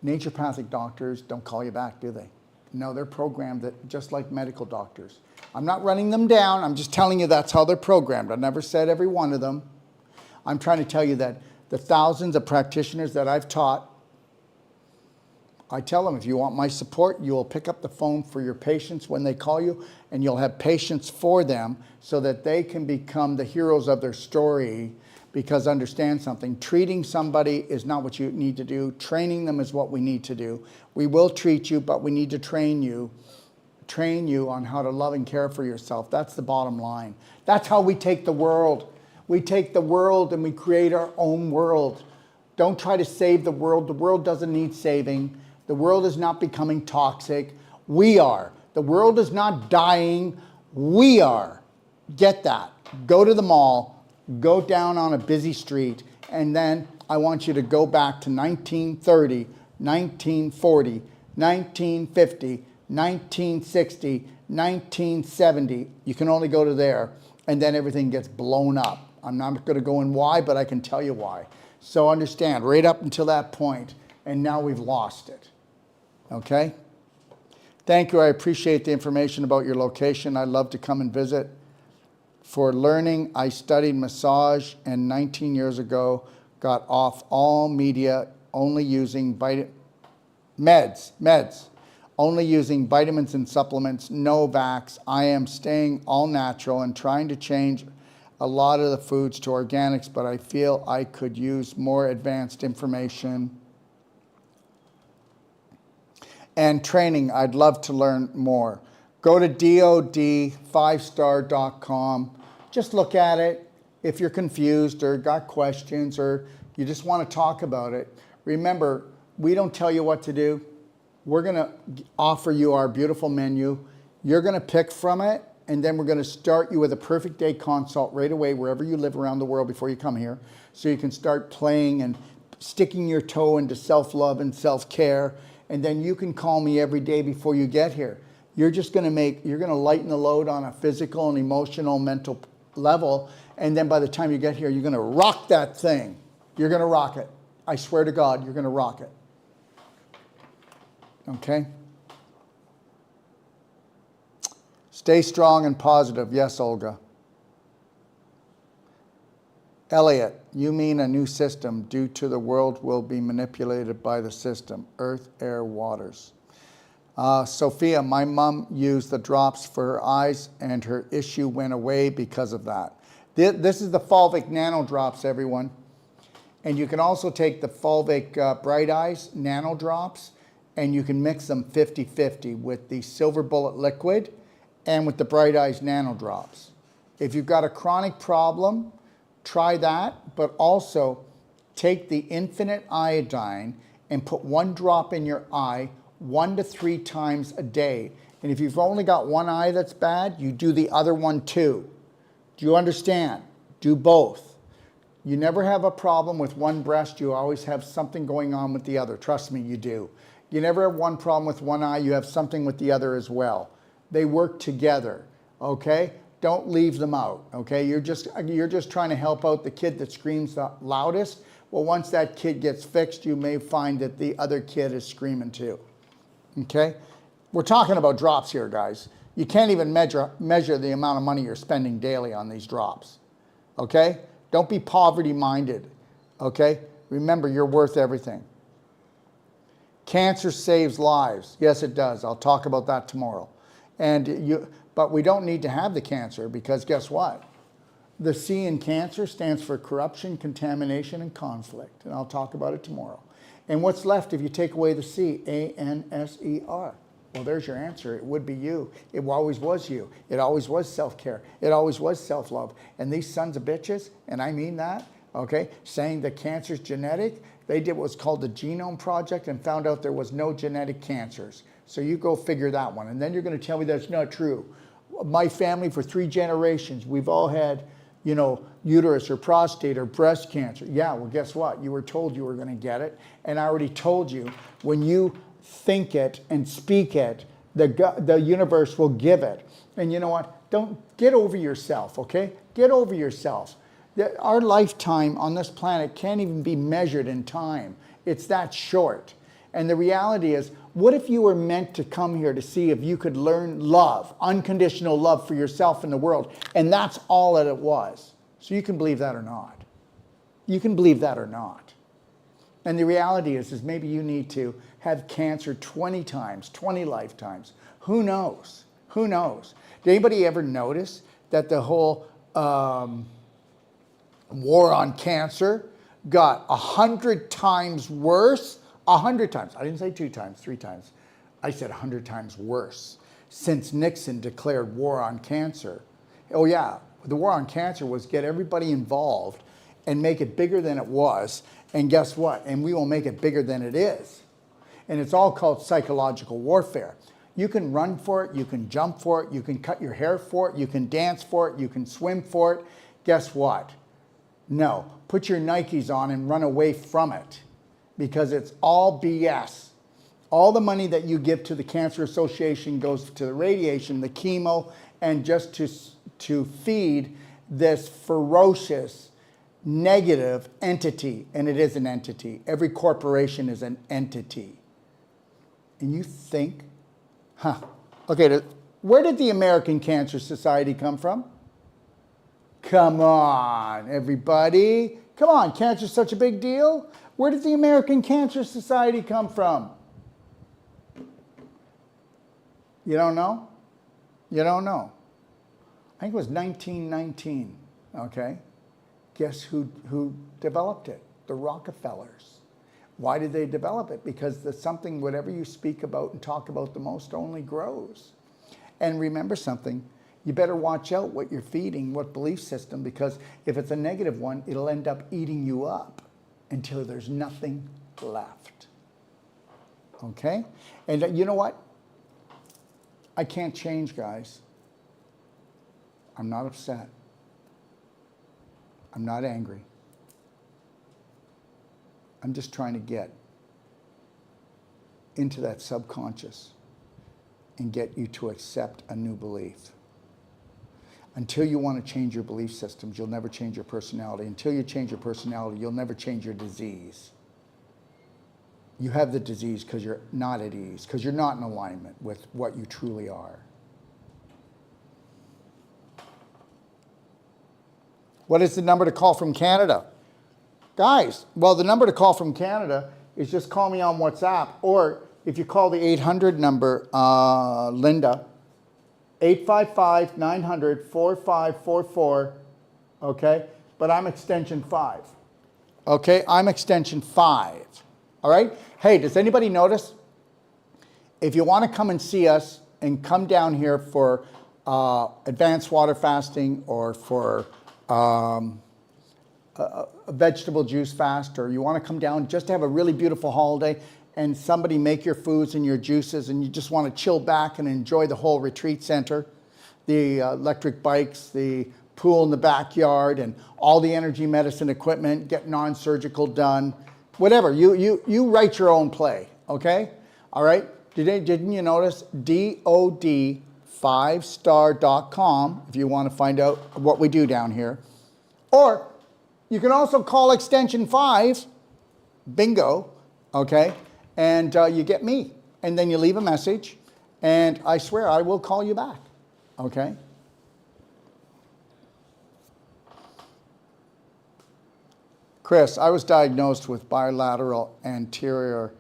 Naturopathic doctors don't call you back, do they? No, they're programmed that just like medical doctors. I'm not running them down. I'm just telling you that's how they're programmed. I never said every one of them. I'm trying to tell you that the thousands of practitioners that I've taught, I tell them, if you want my support, you will pick up the phone for your patients when they call you, and you'll have patience for them so that they can become the heroes of their story. Because understand something, treating somebody is not what you need to do. Training them is what we need to do. We will treat you, but we need to train you on how to love and care for yourself. That's the bottom line. That's how we take the world. We take the world and we create our own world. Don't try to save the world. The world doesn't need saving. The world is not becoming toxic. We are. The world is not dying. We are. Get that. Go to the mall. Go down on a busy street, and then I want you to go back to 1930, 1940, 1950, 1960, 1970. You can only go to there, and then everything gets blown up. I'm not going to go in why, but I can tell you why. So understand, right up until that point, and now we've lost it. Okay? Thank you. I appreciate the information about your location. I'd love to come and visit. For learning, I studied massage, and 19 years ago got off all media, only using meds, only using vitamins and supplements, no vax. I am staying all natural and trying to change a lot of the foods to organics, but I feel I could use more advanced information and training. I'd love to learn more. Go to DOD5star.com. Just look at it. If you're confused or got questions or you just want to talk about it, remember, we don't tell you what to do. We're going to offer you our beautiful menu. You're going to pick from it, and then we're going to start you with a perfect day consult right away wherever you live around the world before you come here, so you can start playing and sticking your toe into self-love and self-care, and then you can call me every day before you get here. You're just going to lighten the load on a physical and emotional, mental level. And then by the time you get here, you're going to rock that thing. You're going to rock it. I swear to God, you're going to rock it. Okay? Stay strong and positive. Yes, Olga. Elliot, you mean a new system due to the world will be manipulated by the system, earth, air, waters. Sophia, my mom used the drops for her eyes and her issue went away because of that. This is the Fulvic Nano Drops, everyone. And you can also take the Fulvic Bright Eyes Nano Drops and you can mix them 50-50 with the Silver Bullet Liquid and with the Bright Eyes Nano Drops. If you've got a chronic problem, try that, but also take the Infinite Iodine and put 1 drop in your eye 1 to 3 times a day. And if you've only got one eye that's bad, you do the other one too. Do you understand? Do both. You never have a problem with one breast. You always have something going on with the other. Trust me, you do. You never have one problem with one eye. You have something with the other as well. They work together, okay? Don't leave them out, okay? You're just trying to help out the kid that screams the loudest. Well, once that kid gets fixed, you may find that the other kid is screaming too, okay? We're talking about drops here, guys. You can't even measure the amount of money you're spending daily on these drops, okay? Don't be poverty-minded, okay? Remember, you're worth everything. Cancer saves lives. Yes, it does. I'll talk about that tomorrow. But we don't need to have the cancer because guess what? The C in cancer stands for corruption, contamination, and conflict. And I'll talk about it tomorrow. And what's left if you take away the C? A-N-S-E-R. Well, there's your answer. It would be you. It always was you. It always was self-care. It always was self-love. And these sons of bitches, and I mean that, okay, saying that cancer's genetic, they did what's called the Genome Project and found out there was no genetic cancers. So you go figure that one. And then you're going to tell me that's not true. My family for 3 generations, we've all had, you know, uterus or prostate or breast cancer. Yeah, well, guess what? You were told you were going to get it. And I already told you, when you think it and speak it, the universe will give it. And you know what? Don't get over yourself, okay? Get over yourself. Our lifetime on this planet can't even be measured in time. It's that short. And the reality is, what if you were meant to come here to see if you could learn love, unconditional love for yourself and the world, and that's all that it was? So you can believe that or not. You can believe that or not. And the reality is maybe you need to have cancer 20 times, 20 lifetimes. Who knows? Who knows? Did anybody ever notice that the whole war on cancer got 100 times worse? 100 times. I didn't say 2 times, 3 times. I said 100 times worse since Nixon declared war on cancer. Oh yeah, the war on cancer was get everybody involved and make it bigger than it was. And guess what? And we will make it bigger than it is. And it's all called psychological warfare. You can run for it, you can jump for it, you can cut your hair for it, you can dance for it, you can swim for it. Guess what? No, put your Nikes on and run away from it because it's all BS. All the money that you give to the Cancer Association goes to the radiation, the chemo, and just to feed this ferocious negative entity. And it is an entity. Every corporation is an entity. And you think, okay, where did the American Cancer Society come from? Come on, everybody. Come on, cancer's such a big deal. Where did the American Cancer Society come from? You don't know? You don't know. I think it was 1919, okay? Guess who developed it? The Rockefellers. Why did they develop it? Because something, whatever you speak about and talk about the most, only grows. And remember something, you better watch out what you're feeding, what belief system, because if it's a negative one, it'll end up eating you up until there's nothing left. Okay? And you know what? I can't change, guys. I'm not upset. I'm not angry. I'm just trying to get into that subconscious and get you to accept a new belief. Until you want to change your belief systems, you'll never change your personality. Until you change your personality, you'll never change your disease. You have the disease because you're not at ease, because you're not in alignment with what you truly are. What is the number to call from Canada? Guys, well, the number to call from Canada is just call me on WhatsApp, or if you call the 800 number, Linda, 855-900-4544, okay? But I'm extension 5, okay? I'm extension 5, all right? Hey, does anybody notice? If you want to come and see us and come down here for advanced water fasting or for a vegetable juice fast, or you want to come down just to have a really beautiful holiday, and somebody make your foods and your juices and you just want to chill back and enjoy the whole retreat center, the electric bikes, the pool in the backyard, and all the energy medicine equipment, get non-surgical done, whatever. You write your own play, okay? All right? Didn't you notice? DOD5star.com if you want to find out what we do down here. Or you can also call extension 5, bingo, okay? And you get me. And then you leave a message, and I swear I will call you back, okay? Chris, I was diagnosed with bilateral anterior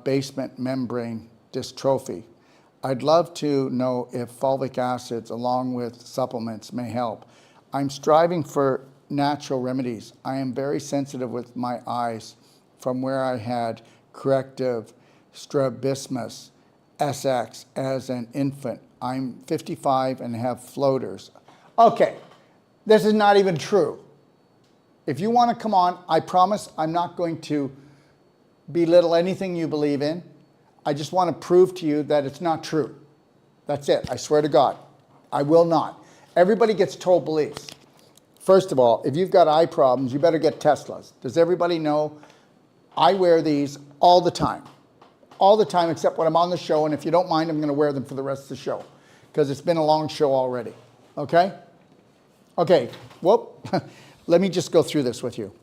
basement membrane dystrophy. I'd love to know if fulvic acids along with supplements may help. I'm striving for natural remedies. I am very sensitive with my eyes from where I had corrective strabismus SX as an infant. I'm 55 and have floaters. Okay, this is not even true. If you want to come on, I promise I'm not going to belittle anything you believe in. I just want to prove to you that it's not true. That's it. I swear to God. I will not. Everybody gets told beliefs. First of all, if you've got eye problems, you better get Teslas. Does everybody know I wear these all the time? All the time except when I'm on the show, and if you don't mind, I'm going to wear them for the rest of the show because it's been a long show already. Okay? Okay. Whoop. Let me just go through this with you.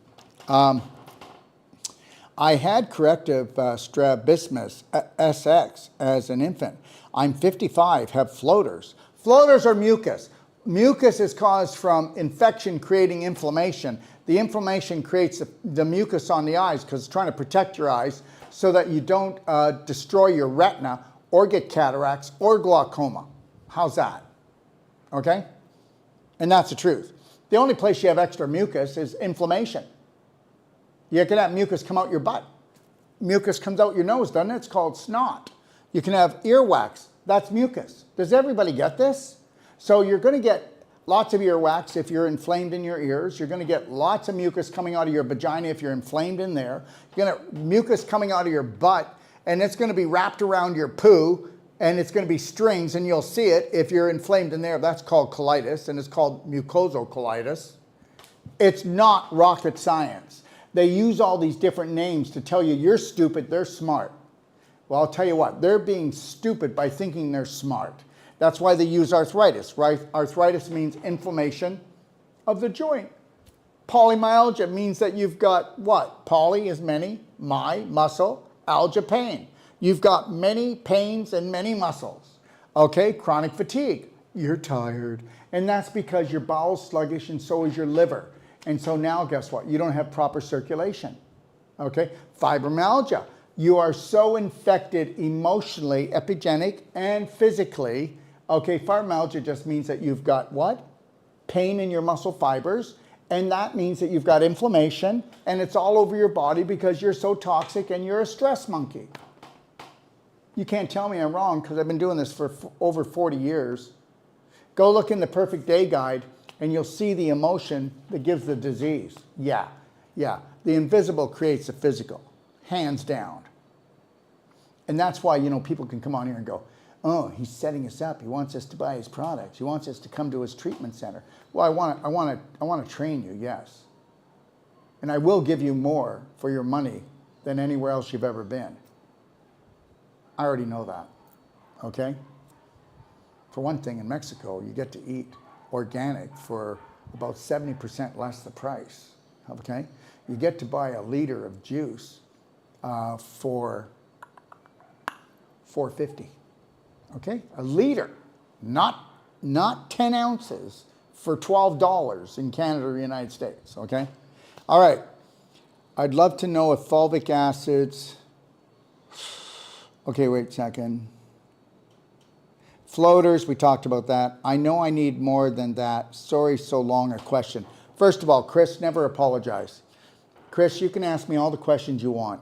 I had corrective strabismus SX as an infant. I'm 55, have floaters. Floaters are mucus. Mucus is caused from infection creating inflammation. The inflammation creates the mucus on the eyes because it's trying to protect your eyes so that you don't destroy your retina or get cataracts or glaucoma. How's that? Okay? And that's the truth. The only place you have extra mucus is inflammation. You can have mucus come out your butt. Mucus comes out your nose, doesn't it? It's called snot. You can have earwax. That's mucus. Does everybody get this? So you're going to get lots of earwax if you're inflamed in your ears. You're going to get lots of mucus coming out of your vagina if you're inflamed in there. You're going to have mucus coming out of your butt, and it's going to be wrapped around your poo, and it's going to be strings, and you'll see it if you're inflamed in there. That's called colitis, and it's called mucosal colitis. It's not rocket science. They use all these different names to tell you you're stupid, they're smart. Well, I'll tell you what, they're being stupid by thinking they're smart. That's why they use arthritis, right? Arthritis means inflammation of the joint. Polymyalgia means that you've got what? Poly is many, my, muscle, algia, pain. You've got many pains and many muscles. Okay, chronic fatigue, you're tired. And that's because your bowel's sluggish and so is your liver. And so now guess what? You don't have proper circulation. Okay, fibromyalgia. You are so infected emotionally, epigenetic, and physically. Okay, fibromyalgia just means that you've got what? Pain in your muscle fibers. And that means that you've got inflammation and it's all over your body because you're so toxic and you're a stress monkey. You can't tell me I'm wrong because I've been doing this for over 40 years. Go look in the Perfect Day Guide and you'll see the emotion that gives the disease. Yeah. The invisible creates the physical, hands down. And that's why, people can come on here and go, oh, he's setting us up. He wants us to buy his products. He wants us to come to his treatment center. Well, I want to train you, yes. And I will give you more for your money than anywhere else you've ever been. I already know that, okay? For one thing, in Mexico, you get to eat organic for about 70% less the price, okay? You get to buy a liter of juice for $4.50, okay? A liter, not 10 ounces for $12 in Canada or the United States, okay? All right, I'd love to know if fulvic acids, okay, wait a second. Floaters, we talked about that. I know I need more than that. Sorry, so long a question. First of all, Chris, never apologize. Chris, you can ask me all the questions you want.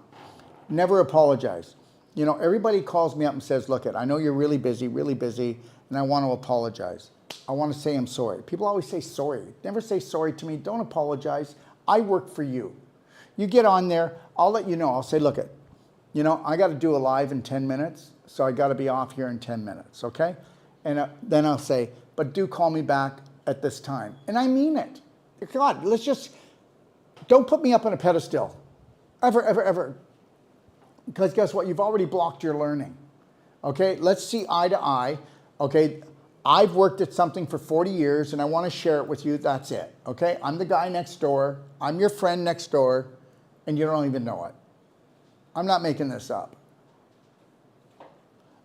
Never apologize. Everybody calls me up and says, look, I know you're really busy, and I want to apologize. I want to say I'm sorry. People always say sorry. Never say sorry to me. Don't apologize. I work for you. You get on there, I'll let you know. I'll say, look, you know, I got to do a live in 10 minutes, so I got to be off here in 10 minutes, okay? And then I'll say, but do call me back at this time. And I mean it. God, let's just, don't put me up on a pedestal. Ever, ever, ever. Because guess what? You've already blocked your learning. Okay, let's see eye to eye. Okay, I've worked at something for 40 years and I want to share it with you. That's it. Okay, I'm the guy next door. I'm your friend next door and you don't even know it. I'm not making this up.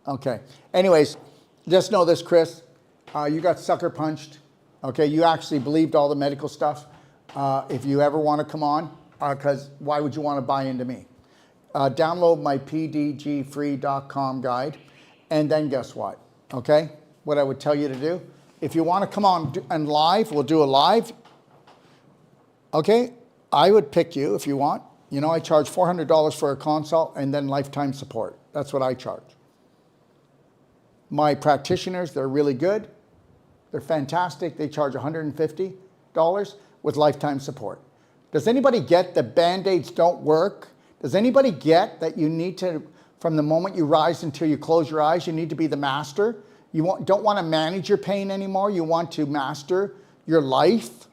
Okay, anyways, just know this, Chris. You got sucker punched. Okay, you actually believed all the medical stuff. If you ever want to come on, because why would you want to buy into me? Download my pdgfree.com guide, and then guess what? Okay, what I would tell you to do, if you want to come on and live, we'll do a live. Okay, I would pick you if you want. You know, I charge $400 for a consult and then lifetime support. That's what I charge. My practitioners, they're really good. They're fantastic. They charge $150 with lifetime support. Does anybody get that Band-Aids don't work? Does anybody get that you need to, from the moment you rise until you close your eyes, you need to be the master? You don't want to manage your pain anymore. You want to master your life.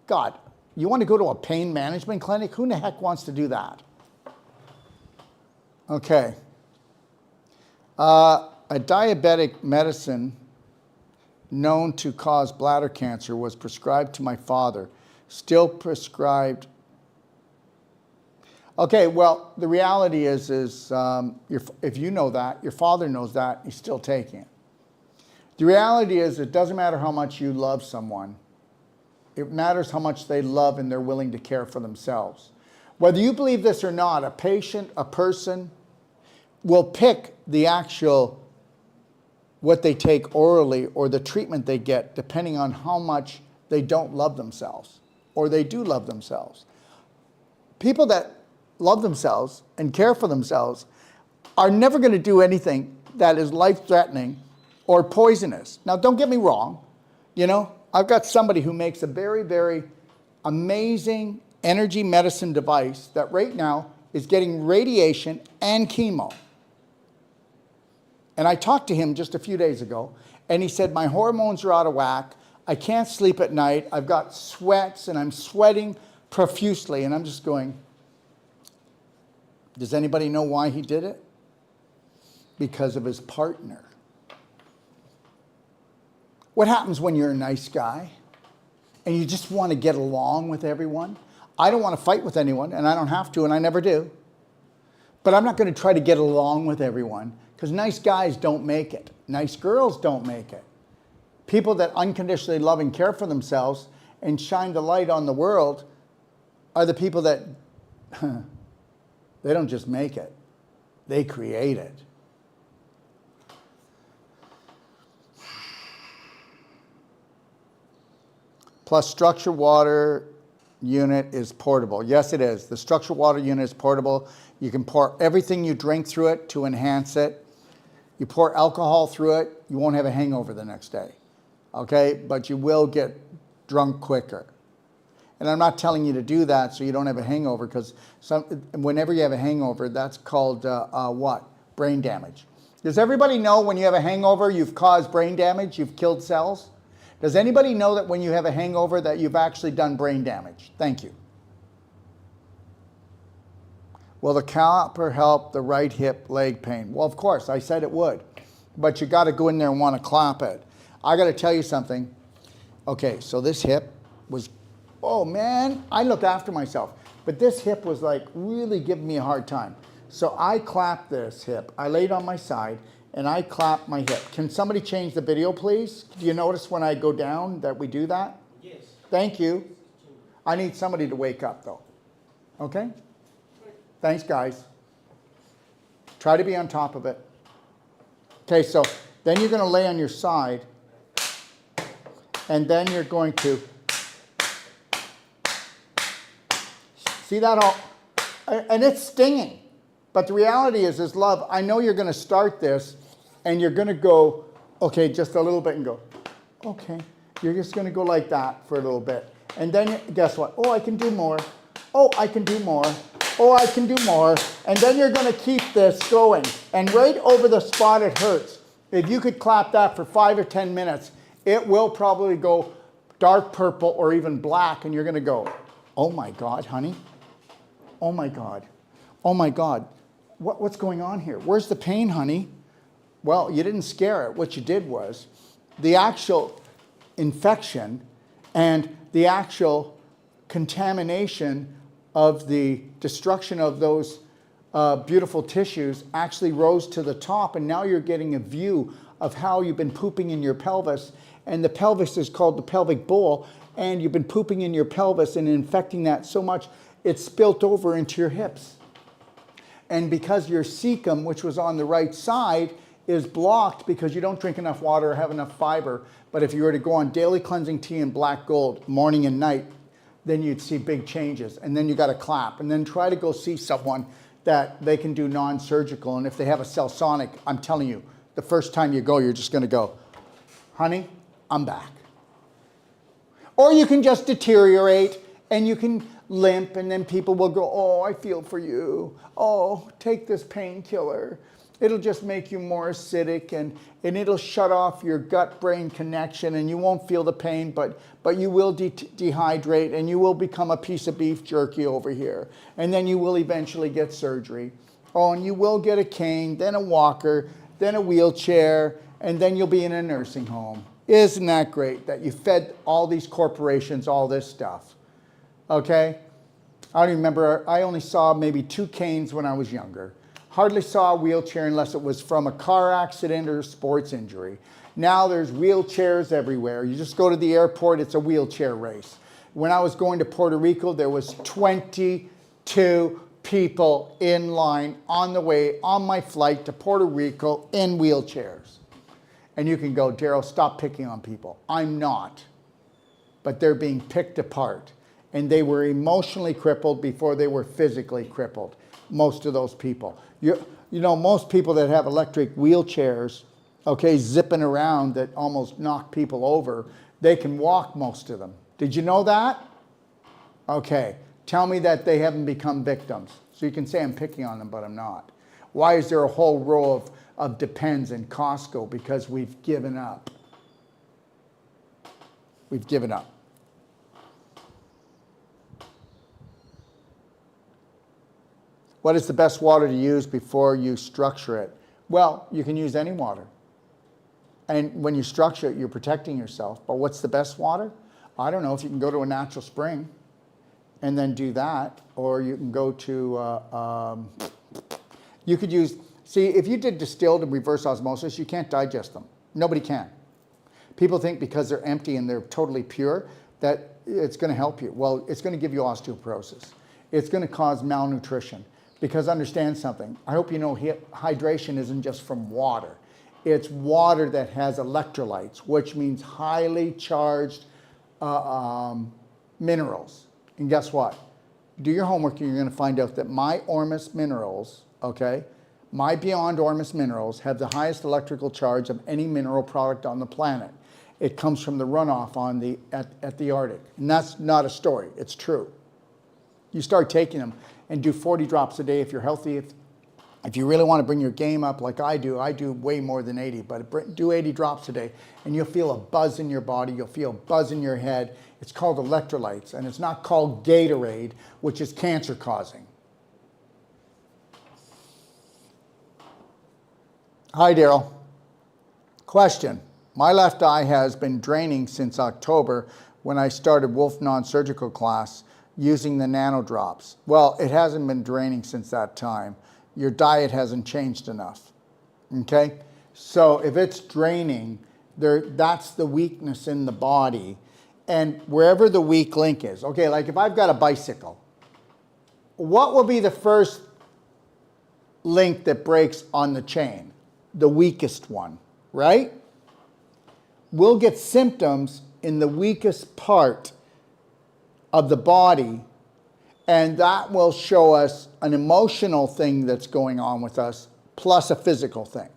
God, you want to go to a pain management clinic? Who in the heck wants to do that? Okay. A diabetic medicine known to cause bladder cancer was prescribed to my father. Still prescribed. Okay, well, the reality is if you know that, your father knows that, he's still taking it. The reality is it doesn't matter how much you love someone. It matters how much they love and they're willing to care for themselves. Whether you believe this or not, a patient, a person, will pick the actual, what they take orally or the treatment they get depending on how much they don't love themselves or they do love themselves. People that love themselves and care for themselves are never going to do anything that is life-threatening or poisonous. Now, don't get me wrong. You know, I've got somebody who makes a very, very amazing energy medicine device that right now is getting radiation and chemo. And I talked to him just a few days ago, and he said, my hormones are out of whack. I can't sleep at night. I've got sweats, and I'm sweating profusely. And I'm just going, does anybody know why he did it? Because of his partner. What happens when you're a nice guy and you just want to get along with everyone? I don't want to fight with anyone, and I don't have to, and I never do. But I'm not going to try to get along with everyone, because nice guys don't make it. Nice girls don't make it. People that unconditionally love and care for themselves and shine the light on the world are the people that, they don't just make it, they create it. Plus, structured water unit is portable. Yes, it is. The structured water unit is portable. You can pour everything you drink through it to enhance it. You pour alcohol through it, you won't have a hangover the next day. Okay? But you will get drunk quicker. And I'm not telling you to do that so you don't have a hangover, because whenever you have a hangover, that's called what? Brain damage. Does everybody know when you have a hangover, you've caused brain damage, you've killed cells? Does anybody know that when you have a hangover that you've actually done brain damage? Thank you. Will the copper help the right hip leg pain? Well, of course, I said it would. But you got to go in there and want to clap it. I got to tell you something. Okay, so this hip was, oh man, I looked after myself. But this hip was like really giving me a hard time. So I clapped this hip. I laid on my side and I clapped my hip. Can somebody change the video, please? Do you notice when I go down that we do that? Yes. Thank you. I need somebody to wake up though. Okay? Thanks, guys. Try to be on top of it. Okay, so then you're going to lay on your side, and then you're going to see that all, and it's stinging. But the reality is love, I know you're going to start this, and you're going to go, okay, just a little bit, and go, okay. You're just going to go like that for a little bit. And then guess what? Oh, I can do more. Oh, I can do more. Oh, I can do more. And then you're going to keep this going. And right over the spot it hurts, if you could clap that for 5 or 10 minutes, it will probably go dark purple or even black, and you're going to go, oh my God, honey. Oh my God. Oh my God. What's going on here? Where's the pain, honey? Well, you didn't scare it. What you did was the actual infection and the actual contamination of the destruction of those beautiful tissues actually rose to the top, and now you're getting a view of how you've been pooping in your pelvis, and the pelvis is called the pelvic bowl, and you've been pooping in your pelvis and infecting that so much it's spilt over into your hips. And because your cecum, which was on the right side, is blocked because you don't drink enough water or have enough fiber, but if you were to go on daily cleansing tea and black gold morning and night, then you'd see big changes. And then you got to clap, and then try to go see someone that they can do non-surgical. And if they have a Cellsonic, I'm telling you, the first time you go, you're just going to go, honey, I'm back. Or you can just deteriorate and you can limp, and then people will go, oh, I feel for you. Oh, take this painkiller. It'll just make you more acidic, and it'll shut off your gut-brain connection, and you won't feel the pain, but you will dehydrate, and you will become a piece of beef jerky over here. And then you will eventually get surgery. Oh, and you will get a cane, then a walker, then a wheelchair, and then you'll be in a nursing home. Isn't that great that you fed all these corporations all this stuff? Okay? I don't remember, I only saw maybe 2 canes when I was younger. Hardly saw a wheelchair unless it was from a car accident or a sports injury. Now there's wheelchairs everywhere. You just go to the airport, it's a wheelchair race. When I was going to Puerto Rico, there was 22 people in line on the way on my flight to Puerto Rico in wheelchairs. And you can go, Daryl, stop picking on people. I'm not. But they're being picked apart. And they were emotionally crippled before they were physically crippled, most of those people. You know, most people that have electric wheelchairs, okay, zipping around that almost knock people over, they can walk, most of them. Did you know that? Okay, tell me that they haven't become victims. So you can say I'm picking on them, but I'm not. Why is there a whole row of Depends in Costco? Because we've given up. We've given up. What is the best water to use before you structure it? Well, you can use any water. And when you structure it, you're protecting yourself. But what's the best water? I don't know if you can go to a natural spring and then do that, or you can go to, you could use, see, if you did distilled and reverse osmosis, you can't digest them. Nobody can. People think because they're empty and they're totally pure that it's going to help you. Well, it's going to give you osteoporosis. It's going to cause malnutrition. Because understand something, I hope you know hydration isn't just from water. It's water that has electrolytes, which means highly charged minerals. And guess what? Do your homework and you're going to find out that my Ormus minerals, okay, my Beyond Ormus minerals have the highest electrical charge of any mineral product on the planet. It comes from the runoff on at the Arctic. And that's not a story, it's true. You start taking them and do 40 drops a day if you're healthy. If you really want to bring your game up like I do way more than 80, but do 80 drops a day and you'll feel a buzz in your body, you'll feel a buzz in your head. It's called electrolytes, and it's not called Gatorade, which is cancer causing. Hi, Daryl. Question. My left eye has been draining since October when I started Wolf non-surgical class using the nano drops. Well, it hasn't been draining since that time. Your diet hasn't changed enough, okay? So if it's draining, that's the weakness in the body. And wherever the weak link is, okay, like if I've got a bicycle, what will be the first link that breaks on the chain? The weakest one, right? We'll get symptoms in the weakest part of the body, and that will show us an emotional thing that's going on with us, plus a physical thing.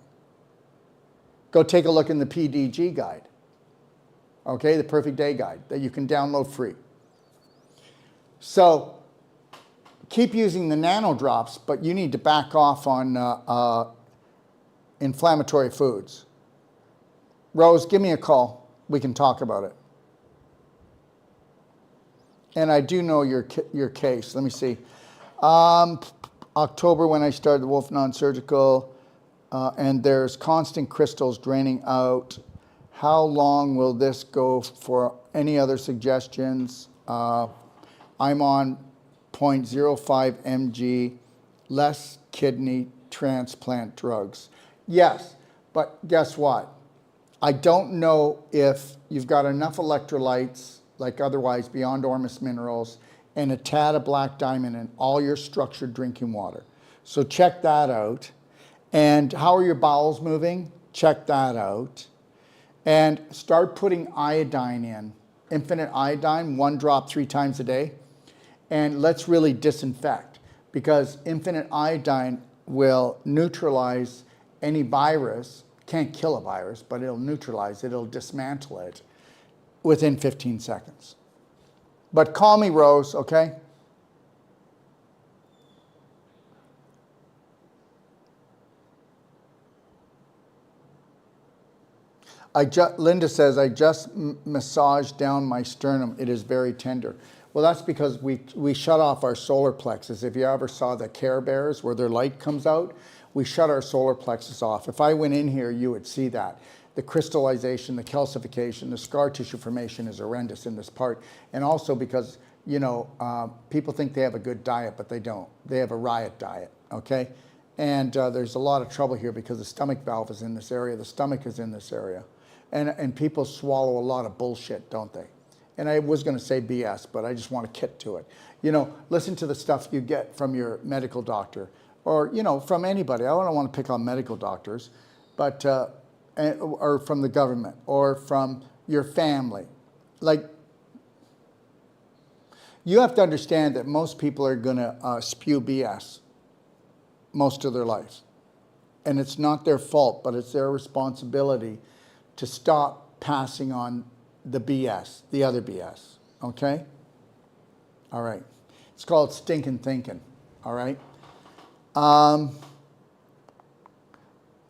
Go take a look in the PDG guide, okay, the Perfect Day Guide that you can download free. So keep using the nano drops, but you need to back off on inflammatory foods. Rose, give me a call. We can talk about it. And I do know your case. Let me see. October when I started the Wolf Non-Surgical, and there's constant crystals draining out. How long will this go for? Any other suggestions? I'm on 0.05 mg, less kidney transplant drugs. Yes, but guess what? I don't know if you've got enough electrolytes, like otherwise beyond Ormus Minerals, and a tad of black diamond in all your structured drinking water. So check that out. And how are your bowels moving? Check that out. And start putting iodine in. Infinite iodine, 1 drop 3 times a day. And let's really disinfect, because infinite iodine will neutralize any virus. Can't kill a virus, but it'll neutralize it, it'll dismantle it within 15 seconds. But call me, Rose, okay? Linda says, I just massaged down my sternum. It is very tender. Well, that's because we shut off our solar plexus. If you ever saw the Care Bears where their light comes out, we shut our solar plexus off. If I went in here, you would see that. The crystallization, the calcification, the scar tissue formation is horrendous in this part. And also because, you know, people think they have a good diet, but they don't. They have a riot diet, okay? And there's a lot of trouble here because the stomach valve is in this area, the stomach is in this area. And people swallow a lot of bullshit, don't they? And I was going to say BS, but I just want to kit to it. You know, listen to the stuff you get from your medical doctor, or, you know, from anybody. I don't want to pick on medical doctors, but, or from the government, or from your family. Like, you have to understand that most people are going to spew BS most of their lives. And it's not their fault, but it's their responsibility to stop passing on the BS, the other BS, okay? All right. It's called stinking thinking, all right?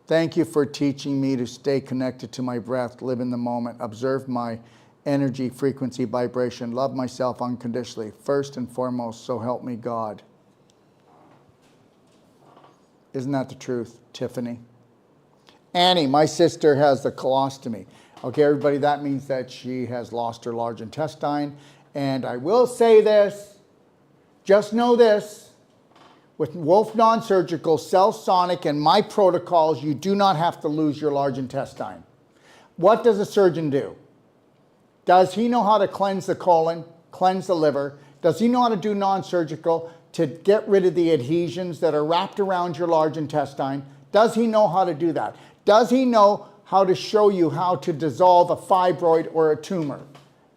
Thank you for teaching me to stay connected to my breath, live in the moment, observe my energy, frequency, vibration, love myself unconditionally, first and foremost, so help me God. Isn't that the truth, Tiffany? Annie, my sister has the colostomy. Okay, everybody, that means that she has lost her large intestine. And I will say this, just know this, with Wolf Non-Surgical, Cellsonic, and my protocols, you do not have to lose your large intestine. What does a surgeon do? Does he know how to cleanse the colon, cleanse the liver? Does he know how to do non-surgical to get rid of the adhesions that are wrapped around your large intestine? Does he know how to do that? Does he know how to show you how to dissolve a fibroid or a tumor?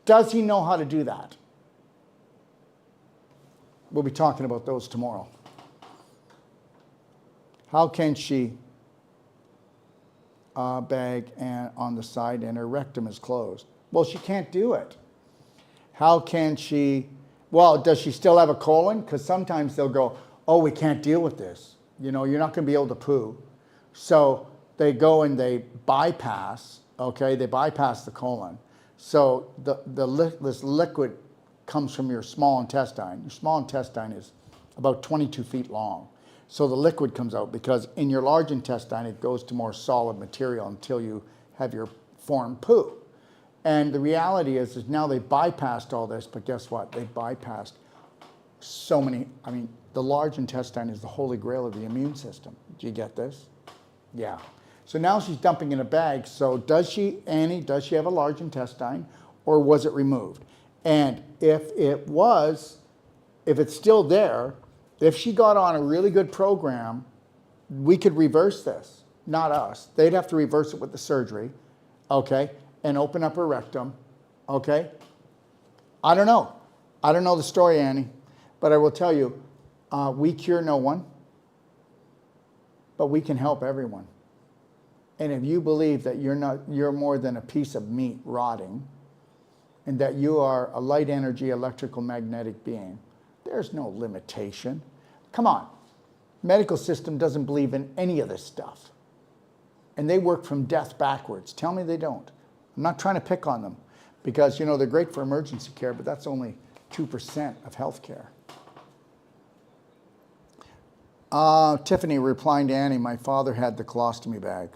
Does he know how to do that? We'll be talking about those tomorrow. How can she bag and on the side and her rectum is closed? Well, she can't do it. How can she, well, does she still have a colon? Because sometimes they'll go, oh, we can't deal with this. You know, you're not going to be able to poo. So they go and they bypass, okay? They bypass the colon. So this liquid comes from your small intestine. Your small intestine is about 22 feet long. So the liquid comes out because in your large intestine, it goes to more solid material until you have your formed poo. And the reality is now they bypassed all this, but guess what? They bypassed so many, I mean, the large intestine is the holy grail of the immune system. Do you get this? Yeah. So now she's dumping in a bag. So does she, Annie, does she have a large intestine or was it removed? And if it's still there, if she got on a really good program, we could reverse this, not us. They'd have to reverse it with the surgery, okay, and open up her rectum, okay? I don't know. I don't know the story, Annie, but I will tell you, we cure no one, but we can help everyone. And if you believe that you're more than a piece of meat rotting, and that you are a light energy electrical magnetic being, There's no limitation. Come on. Medical system doesn't believe in any of this stuff. And they work from death backwards. Tell me they don't. I'm not trying to pick on them because, you know, they're great for emergency care, but that's only 2% of healthcare. Tiffany replying to Annie, my father had the colostomy bag.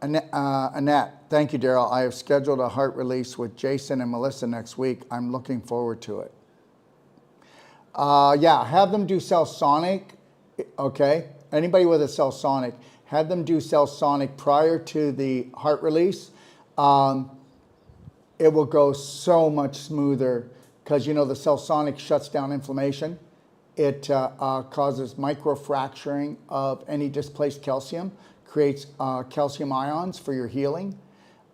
Annette, thank you, Daryl. I have scheduled a heart release with Jason and Melissa next week. I'm looking forward to it. Yeah, have them do Cellsonic, okay? Anybody with a Cellsonic, have them do Cellsonic prior to the heart release. It will go so much smoother because, you know, the Cellsonic shuts down inflammation. It causes microfracturing of any displaced calcium, creates calcium ions for your healing.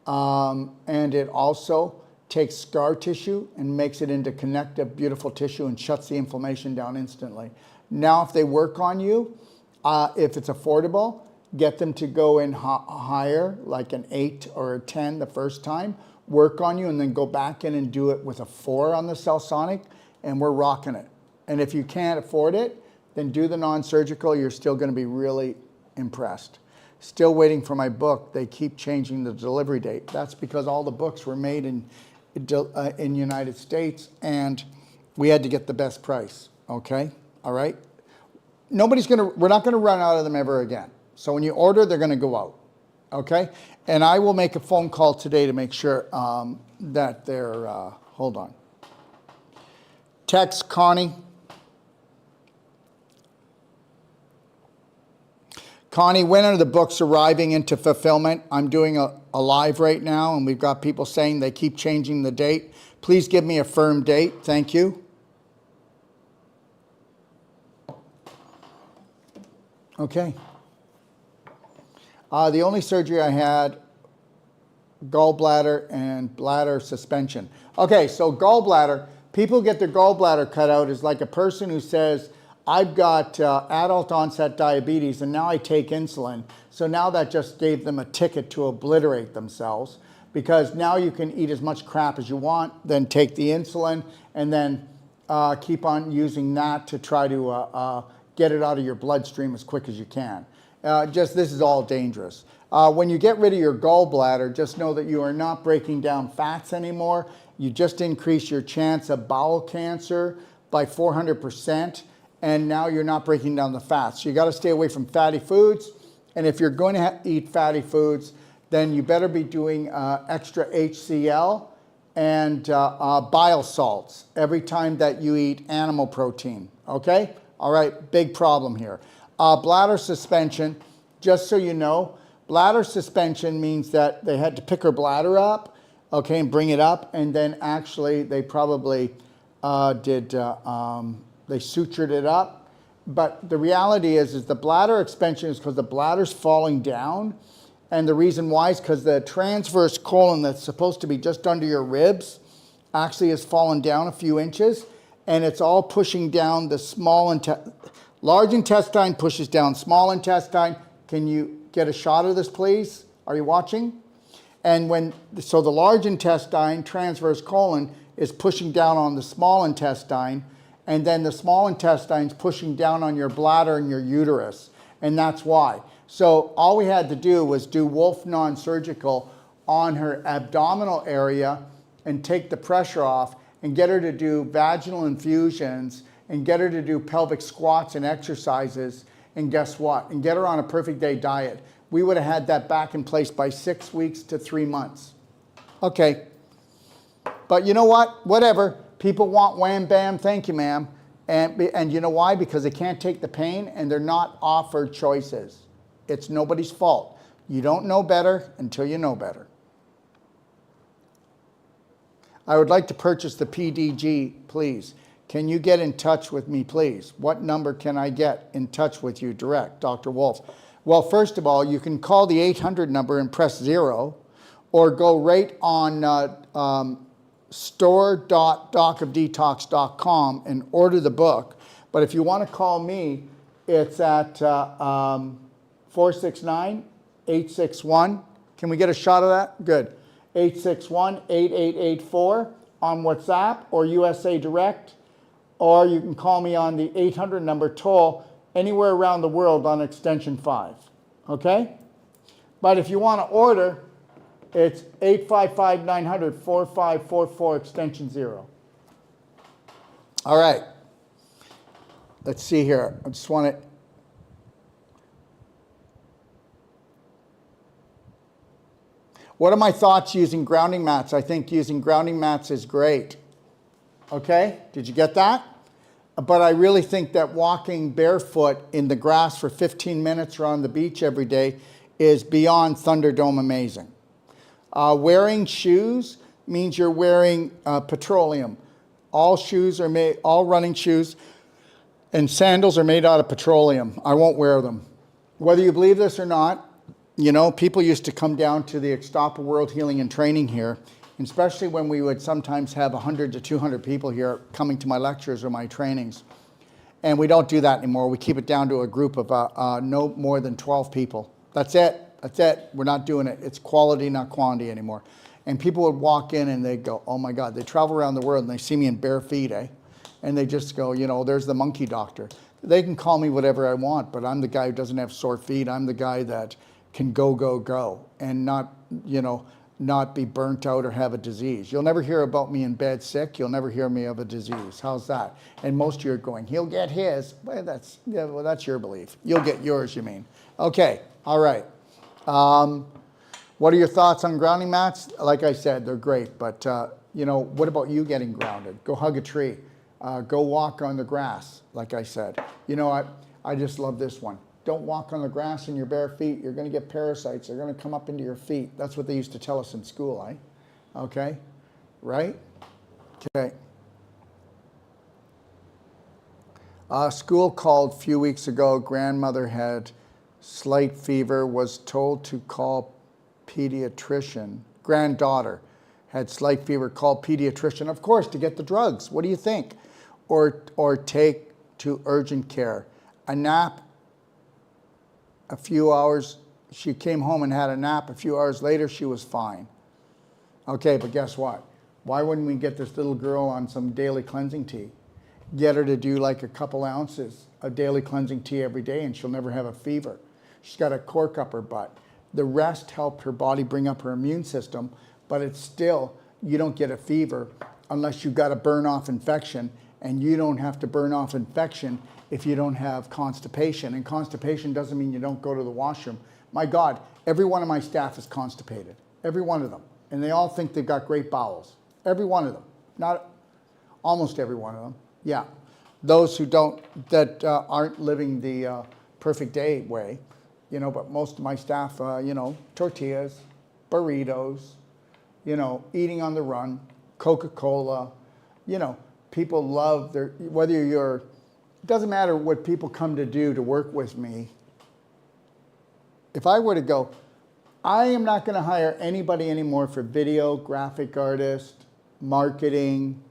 And it also takes scar tissue and makes it into connective, beautiful tissue and shuts the inflammation down instantly. Now, if they work on you, if it's affordable, get them to go in higher, like an 8 or a 10 the first time, work on you, and then go back in and do it with a 4 on the Cellsonic, and we're rocking it. And if you can't afford it, then do the non-surgical. You're still going to be really impressed. Still waiting for my book. They keep changing the delivery date. That's because all the books were made in United States, and we had to get the best price. Okay, all right. We're not going to run out of them ever again. So when you order, they're going to go out. Okay, and I will make a phone call today to make sure that they're. Hold on. Text Connie. Connie, when are the books arriving into fulfillment? I'm doing a live right now, and we've got people saying they keep changing the date. Please give me a firm date. Thank you. Okay. The only surgery I had, gallbladder and bladder suspension. Okay, so gallbladder, people get their gallbladder cut out is like a person who says, I've got adult onset diabetes and now I take insulin. So now that just gave them a ticket to obliterate themselves because now you can eat as much crap as you want, then take the insulin and then keep on using that to try to get it out of your bloodstream as quick as you can. This is all dangerous. When you get rid of your gallbladder, just know that you are not breaking down fats anymore. You just increase your chance of bowel cancer by 400%. And now you're not breaking down the fats. So you got to stay away from fatty foods. And if you're going to eat fatty foods, then you better be doing extra HCl and bile salts every time that you eat animal protein. Okay? All right, big problem here. Bladder suspension, just so you know, bladder suspension means that they had to pick her bladder up, okay, and bring it up. And then actually they probably they sutured it up. But the reality is the bladder expansion is because the bladder's falling down. And the reason why is because the transverse colon that's supposed to be just under your ribs actually has fallen down a few inches. And it's all pushing down the large intestine pushes down small intestine. Can you get a shot of this, please? Are you watching? And so the large intestine, transverse colon, is pushing down on the small intestine. And then the small intestine's pushing down on your bladder and your uterus. And that's why. So all we had to do was do Wolf non-surgical on her abdominal area and take the pressure off and get her to do vaginal infusions and get her to do pelvic squats and exercises. And guess what? And get her on a perfect day diet. We would have had that back in place by 6 weeks to 3 months. Okay. But you know what? Whatever. People want wham, bam, thank you, ma'am. And you know why? Because they can't take the pain and they're not offered choices. It's nobody's fault. You don't know better until you know better. I would like to purchase the PDG, please. Can you get in touch with me, please? What number can I get in touch with you direct, Dr. Wolf? Well, first of all, you can call the 800 number and press 0 or go right on store.docofdetox.com and order the book. But if you want to call me, it's at 469-861. Can we get a shot of that? Good. 861-8884 on WhatsApp or USA Direct. or you can call me on the 800 number toll anywhere around the world on extension 5. Okay? But if you want to order, it's 855-900-4544 extension 0. All right. Let's see here. I just want to... What are my thoughts using grounding mats? I think using grounding mats is great. Okay? Did you get that? But I really think that walking barefoot in the grass for 15 minutes or on the beach every day is beyond Thunderdome amazing. Wearing shoes means you're wearing petroleum. All shoes are made, all running shoes and sandals are made out of petroleum. I won't wear them. Whether you believe this or not, you know, people used to come down to the Extapa World Healing and Training here, especially when we would sometimes have 100 to 200 people here coming to my lectures or my trainings. And we don't do that anymore. We keep it down to a group of no more than 12 people. That's it. That's it. We're not doing it. It's quality, not quantity anymore. And people would walk in and they'd go, oh my God, they travel around the world and they see me in bare feet, eh? And they just go, you know, there's the monkey doctor. They can call me whatever I want, but I'm the guy who doesn't have sore feet. I'm the guy that can go, and not, you know, not be burnt out or have a disease. You'll never hear about me in bed sick. You'll never hear me of a disease. How's that? And most of you are going, he'll get his. Well, that's your belief. You'll get yours, you mean. Okay, all right. What are your thoughts on grounding mats? Like I said, they're great, but you know, what about you getting grounded? Go hug a tree. Go walk on the grass, like I said. You know, I just love this one. Don't walk on the grass in your bare feet. You're going to get parasites. They're going to come up into your feet. That's what they used to tell us in school, eh? Okay? Right? Okay. School called a few weeks ago. Grandmother had slight fever, was told to call pediatrician. Granddaughter had slight fever, called pediatrician, of course, to get the drugs. What do you think? Or take to urgent care. A nap, a few hours, she came home and had a nap. A few hours later, she was fine. Okay, but guess what? Why wouldn't we get this little girl on some daily cleansing tea? Get her to do like a couple ounces of daily cleansing tea every day and she'll never have a fever. She's got a cork up her butt. The rest helped her body bring up her immune system, but it's still, you don't get a fever unless you've got a burn off infection, and you don't have to burn off infection if you don't have constipation. And constipation doesn't mean you don't go to the washroom. My God, every one of my staff is constipated. Every one of them. And they all think they've got great bowels. Every one of them. Not almost every one of them. Yeah. Those who don't, that aren't living the perfect day way, you know, but most of my staff, you know, tortillas, burritos, you know, eating on the run, Coca-Cola, you know, people love their, whether you're, it doesn't matter what people come to do to work with me. If I were to go, I am not going to hire anybody anymore for video, graphic artist, marketing,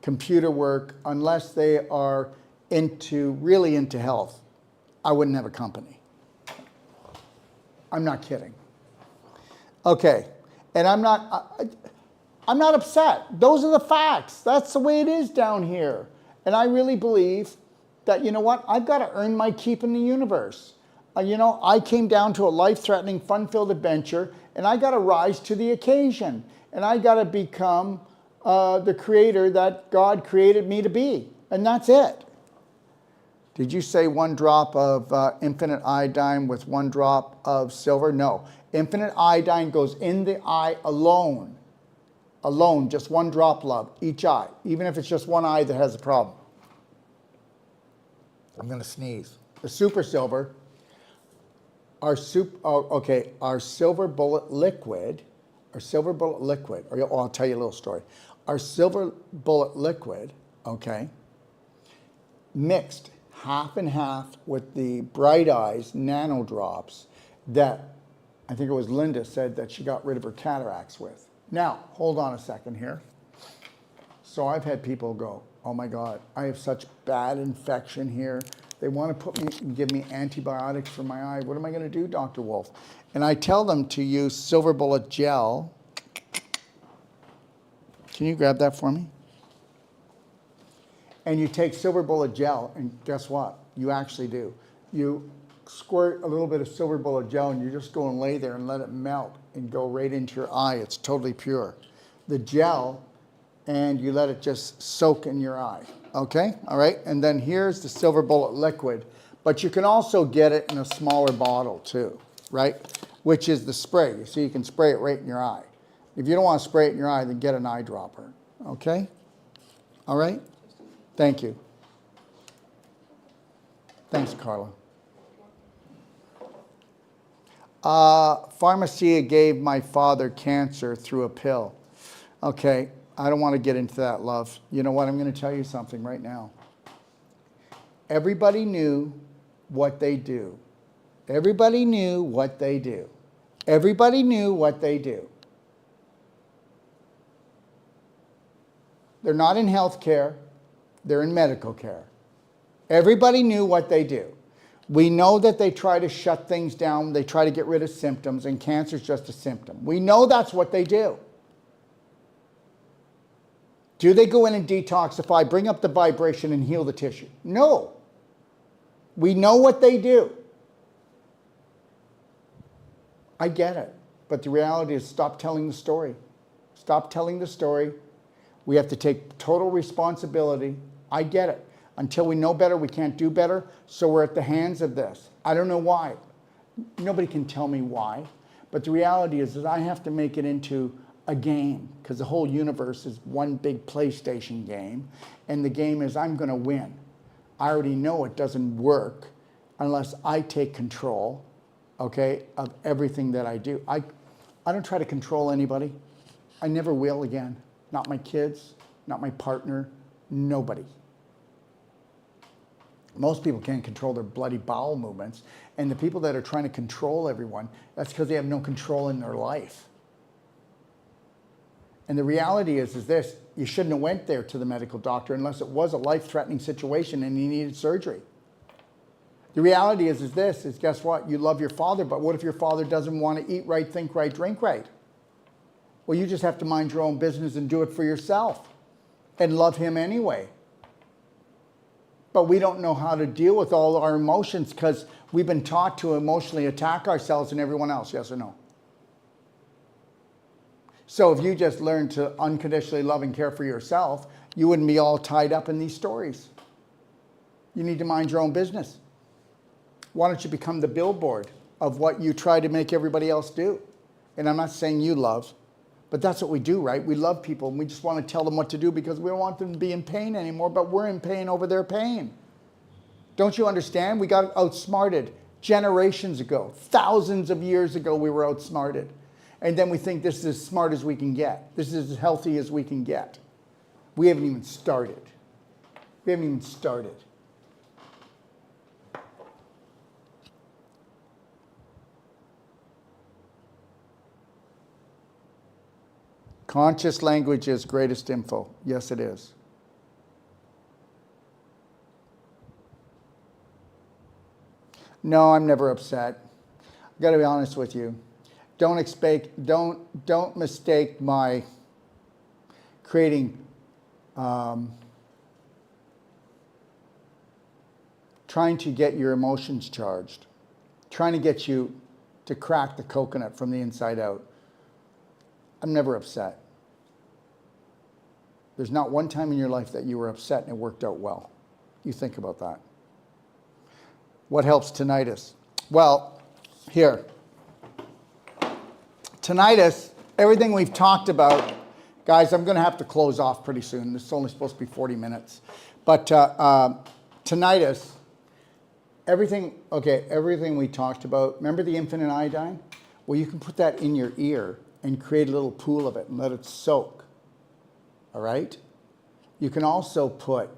computer work, unless they are really into health. I wouldn't have a company. I'm not kidding. Okay, and I'm not upset. Those are the facts. That's the way it is down here. And I really believe that, you know what, I've got to earn my keep in the universe. You know, I came down to a life-threatening, fun-filled adventure, and I got to rise to the occasion. And I got to become the creator that God created me to be. And that's it. Did you say 1 drop of infinite iodine with 1 drop of silver? No. Infinite iodine goes in the eye alone. Alone, just 1 drop, love, each eye. Even if it's just 1 eye that has a problem. I'm going to sneeze. The super silver, our silver bullet liquid, or I'll tell you a little story. Our silver bullet liquid, okay, mixed half and half with the Bright Eyes nano drops that I think it was Linda said that she got rid of her cataracts with. Now, hold on a second here. So I've had people go, oh my God, I have such bad infection here. They want to give me antibiotics for my eye. What am I going to do, Dr. Wolf? And I tell them to use Silver Bullet Gel. Can you grab that for me? And you take silver bullet gel, and guess what? You actually do. You squirt a little bit of silver bullet gel, and you just go and lay there and let it melt and go right into your eye. It's totally pure. The gel, and you let it just soak in your eye. Okay, all right? And then here's the silver bullet liquid. But you can also get it in a smaller bottle too, right? Which is the spray. So you can spray it right in your eye. If you don't want to spray it in your eye, then get an eyedropper. Okay? All right? Thank you. Thanks, Carla. Pharmacia gave my father cancer through a pill. Okay, I don't want to get into that, love. You know what? I'm going to tell you something right now. Everybody knew what they do. Everybody knew what they do. Everybody knew what they do. They're not in healthcare. They're in medical care. Everybody knew what they do. We know that they try to shut things down. They try to get rid of symptoms, and cancer is just a symptom. We know that's what they do. Do they go in and detoxify, bring up the vibration, and heal the tissue? No. We know what they do. I get it. But the reality is, stop telling the story. Stop telling the story. We have to take total responsibility. I get it. Until we know better, we can't do better. So we're at the hands of this. I don't know why. Nobody can tell me why. But the reality is that I have to make it into a game, because the whole universe is one big PlayStation game. And the game is, I'm going to win. I already know it doesn't work unless I take control, okay, of everything that I do. I don't try to control anybody. I never will again. Not my kids, not my partner, nobody. Most people can't control their bloody bowel movements. And the people that are trying to control everyone, that's because they have no control in their life. And the reality is this: you shouldn't have went there to the medical doctor unless it was a life-threatening situation and you needed surgery. The reality is this: guess what? You love your father, but what if your father doesn't want to eat right, think right, drink right? Well, you just have to mind your own business and do it for yourself and love him anyway. But we don't know how to deal with all our emotions because we've been taught to emotionally attack ourselves and everyone else, yes or no? So if you just learn to unconditionally love and care for yourself, you wouldn't be all tied up in these stories. You need to mind your own business. Why don't you become the billboard of what you try to make everybody else do? And I'm not saying you love, but that's what we do, right? We love people and we just want to tell them what to do because we don't want them to be in pain anymore, but we're in pain over their pain. Don't you understand? We got outsmarted generations ago. Thousands of years ago, we were outsmarted. And then we think this is as smart as we can get. This is as healthy as we can get. We haven't even started. We haven't even started. Conscious language is greatest info. Yes, it is. No, I'm never upset. I've got to be honest with you. Don't mistake my creating, trying to get your emotions charged, trying to get you to crack the coconut from the inside out. I'm never upset. There's not one time in your life that you were upset and it worked out well. You think about that. What helps tinnitus? Well, here. Tinnitus, everything we've talked about, guys, I'm going to have to close off pretty soon. This is only supposed to be 40 minutes. But tinnitus, everything we talked about, remember the infinite iodine? Well, you can put that in your ear and create a little pool of it and let it soak. All right? You can also put,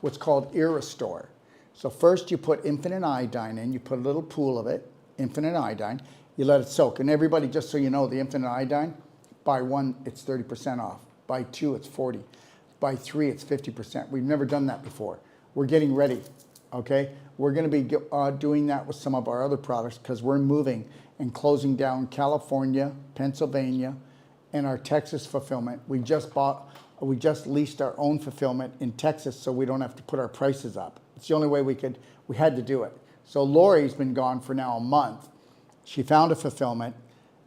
what's called ear restore. So first you put infinite iodine in, you put a little pool of it, infinite iodine, you let it soak. And everybody, just so you know, the infinite iodine, buy one, it's 30% off. Buy two, it's 40. Buy three, it's 50%. We've never done that before. We're getting ready, okay? We're gonna be doing that with some of our other products because we're moving and closing down California, Pennsylvania, and our Texas fulfillment. We just leased our own fulfillment in Texas so we don't have to put our prices up. It's the only way we had to do it. So Lori's been gone for now a month. She found a fulfillment,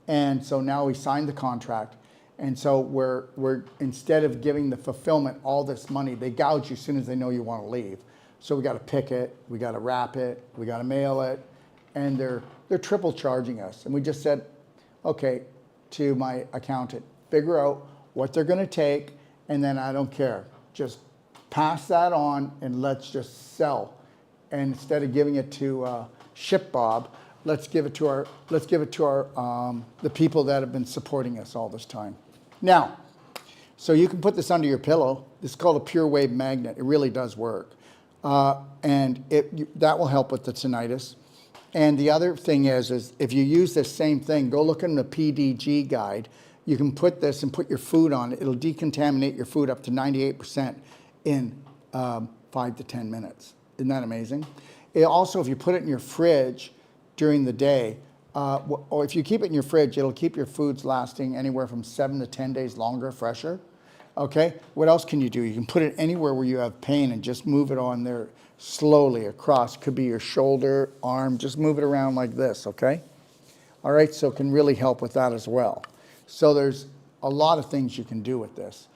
and so now we signed the contract. And so we're instead of giving the fulfillment all this money, they gouge you as soon as they know you want to leave. So we got to pick it, we got to wrap it, we got to mail it, and they're triple charging us. And we just said, okay, to my accountant, figure out what they're going to take, and then I don't care. Just pass that on and let's just sell. And instead of giving it to ShipBob, let's give it to our the people that have been supporting us all this time. Now, so you can put this under your pillow. This is called a Pure Wave magnet. It really does work, and that will help with the tinnitus. And the other thing is if you use this same thing, go look in the PDG guide. You can put this and put your food on it. It'll decontaminate your food up to 98% in 5 to 10 minutes. Isn't that amazing? Also, if you put it in your fridge during the day, or if you keep it in your fridge, it'll keep your foods lasting anywhere from 7 to 10 days longer, fresher. Okay, what else can you do? You can put it anywhere where you have pain and just move it on there slowly across. Could be your shoulder, arm, just move it around like this, okay? All right, so it can really help with that as well. So there's a lot of things you can do with this.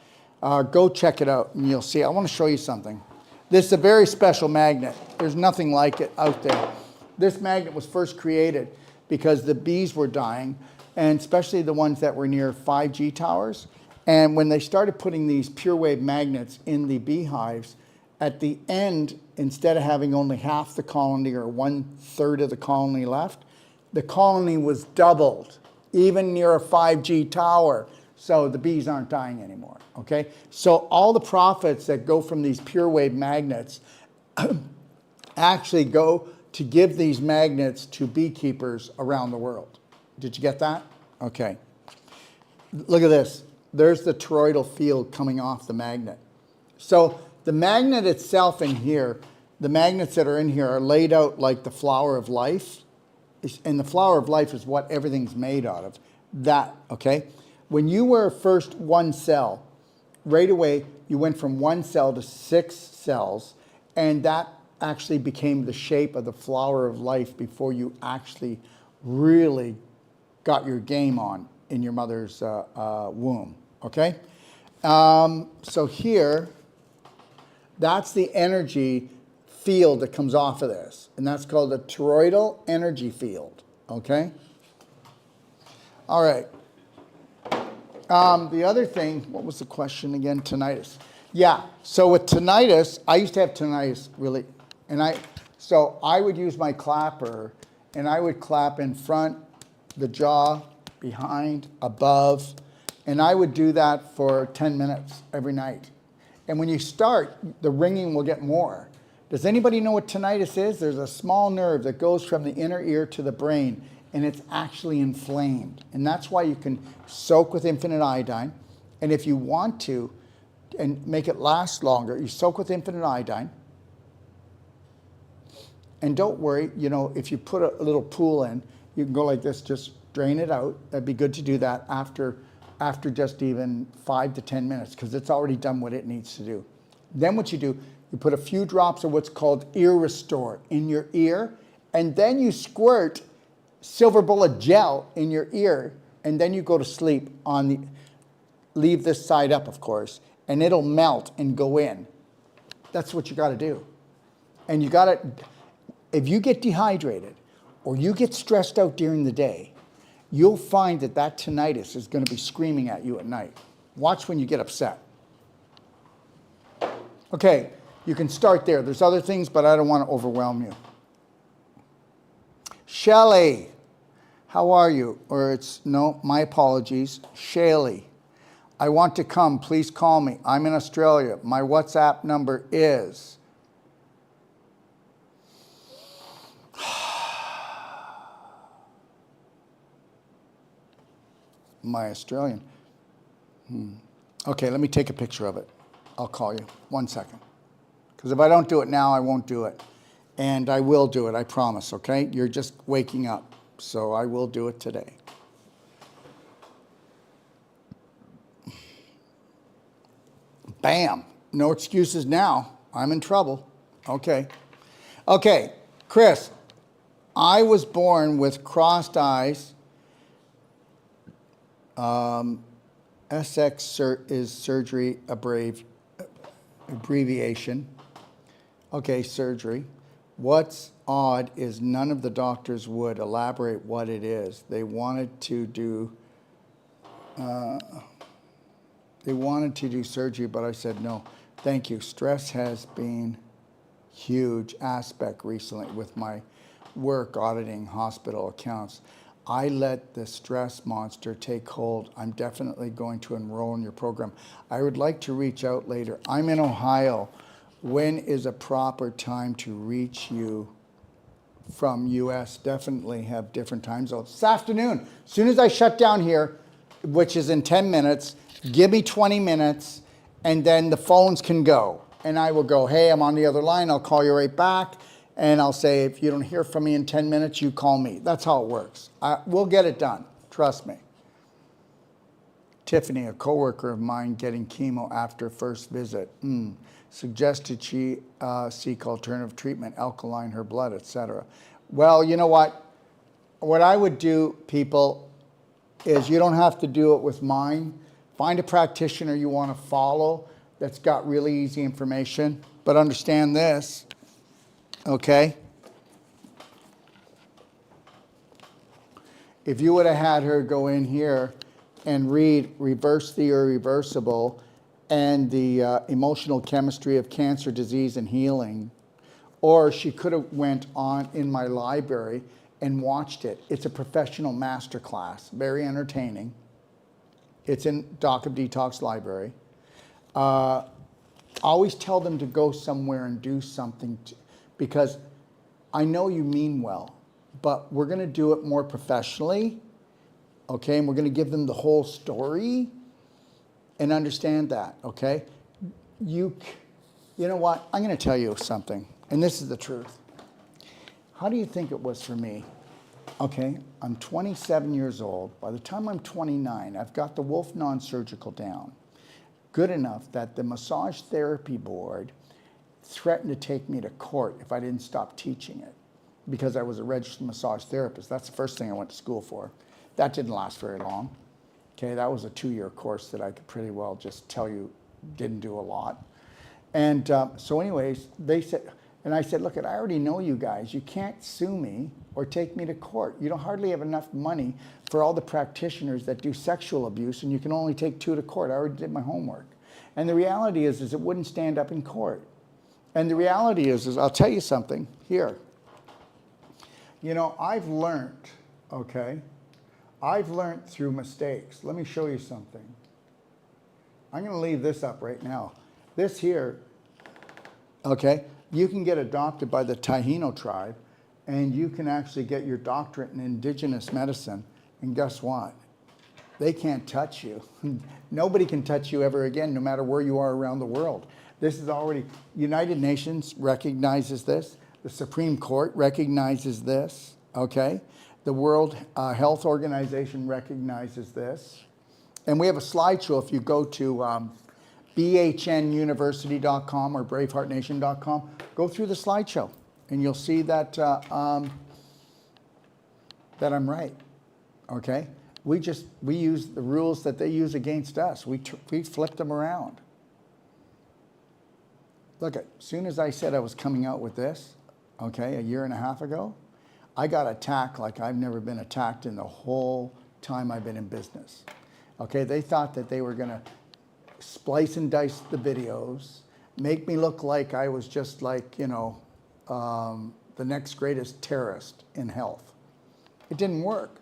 Go check it out and you'll see. I want to show you something. This is a very special magnet. There's nothing like it out there. This magnet was first created because the bees were dying, and especially the ones that were near 5G towers. And when they started putting these Pure Wave magnets in the beehives, at the end, instead of having only half the colony or 1/3 of the colony left, the colony was doubled, even near a 5G tower. So the bees aren't dying anymore, okay? So all the profits that go from these Pure Wave magnets actually go to give these magnets to beekeepers around the world. Did you get that? Okay. Look at this. There's the toroidal field coming off the magnet. So the magnet itself in here, the magnets that are in here are laid out like the flower of life. And the flower of life is what everything's made out of. That, okay? When you were first one cell, right away you went from 1 cell to 6 cells, and that actually became the shape of the flower of life before you actually really got your game on in your mother's womb, okay? So here, that's the energy field that comes off of this, and that's called the toroidal energy field, okay? All right. The other thing, what was the question again? Tinnitus. Yeah, so with tinnitus, I used to have tinnitus really, and so I would use my clapper, and I would clap in front, the jaw, behind, above, and I would do that for 10 minutes every night. And when you start, the ringing will get more. Does anybody know what tinnitus is? There's a small nerve that goes from the inner ear to the brain, and it's actually inflamed. And that's why you can soak with infinite iodine. And if you want to, and make it last longer, you soak with infinite iodine. And don't worry, you know, if you put a little pool in, you can go like this, just drain it out. That'd be good to do that after just even 5 to 10 minutes, because it's already done what it needs to do. Then what you do, you put a few drops of what's called Ear Restore in your ear, and then you squirt silver bullet gel in your ear, and then you go to sleep on the, leave this side up, of course, and it'll melt and go in. That's what you got to do. And you got to, if you get dehydrated or you get stressed out during the day, you'll find that that tinnitus is going to be screaming at you at night. Watch when you get upset. Okay, you can start there. There's other things, but I don't want to overwhelm you. Shelley, how are you? Or it's, no, my apologies. Shaley, I want to come. Please call me. I'm in Australia. My WhatsApp number is... my Australian. Okay, let me take a picture of it. I'll call you. 1 second. Because if I don't do it now, I won't do it. And I will do it, I promise, okay? You're just waking up. So I will do it today. Bam. No excuses now. I'm in trouble. Okay. Okay, Chris, I was born with crossed eyes. SX is surgery abbreviation. Okay, surgery. What's odd is none of the doctors would elaborate what it is. They wanted to do surgery, but I said no. Thank you. Stress has been huge aspect recently with my work auditing hospital accounts. I let the stress monster take hold. I'm definitely going to enroll in your program. I would like to reach out later. I'm in Ohio. When is a proper time to reach you from US? Definitely have different time zones. This afternoon, as soon as I shut down here, which is in 10 minutes, give me 20 minutes, and then the phones can go. And I will go, hey, I'm on the other line. I'll call you right back. And I'll say, if you don't hear from me in 10 minutes, you call me. That's how it works. We'll get it done. Trust me. Tiffany, a coworker of mine getting chemo after first visit. Suggested she seek alternative treatment, alkaline her blood, etc. Well, you know what? What I would do, people, is you don't have to do it with mine. Find a practitioner you want to follow that's got really easy information. But understand this. Okay? If you would have had her go in here and read Reverse the Irreversible and the Emotional Chemistry of Cancer, Disease, and Healing, or she could have went on in my library and watched it. It's a professional masterclass, very entertaining. It's in Doc of Detox library. Always tell them to go somewhere and do something because I know you mean well, but we're going to do it more professionally, okay? And we're going to give them the whole story and understand that, okay? You know what? I'm going to tell you something, and this is the truth. How do you think it was for me? Okay, I'm 27 years old. By the time I'm 29, I've got the Wolf non-surgical down. Good enough that the Massage Therapy Board threatened to take me to court if I didn't stop teaching it because I was a registered massage therapist. That's the first thing I went to school for. That didn't last very long. Okay, that was a 2-year course that I could pretty well just tell you didn't do a lot. And so anyways, they said, and I said, look, I already know you guys. You can't sue me or take me to court. You don't hardly have enough money for all the practitioners that do sexual abuse, and you can only take 2 to court. I already did my homework. And the reality is it wouldn't stand up in court. And the reality is I'll tell you something here. You know, I've learned, okay? I've learned through mistakes. Let me show you something. I'm going to leave this up right now. This here, okay, you can get adopted by the Taino tribe, and you can actually get your doctorate in indigenous medicine. And guess what? They can't touch you. Nobody can touch you ever again, no matter where you are around the world. This is already, United Nations recognizes this. The Supreme Court recognizes this, okay? The World Health Organization recognizes this. And we have a slideshow if you go to bhnuniversity.com or braveheartnation.com. Go through the slideshow and you'll see that, that I'm right, okay? We use the rules that they use against us. We flipped them around. Look, as soon as I said I was coming out with this, okay, 1.5 years ago, I got attacked like I've never been attacked in the whole time I've been in business. Okay, they thought that they were gonna splice and dice the videos, make me look like I was just like, you know, the next greatest terrorist in health. It didn't work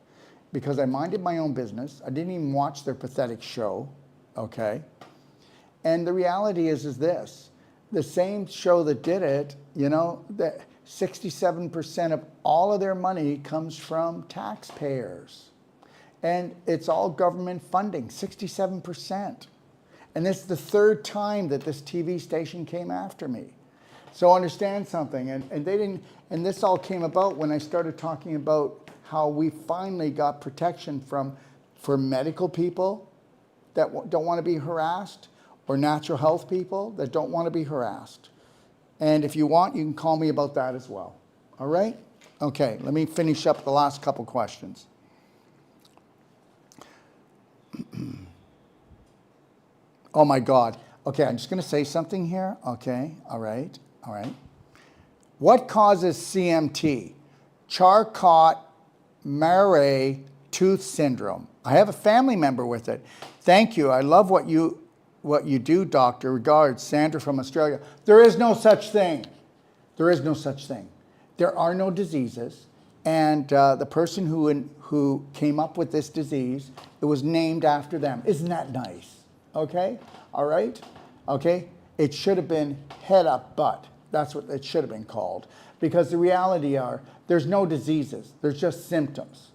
because I minded my own business. I didn't even watch their pathetic show, okay? And the reality is this, the same show that did it, you know, that 67% of all of their money comes from taxpayers. And it's all government funding, 67%. And this is the 3rd time that this TV station came after me. So understand something, and they didn't, and this all came about when I started talking about how we finally got protection for medical people that don't want to be harassed, or natural health people that don't want to be harassed. And if you want, you can call me about that as well. All right? Okay, let me finish up the last couple questions. Oh my God. Okay, I'm just going to say something here. Okay, all right. What causes CMT? Charcot-Marie Tooth Syndrome. I have a family member with it. Thank you. I love what you do, doctor. Regards, Sandra from Australia. There is no such thing. There is no such thing. There are no diseases. And the person who came up with this disease, it was named after them. Isn't that nice? Okay? All right? Okay? It should have been head up butt. That's what it should have been called. Because the reality are, there's no diseases. There's just symptoms.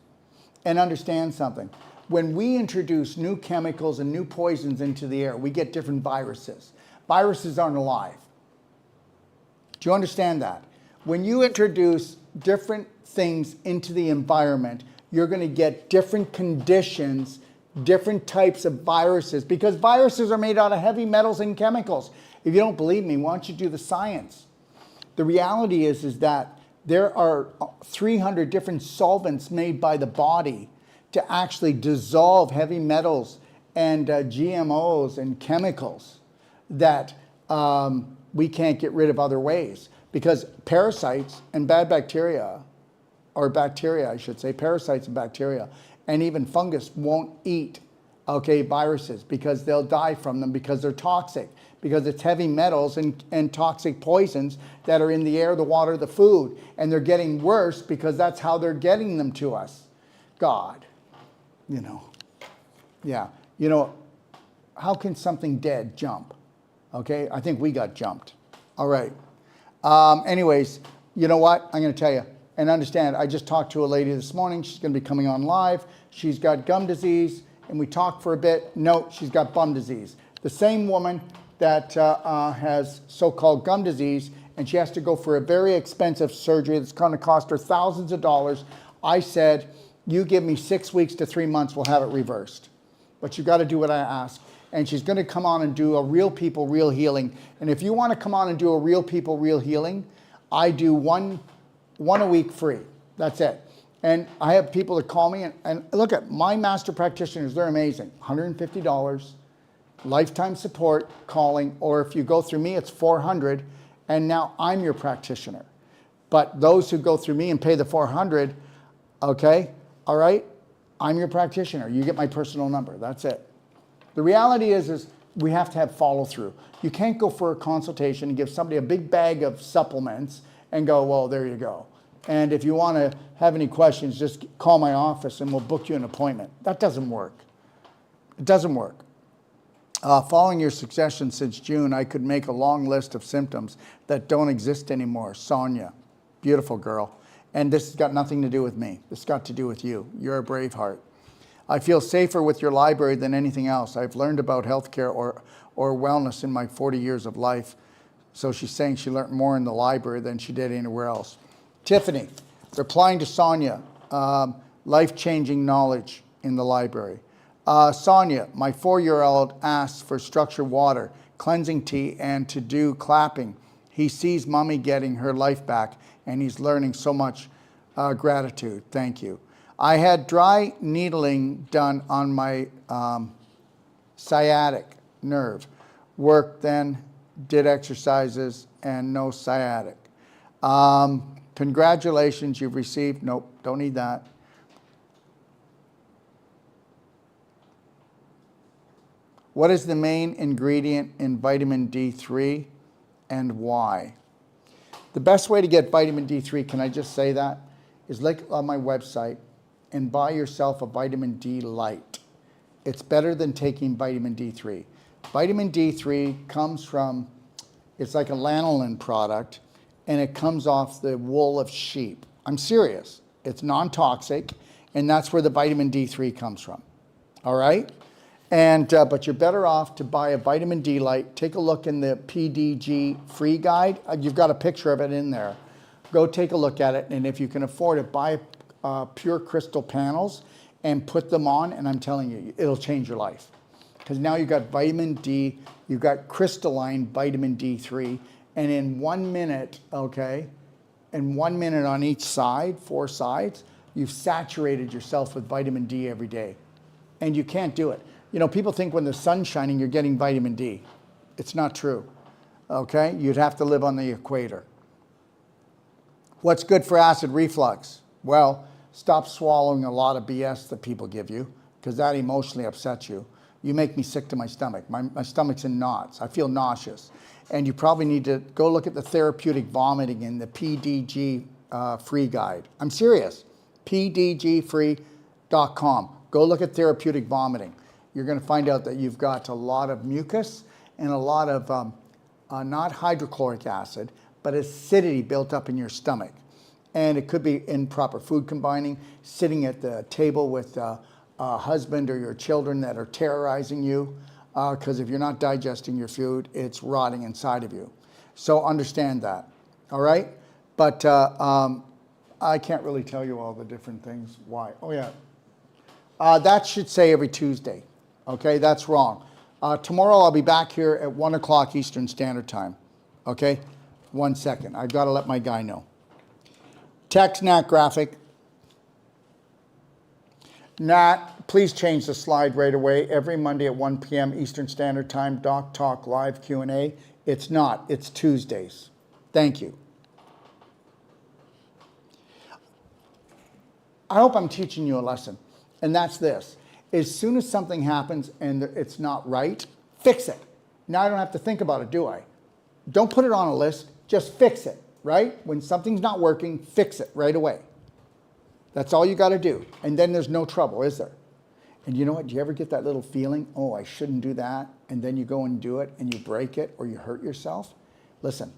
And understand something. When we introduce new chemicals and new poisons into the air, we get different viruses. Viruses aren't alive. Do you understand that? When you introduce different things into the environment, you're going to get different conditions, different types of viruses, because viruses are made out of heavy metals and chemicals. If you don't believe me, why don't you do the science? The reality is that there are 300 different solvents made by the body to actually dissolve heavy metals and GMOs and chemicals that we can't get rid of other ways. Because parasites and bad bacteria, or bacteria I should say, parasites and bacteria, and even fungus won't eat, okay, viruses, because they'll die from them because they're toxic, because it's heavy metals and toxic poisons that are in the air, the water, the food, and they're getting worse because that's how they're getting them to us. God, you know, yeah, you know, how can something dead jump? Okay, I think we got jumped. All right. Anyways, you know what? I'm going to tell you, and understand, I just talked to a lady this morning. She's going to be coming on live. She's got gum disease, and we talked for a bit. No, she's got bum disease. The same woman that has so-called gum disease, and she has to go for a very expensive surgery that's going to cost her thousands of dollars. I said, you give me 6 weeks to 3 months, we'll have it reversed. But you got to do what I ask. And she's going to come on and do a Real People, Real Healing. And if you want to come on and do a Real People, Real Healing, I do one a week free. That's it. And I have people that call me, and look at my master practitioners, they're amazing. $150, lifetime support, calling, or if you go through me, it's $400, and now I'm your practitioner. But those who go through me and pay the $400, okay, all right, I'm your practitioner. You get my personal number. That's it. The reality is we have to have follow through. You can't go for a consultation and give somebody a big bag of supplements and go, well, there you go. And if you want to have any questions, just call my office and we'll book you an appointment. That doesn't work. It doesn't work. Following your suggestion since June, I could make a long list of symptoms that don't exist anymore. Sonia, beautiful girl. And this has got nothing to do with me. This has got to do with you. You're a brave heart. I feel safer with your library than anything else. I've learned about healthcare or wellness in my 40 years of life. So she's saying she learned more in the library than she did anywhere else. Tiffany, replying to Sonia, life-changing knowledge in the library. Sonia, my 4-year-old asks for structured water, cleansing tea, and to do clapping. He sees mommy getting her life back, and he's learning so much. Gratitude. Thank you. I had dry needling done on my sciatic nerve. Worked then, did exercises, and no sciatic. Congratulations, you've received, nope, don't need that. What is the main ingredient in vitamin D3 and why? The best way to get vitamin D3, can I just say that, is look on my website and buy yourself a vitamin D light. It's better than taking vitamin D3. Vitamin D3 comes from, it's like a lanolin product, and it comes off the wool of sheep. I'm serious. It's non-toxic, and that's where the vitamin D3 comes from. All right? And but you're better off to buy a vitamin D light. Take a look in the PDG free guide. You've got a picture of it in there. Go take a look at it, and if you can afford it, buy pure crystal panels and put them on, and I'm telling you, it'll change your life. because now you've got vitamin D, you've got crystalline vitamin D3, and in 1 minute, okay, in 1 minute on each side, 4 sides, you've saturated yourself with vitamin D every day. And you can't do it. You know, people think when the sun's shining, you're getting vitamin D. It's not true, okay? You'd have to live on the equator. What's good for acid reflux? Well, stop swallowing a lot of BS that people give you, because that emotionally upsets you. You make me sick to my stomach. My stomach's in knots. I feel nauseous. And you probably need to go look at the therapeutic vomiting in the PDG free guide. I'm serious. pdgfree.com. Go look at therapeutic vomiting. You're going to find out that you've got a lot of mucus and a lot of, not hydrochloric acid, but acidity built up in your stomach. And it could be improper food combining, sitting at the table with a husband or your children that are terrorizing you, because if you're not digesting your food, it's rotting inside of you. So understand that, all right? But I can't really tell you all the different things. Why? Oh, yeah. That should say every Tuesday. Okay, that's wrong. Tomorrow I'll be back here at 1 o'clock Eastern Standard Time. Okay, 1 second. I've got to let my guy know. Text Nat graphic. Nat, please change the slide right away. Every Monday at 1 p.m. Eastern Standard Time, Doc Talk Live Q&A. It's not. It's Tuesdays. Thank you. I hope I'm teaching you a lesson. And that's this. As soon as something happens and it's not right, fix it. Now I don't have to think about it, do I? Don't put it on a list. Just fix it, right? When something's not working, fix it right away. That's all you got to do. And then there's no trouble, is there? And you know what? Do you ever get that little feeling, oh, I shouldn't do that, and then you go and do it, and you break it, or you hurt yourself? Listen,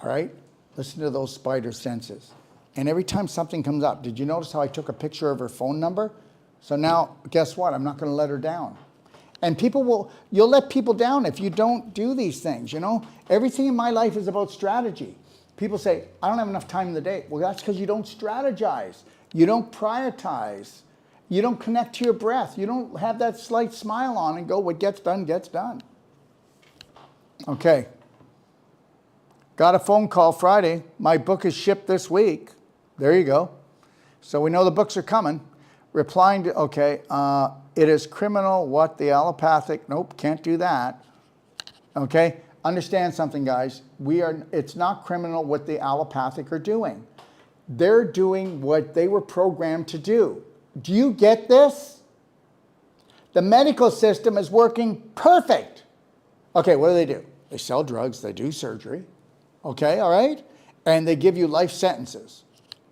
all right? Listen to those spider senses. And every time something comes up, did you notice how I took a picture of her phone number? So now, guess what? I'm not going to let her down. And you'll let people down if you don't do these things, you know? Everything in my life is about strategy. People say, I don't have enough time in the day. Well, that's because you don't strategize. You don't prioritize. You don't connect to your breath. You don't have that slight smile on and go, what gets done, gets done. Okay. Got a phone call Friday. My book is shipped this week. There you go. So we know the books are coming. Replying to, okay, it is criminal what the allopathic, nope, can't do that. Okay, understand something, guys. It's not criminal what the allopathic are doing. They're doing what they were programmed to do. Do you get this? The medical system is working perfect. Okay, what do? They sell drugs, they do surgery. Okay, all right? And they give you life sentences.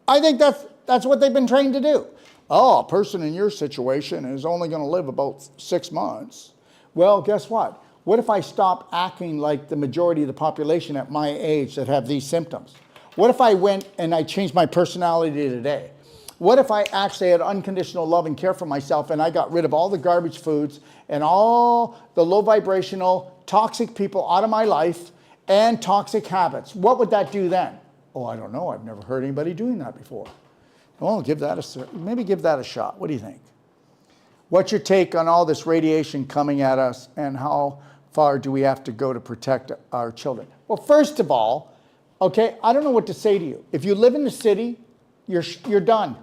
I think that's what they've been trained to do. Oh, a person in your situation is only going to live about 6 months. Well, guess what? What if I stop acting like the majority of the population at my age that have these symptoms? What if I went and I changed my personality today? What if I actually had unconditional love and care for myself and I got rid of all the garbage foods and all the low vibrational toxic people out of my life and toxic habits? What would that do then? Oh, I don't know. I've never heard anybody doing that before. Well, maybe give that a shot. What do you think? What's your take on all this radiation coming at us and how far do we have to go to protect our children? Well, first of all, okay, I don't know what to say to you. If you live in the city, you're done.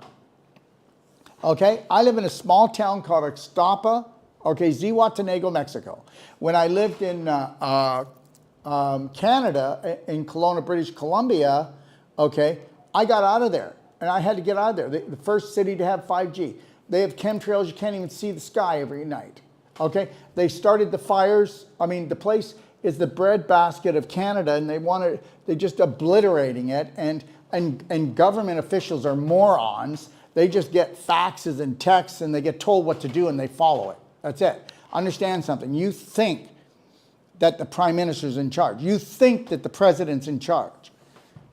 Okay, I live in a small town called Ixtapa, okay, Zihuatanejo, Mexico. When I lived in Canada, in Kelowna, British Columbia, okay, I got out of there. And I had to get out of there. The first city to have 5G. They have chemtrails. You can't even see the sky every night. Okay? They started the fires. I mean, the place is the breadbasket of Canada, and they're just obliterating it. And government officials are morons. They just get faxes and texts, and they get told what to do, and they follow it. That's it. Understand something. You think that the prime minister's in charge. You think that the president's in charge.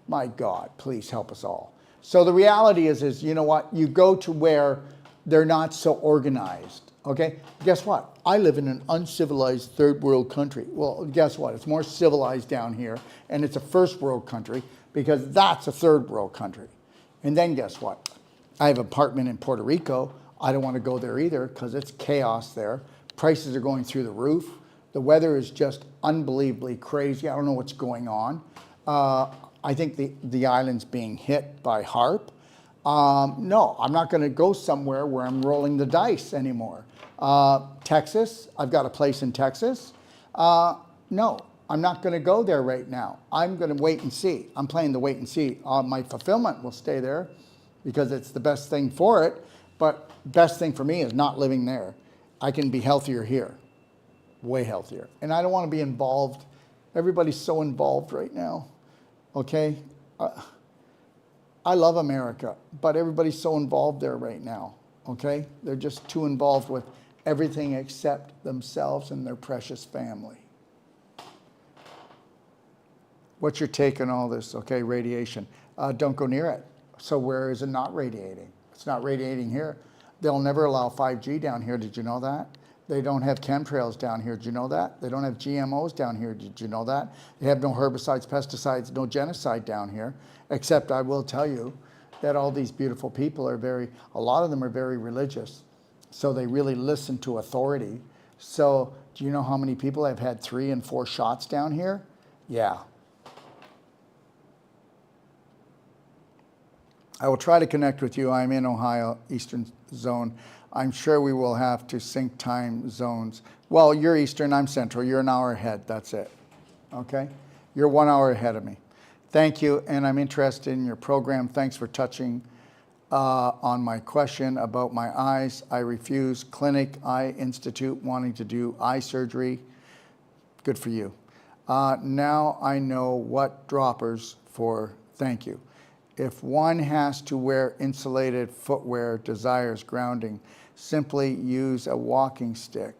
My God, please help us all. So the reality is, you know what? You go to where they're not so organized, okay? Guess what? I live in an uncivilized third world country. Well, guess what? It's more civilized down here, and it's a first world country because that's a third world country. And then guess what? I have an apartment in Puerto Rico. I don't want to go there either because it's chaos there. Prices are going through the roof. The weather is just unbelievably crazy. I don't know what's going on. I think the island's being hit by HAARP. No, I'm not going to go somewhere where I'm rolling the dice anymore. Texas, I've got a place in Texas. No, I'm not going to go there right now. I'm going to wait and see. I'm playing the wait and see. My fulfillment will stay there because it's the best thing for it. But best thing for me is not living there. I can be healthier here, way healthier. And I don't want to be involved. Everybody's so involved right now, okay? I love America, but everybody's so involved there right now, okay? They're just too involved with everything except themselves and their precious family. What's your take on all this? Okay, radiation. Don't go near it. So where is it not radiating? It's not radiating here. They'll never allow 5G down here. Did you know that? They don't have chemtrails down here. Did you know that? They don't have GMOs down here. Did you know that? They have no herbicides, pesticides, no genocide down here. Except I will tell you that all these beautiful people are a lot of them are very religious. So they really listen to authority. So do you know how many people have had 3 and 4 shots down here? Yeah. I will try to connect with you. I'm in Ohio, Eastern Zone. I'm sure we will have to sync time zones. Well, you're Eastern, I'm Central. You're an hour ahead, that's it. Okay? You're 1 hour ahead of me. Thank you, and I'm interested in your program. Thanks for touching on my question about my eyes. I refuse Clinic Eye Institute wanting to do eye surgery. Good for you. Now I know what droppers for. Thank you. If one has to wear insulated footwear, desires grounding, simply use a walking stick.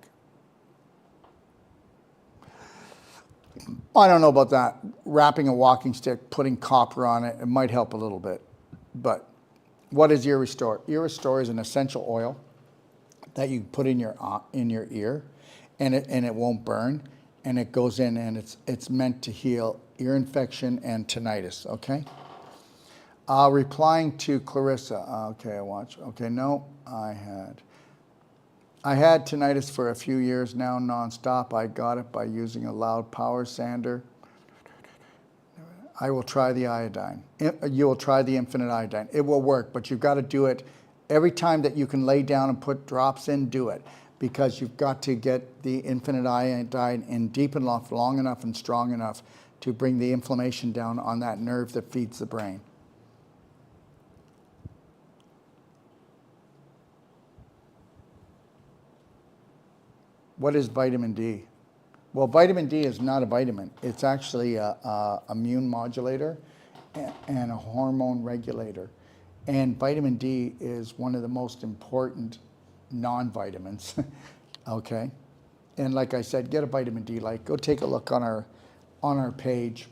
I don't know about that. Wrapping a walking stick, putting copper on it, it might help a little bit. But what is Ear Restore? Ear Restore is an essential oil that you put in your ear, and it won't burn, and it goes in, and it's meant to heal ear infection and tinnitus. Okay. Replying to Clarissa. Okay, I watch. Okay, no, I had tinnitus for a few years now, nonstop. I got it by using a loud power sander. I will try the iodine. You will try the infinite iodine. It will work, but you've got to do it every time that you can lay down and put drops in, do it. Because you've got to get the infinite iodine in deep enough, long enough, and strong enough to bring the inflammation down on that nerve that feeds the brain. What is vitamin D? Well, vitamin D is not a vitamin. It's actually a immune modulator and a hormone regulator. And vitamin D is one of the most important non-vitamins, okay? And like I said, get a vitamin D light. Go take a look on our page,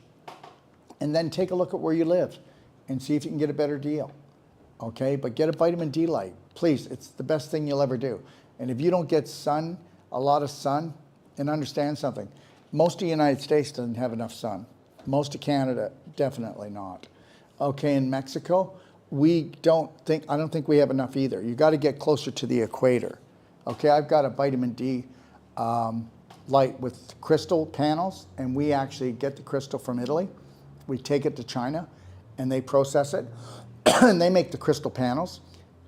and then take a look at where you live and see if you can get a better deal, okay? But get a vitamin D light, please. It's the best thing you'll ever do. And if you don't get a lot of sun, and understand something. Most of the United States doesn't have enough sun. Most of Canada, definitely not. Okay, in Mexico, I don't think we have enough either. You got to get closer to the equator. Okay, I've got a vitamin D light with crystal panels, and we actually get the crystal from Italy. We take it to China, and they process it, and they make the crystal panels,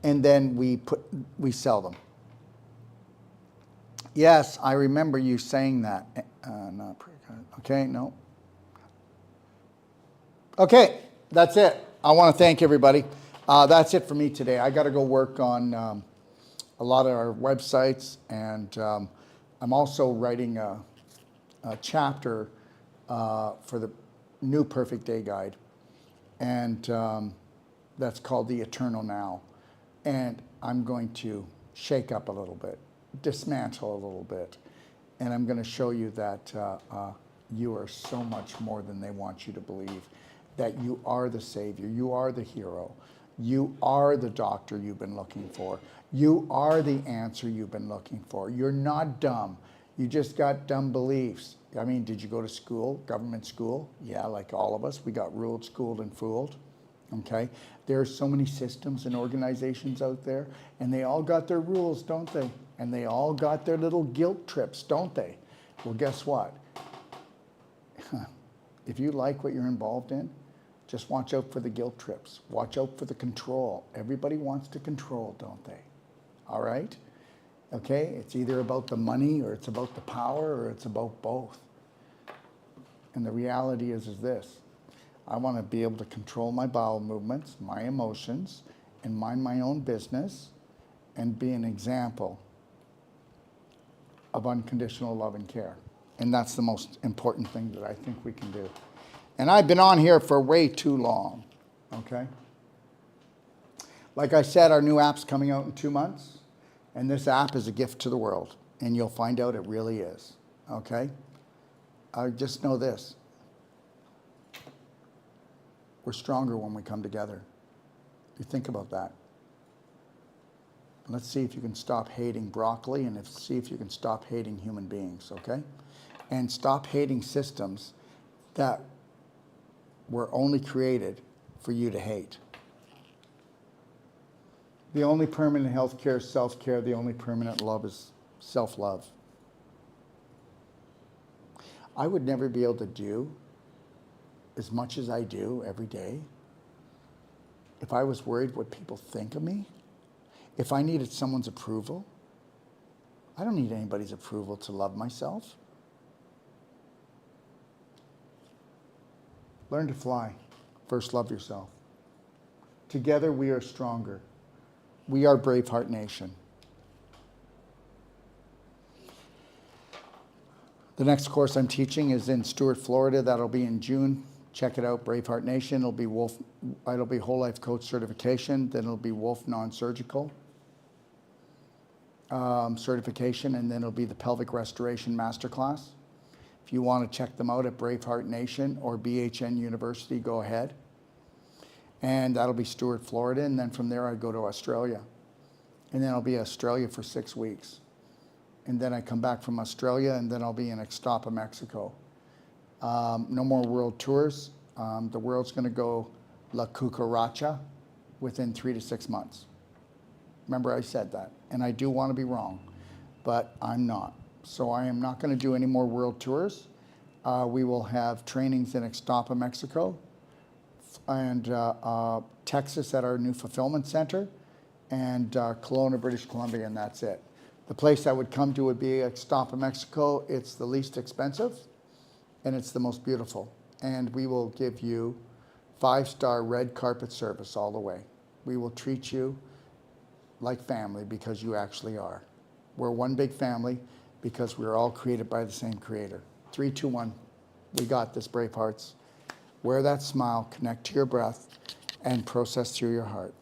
and then we sell them. Yes, I remember you saying that. Okay, no. Okay, that's it. I want to thank everybody. That's it for me today. I got to go work on a lot of our websites, and I'm also writing a chapter for the new Perfect Day Guide, and that's called The Eternal Now. And I'm going to shake up a little bit, dismantle a little bit, and I'm going to show you that you are so much more than they want you to believe, that you are the savior, you are the hero, you are the doctor you've been looking for, you are the answer you've been looking for. You're not dumb, you just got dumb beliefs. I mean, did you go to school, government school? Yeah, like all of us, we got ruled, schooled, and fooled. Okay, there are so many systems and organizations out there, and they all got their rules, don't they? And they all got their little guilt trips, don't they? Well, guess what? If you like what you're involved in, just watch out for the guilt trips. Watch out for the control. Everybody wants to control, don't they? All right? Okay? It's either about the money, or it's about the power, or it's about both. And the reality is this. I want to be able to control my bowel movements, my emotions, and mind my own business, and be an example of unconditional love and care. And that's the most important thing that I think we can do. And I've been on here for way too long, okay? Like I said, our new app's coming out in 2 months, and this app is a gift to the world, and you'll find out it really is, okay? I just know this. We're stronger when we come together. You think about that. Let's see if you can stop hating broccoli, and see if you can stop hating human beings, okay? And stop hating systems that were only created for you to hate. The only permanent health care is self-care. The only permanent love is self-love. I would never be able to do as much as I do every day if I was worried what people think of me. If I needed someone's approval. I don't need anybody's approval to love myself. Learn to fly. First, love yourself. Together, we are stronger. We are Braveheart Nation. The next course I'm teaching is in Stuart, Florida. That'll be in June. Check it out, Braveheart Nation. It'll be Whole Life Coach certification. Then it'll be Wolf Non-Surgical certification. And then it'll be the Pelvic Restoration Masterclass. If you want to check them out at Braveheart Nation or BHN University, go ahead. And that'll be Stuart, Florida. And then from there, I go to Australia. And then I'll be in Australia for 6 weeks. And then I come back from Australia, and then I'll be in Ixtapa, Mexico. No more world tours. The world's going to go La Cucaracha within 3 to 6 months. Remember, I said that. And I do want to be wrong, but I'm not. So I am not going to do any more world tours. We will have trainings in Ixtapa, Mexico, and Texas at our new fulfillment center, and Kelowna, British Columbia, and that's it. The place I would come to would be Ixtapa, Mexico. It's the least expensive, and it's the most beautiful. And we will give you 5-star red carpet service all the way. We will treat you like family because you actually are. We're one big family because we're all created by the same creator. 3, 2, 1. We got this, Bravehearts. Wear that smile, connect to your breath, and process through your heart.